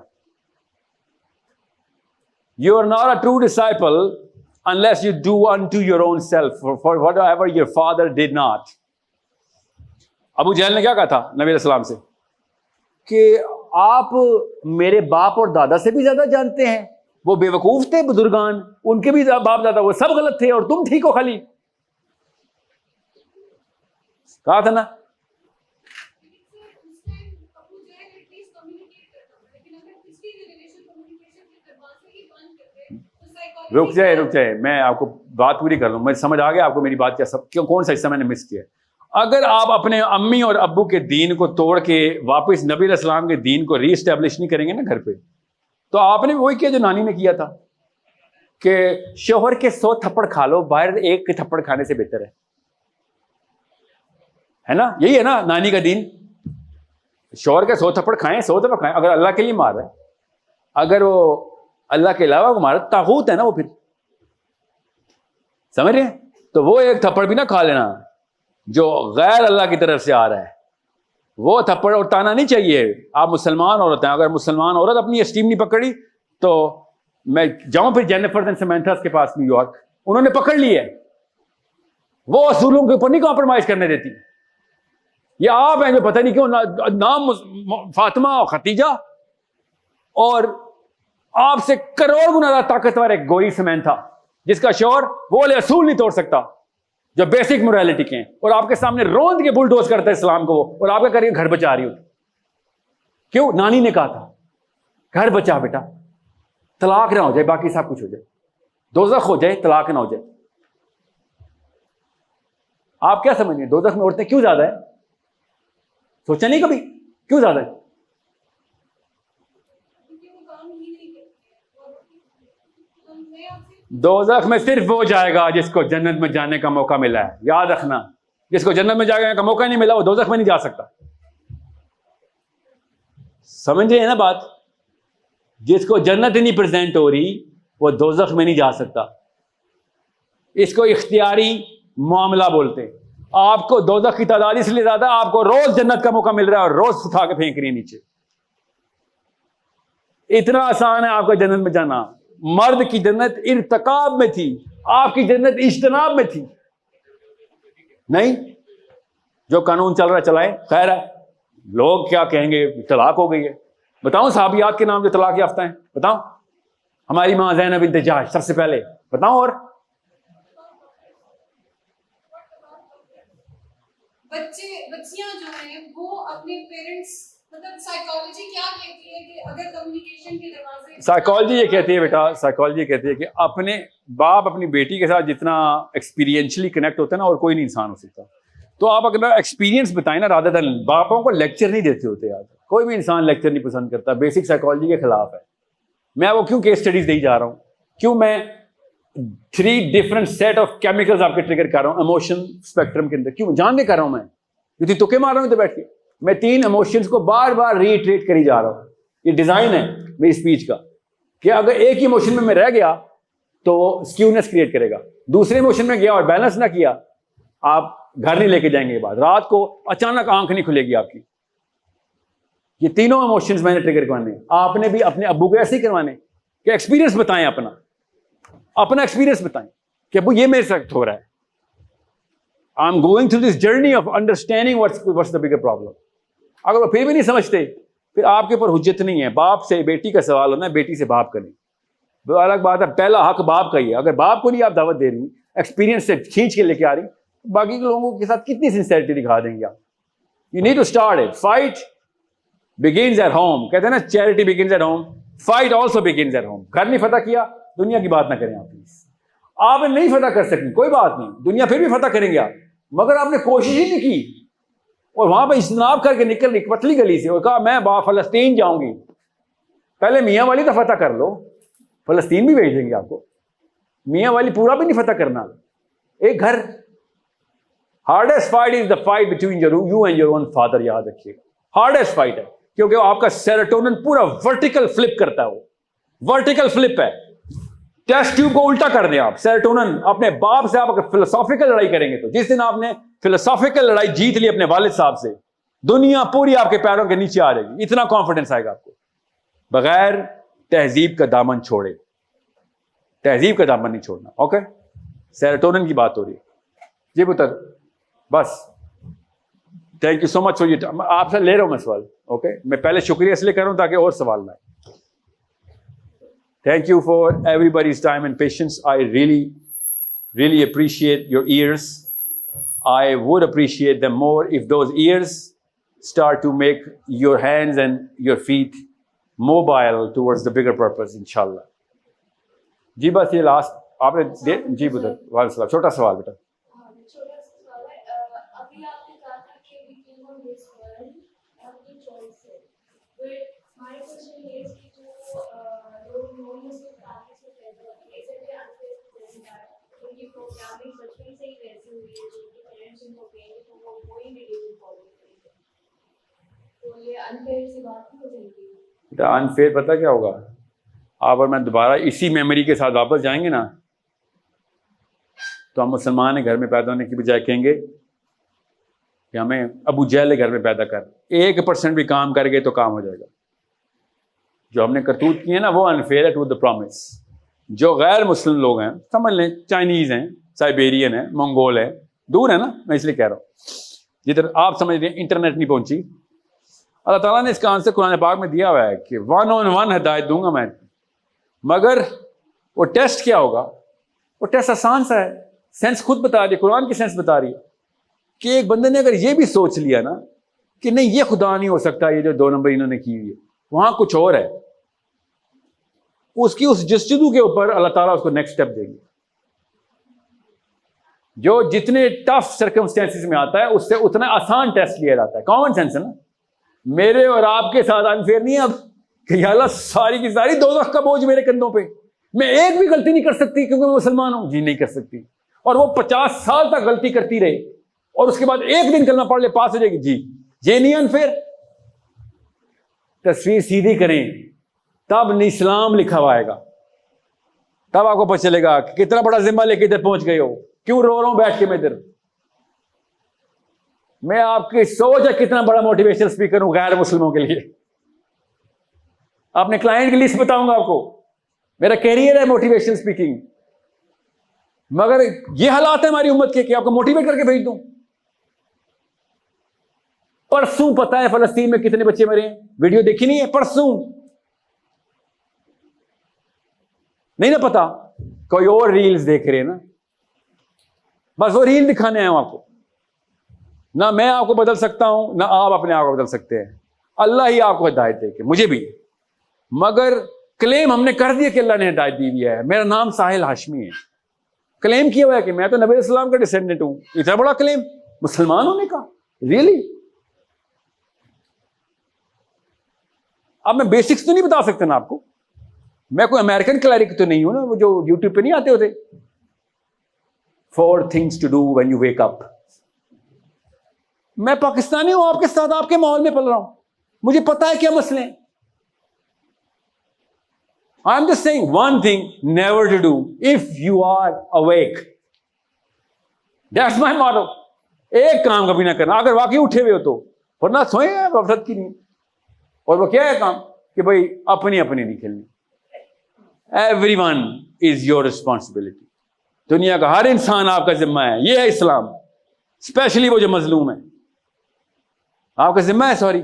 You are not a true disciple unless you do unto your own self for whatever your father did not. ابو جہل نے کیا کہا تھا نبی علیہ السلام سے کہ آپ میرے باپ اور دادا سے بھی زیادہ جانتے ہیں, وہ بے وقوف تھے بزرگان, ان کے بھی باپ دادا وہ سب غلط تھے اور تم ٹھیک ہو خالی. کہا تھا نا. رک جائے میں آپ کو بات پوری کر لوں, میں سمجھ آ گیا آپ کو میری بات کیا, سب کیوں کون سا حصہ میں نے مس کیا. اگر آپ اپنے امی اور ابو کے دین کو توڑ کے واپس نبی علیہ السلام کے دین کو ری اسٹیبلش نہیں کریں گے نا گھر پہ, تو آپ نے وہی کیا جو نانی نے کیا تھا کہ شوہر کے 100 تھپڑ کھا لو, باہر ایک تھپڑ کھانے سے بہتر ہے نا. یہی ہے نا نانی کا دین, شوہر کے 100 تھپڑ کھائیں, 100 تھپڑ کھائیں. اگر اللہ کے لیے مار رہا ہے, اگر وہ اللہ کے علاوہ کو مارا طاغوت ہے نا وہ, پھر سمجھ رہے ہیں. تو وہ ایک تھپڑ بھی نہ کھا لینا جو غیر اللہ کی طرف سے آ رہا ہے, وہ تھپڑ اٹھانا نہیں چاہیے. آپ مسلمان عورت ہیں, اگر مسلمان عورت اپنی اسٹیم نہیں پکڑی تو میں جاؤں پھر جینیفر اینڈ سیمنتھا کے پاس نیو یارک, انہوں نے پکڑ لی ہے, وہ اصولوں کے اوپر نہیں کمپرومائز کرنے دیتی. یہ آپ ہیں جو پتہ نہیں کیوں نام فاطمہ اور ختیجہ, اور آپ سے کروڑ گنا زیادہ طاقتور ایک گوری سیمنتھا جس کا شوہر وہ والے اصول نہیں توڑ سکتا جو بیسک موریلٹی کے ہیں, اور آپ کے سامنے روند کے بلڈوز کرتا ہے اسلام کو وہ, اور آپ کیا کر رہی ہے, گھر بچا رہی ہوتی. کیوں؟ نانی نے کہا تھا گھر بچا بیٹا, طلاق نہ ہو جائے, باقی سب کچھ ہو جائے, دوزخ ہو جائے, طلاق نہ ہو جائے. آپ کیا سمجھیں دوزخ میں عورتیں کیوں زیادہ ہیں؟ سوچا نہیں کبھی کیوں زیادہ ہے؟ دوزخ میں صرف وہ جائے گا جس کو جنت میں جانے کا موقع ملا ہے, یاد رکھنا. جس کو جنت میں جانے کا موقع نہیں ملا وہ دوزخ میں نہیں جا سکتا. سمجھے ہیں نا بات؟ جس کو جنت نہیں پریزنٹ ہو رہی وہ دوزخ میں نہیں جا سکتا. اس کو اختیاری معاملہ بولتے ہیں. آپ کو دوزخ کی تعداد اس لیے زیادہ, آپ کو روز جنت کا موقع مل رہا ہے اور روز اٹھا کے پھینک رہی ہے نیچے. اتنا آسان ہے آپ کا جنت میں جانا. مرد کی جنت ارتکاب میں تھی, آپ کی جنت اجتناب میں تھی. نہیں, جو قانون چل رہا ہے چلائیں, خیر ہے. لوگ کیا کہیں گے, طلاق ہو گئی ہے. بتاؤں صحابیات کے نام جو طلاق یافتہ ہیں, بتاؤں. ہماری ماں زینب بنت جحش سب سے پہلے, بتاؤں. اور بچیاں جو ہیں وہ اپنے پیرنٹس, مطلب سائیکالوجی کیا کہتی ہے کہ اگر کمیونیکیشن کے دروازے, سائیکالوجی یہ کہتی ہے بیٹا, سائیکالوجی کہتی ہے کہ اپنے باپ اپنی بیٹی کے ساتھ جتنا ایکسپیرینشلی کنیکٹ ہوتا ہے نا, اور کوئی نہیں انسان ہو سکتا. تو آپ اگر ایکسپیرینس بتائیں نا, رادر دین باپوں کو لیکچر نہیں دیتے ہوتے. یار کوئی بھی انسان لیکچر نہیں پسند کرتا, بیسک سائیکالوجی کے خلاف ہے. میں وہ کیوں کیس اسٹڈیز دے جا رہا ہوں, کیوں میں 3 ڈفرنٹ سیٹ آف کیمیکلز آپ کے ٹریگر کر رہا ہوں ایموشن اسپیکٹرم کے اندر, کیوں جان کے کر رہا ہوں میں, کیونکہ تکے مار رہا ہوں ادھر بیٹھ کے. میں 3 ایموشنز کو بار بار ریٹریٹ کری جا رہا ہوں. یہ ڈیزائن ہے میری اسپیچ کا کہ اگر ایک ہی ایموشن میں رہ گیا تو وہ اسکیونیس کریٹ کرے گا, دوسرے ایموشن میں گیا اور بیلنس نہ کیا آپ گھر نہیں لے کے جائیں گے. بعد رات کو اچانک آنکھ نہیں کھلے گی آپ کی. یہ تینوں ایموشنز میں نے ٹریگر کروانے, آپ نے بھی اپنے ابو کو ایسے ہی کروانے کہ ایکسپیرینس بتائیں, اپنا ایکسپیرینس بتائیں کہ ابو یہ میرے ساتھ ہو رہا ہے. آئی am going through this journey of understanding what's the bigger problem. اگر وہ پھر بھی نہیں سمجھتے پھر آپ کے اوپر حجت نہیں ہے. باپ سے بیٹی کا سوال ہونا ہے, بیٹی سے باپ کا نہیں. وہ الگ بات ہے, پہلا حق باپ کا ہی ہے. اگر باپ کو نہیں آپ دعوت دے رہی, ایکسپیرینس سے کھینچ کے لے کے آ رہی, باقی کے لوگوں کے ساتھ کتنی سنسیئرٹی دکھا دیں گے آپ. You need to start it. Fight begins at home. کہتے ہیں نا charity begins at home, fight also begins at home. گھر نہیں فتح کیا, دنیا کی بات نہ کریں آپ پلیز. آپ نے نہیں فتح کر سکیں, کوئی بات نہیں, دنیا پھر بھی فتح کریں گے آپ, مگر آپ نے کوشش ہی نہیں کی. اور وہاں پہ اجتناب کر کے نکل ایک پتلی گلی سے اور کہا میں فلسطین جاؤں گی. پہلے میاں والی تو فتح کر لو, فلسطین بھی بھیج دیں گے آپ کو. میاں والی پورا بھی نہیں فتح کرنا, ایک گھر. Hardest fight is the fight between you and your own father. یاد رکھیے ہارڈیسٹ فائٹ ہے, کیونکہ آپ کا سیروٹونن پورا ورٹیکل فلپ کرتا ہے. وہ ورٹیکل فلپ ہے. ٹیسٹ ٹیوب کو الٹا کر دیں آپ. سیروٹونن اپنے باپ سے آپ اگر فلسافیکل لڑائی کریں گے تو جس دن آپ نے فلسافیکل لڑائی جیت لی اپنے والد صاحب سے, دنیا پوری آپ کے پیروں کے نیچے آ جائے گی. اتنا کانفیڈنس آئے گا آپ کو. بغیر تہذیب کا دامن چھوڑے, تہذیب کا دامن نہیں چھوڑنا. اوکے, سیروٹونن کی بات ہو رہی ہے. جی پتر بس, thank you so much for your. آپ سے لے رہا ہوں میں سوال. اوکے, میں پہلے شکریہ اس لیے کر رہا ہوں تاکہ اور سوال نہ آئے. Thank you for every bodies time and patience. I really appreciate your ears. I would appreciate them more if those ears start to make your hands and your feet mobile towards the bigger purpose, inshallah. جی بس یہ last آپ نے جی بدر وعلیکم السلام. چھوٹا سوال بیٹا. چھوٹا سا سوال ہے. ابھی آپ نے کہا تھا کہ we came on this world اپنی چوائس سے. But my question is کہ جو لوگ non-Muslim families میں پیدا ہوتے ہیں, اسے بھی unfair ہوتا ہے, ان کی پروگرامنگ بچپن سے ہی ویسی ہوئی ہے, جو کہ پیرنٹس ان کو کہیں گے تو وہ وہی ریلیجن فالو کریں گے, تو یہ unfair سی بات نہیں ہو جائے گی. بیٹا انفیئر پتہ کیا ہوگا, آپ اور میں دوبارہ اسی میموری کے ساتھ واپس جائیں گے نا, تو ہم مسلمان ہیں گھر میں پیدا ہونے کی بجائے کہیں گے کہ ہمیں ابو جہل گھر میں پیدا کر. 1% بھی کام کر گئے تو کام ہو جائے گا. جو ہم نے کرتوت کی ہے نا وہ انفیئر ہے ٹو دا پرومس. جو غیر مسلم لوگ ہیں, سمجھ لیں چائنیز ہیں, سائبیرین ہیں, منگول ہیں, دور ہے نا, میں اس لیے کہہ رہا ہوں جدھر آپ سمجھ رہے ہیں انٹرنیٹ نہیں پہنچی. اللہ تعالیٰ نے اس کا آنسر قرآن پاک میں دیا ہوا ہے کہ 1-on-1 ہدایت دوں گا میں, مگر وہ ٹیسٹ کیا ہوگا؟ وہ ٹیسٹ آسان سا ہے. سینس خود بتا رہی ہے, قرآن کی سینس بتا رہی ہے کہ ایک بندے نے اگر یہ بھی سوچ لیا نا کہ نہیں یہ خدا نہیں ہو سکتا, یہ جو 2 نمبر انہوں نے کی ہوئی ہے, وہاں کچھ اور ہے, اس کی اس جستجو کے اوپر اللہ تعالیٰ اس کو نیکسٹ اسٹیپ دیں گے. جو جتنے ٹف سرکمسٹینسز میں آتا ہے اس سے اتنا آسان ٹیسٹ لیا جاتا ہے. کامن سینس ہے نا. میرے اور آپ کے ساتھ انفیئر نہیں ہے اب کہ یا اللہ ساری کی ساری دوزخ کا بوجھ میرے کندھوں پہ, میں ایک بھی غلطی نہیں کر سکتی کیونکہ میں مسلمان ہوں. جی نہیں کر سکتی. اور وہ 50 سال تک غلطی کرتی رہے اور اس کے بعد ایک دن کلمہ پڑھ لے پاس ہو جائے گی. جی یہ نہیں انفیئر. تصویر سیدھی کریں تب اسلام لکھا ہوا آئے گا, تب آپ کو پتہ چلے گا کہ کتنا بڑا ذمہ لے کے ادھر پہنچ گئے ہو. کیوں رو رہا ہوں بیٹھ کے میں ادھر؟ میں آپ کی سوچ ہے کتنا بڑا موٹیویشنل اسپیکر ہوں غیر مسلموں کے لیے. اپنے کلائنٹ کی لسٹ بتاؤں گا آپ کو, میرا کیریئر ہے موٹیویشنل اسپیکنگ, مگر یہ حالات ہیں ہماری امت کے کہ آپ کو موٹیویٹ کر کے بھیج دوں. پرسوں پتہ ہے فلسطین میں کتنے بچے مرے ہیں, ویڈیو دیکھی نہیں ہے پرسوں؟ نہیں نا پتا, کوئی اور ریلز دیکھ رہے ہیں نا, بس وہ ریل دکھانے آئے ہوں آپ کو. نہ میں آپ کو بدل سکتا ہوں نہ آپ اپنے آپ کو بدل سکتے ہیں, اللہ ہی آپ کو ہدایت دے کے, مجھے بھی. مگر کلیم ہم نے کر دیا کہ اللہ نے ہدایت دی ہوئی ہے. میرا نام ساحل ہاشمی ہے, کلیم کیا ہوا ہے کہ میں تو نبی اسلام کا ڈسینڈنٹ ہوں. اتنا بڑا کلیم مسلمان ہونے کا, ریئلی؟ اب میں بیسکس تو نہیں بتا سکتا نا آپ کو, میں کوئی امریکن کلریک تو نہیں ہوں نا وہ جو یوٹیوب پہ نہیں آتے ہوتے 4 things to do when you wake up. میں پاکستانی ہوں، آپ کے ساتھ آپ کے ماحول میں پل رہا ہوں، مجھے پتا ہے کیا مسئلے ہیں. I'm just saying one thing never to do if you are awake. That's my motto. ایک کام کبھی نہ کرنا اگر واقعی اٹھے ہوئے ہو تو، ورنہ سوئیں غفلت کی نہیں. اور وہ کیا ہے کام کہ بھائی اپنی نہیں کھیلنی. Everyone is your responsibility. دنیا کا ہر انسان آپ کا ذمہ ہے. یہ ہے اسلام. اسپیشلی وہ جو مظلوم ہے آپ کا ذمہ ہے. سوری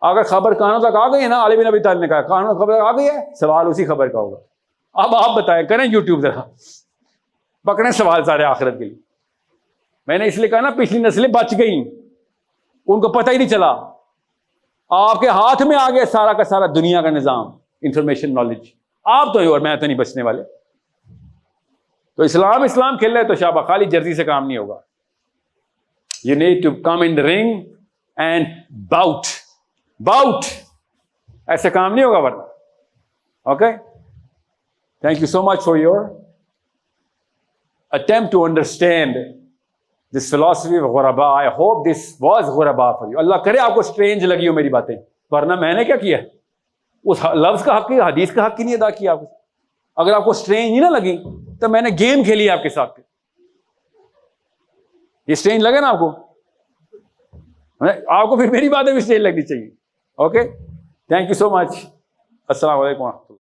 اگر خبر کانوں تک آ گئی ہے نا، علی بن ابی طالب نے کہا کانوں تک خبر آ گئی ہے، سوال اسی خبر کا ہوگا. اب آپ بتائیں، کریں یوٹیوب ذرا پکڑیں سوال سارے آخرت کے لیے. میں نے اس لیے کہا نا پچھلی نسلیں بچ گئیں، ان کو پتہ ہی نہیں چلا. آپ کے ہاتھ میں آ گیا سارا کا سارا دنیا کا نظام، انفارمیشن، نالج. آپ تو اور میں تو نہیں بچنے والے. تو اسلام کھیل رہے تو شابہ، خالی جرسی سے کام نہیں ہوگا. You need to come in the ring and bout. ایسے کام نہیں ہوگا ورنہ. Okay, thank you so much for your attempt to understand this philosophy of غربا. I hope this was غربا for you. اللہ کرے آپ کو سٹرینج لگی ہو میری باتیں، ورنہ میں نے کیا کیا؟ اس لفظ کا حق، حدیث کا حق ہی نہیں ادا کیا آپ کو. اگر آپ کو سٹرینج نہیں نہ لگی تو میں نے گیم کھیلی آپ کے ساتھ. یہ سٹرینج لگے نا آپ کو پھر میری باتیں بھی سٹرینج لگنی چاہیے. اوکے، تھینک یو سو مچ. السلام علیکم ورحمۃ اللہ.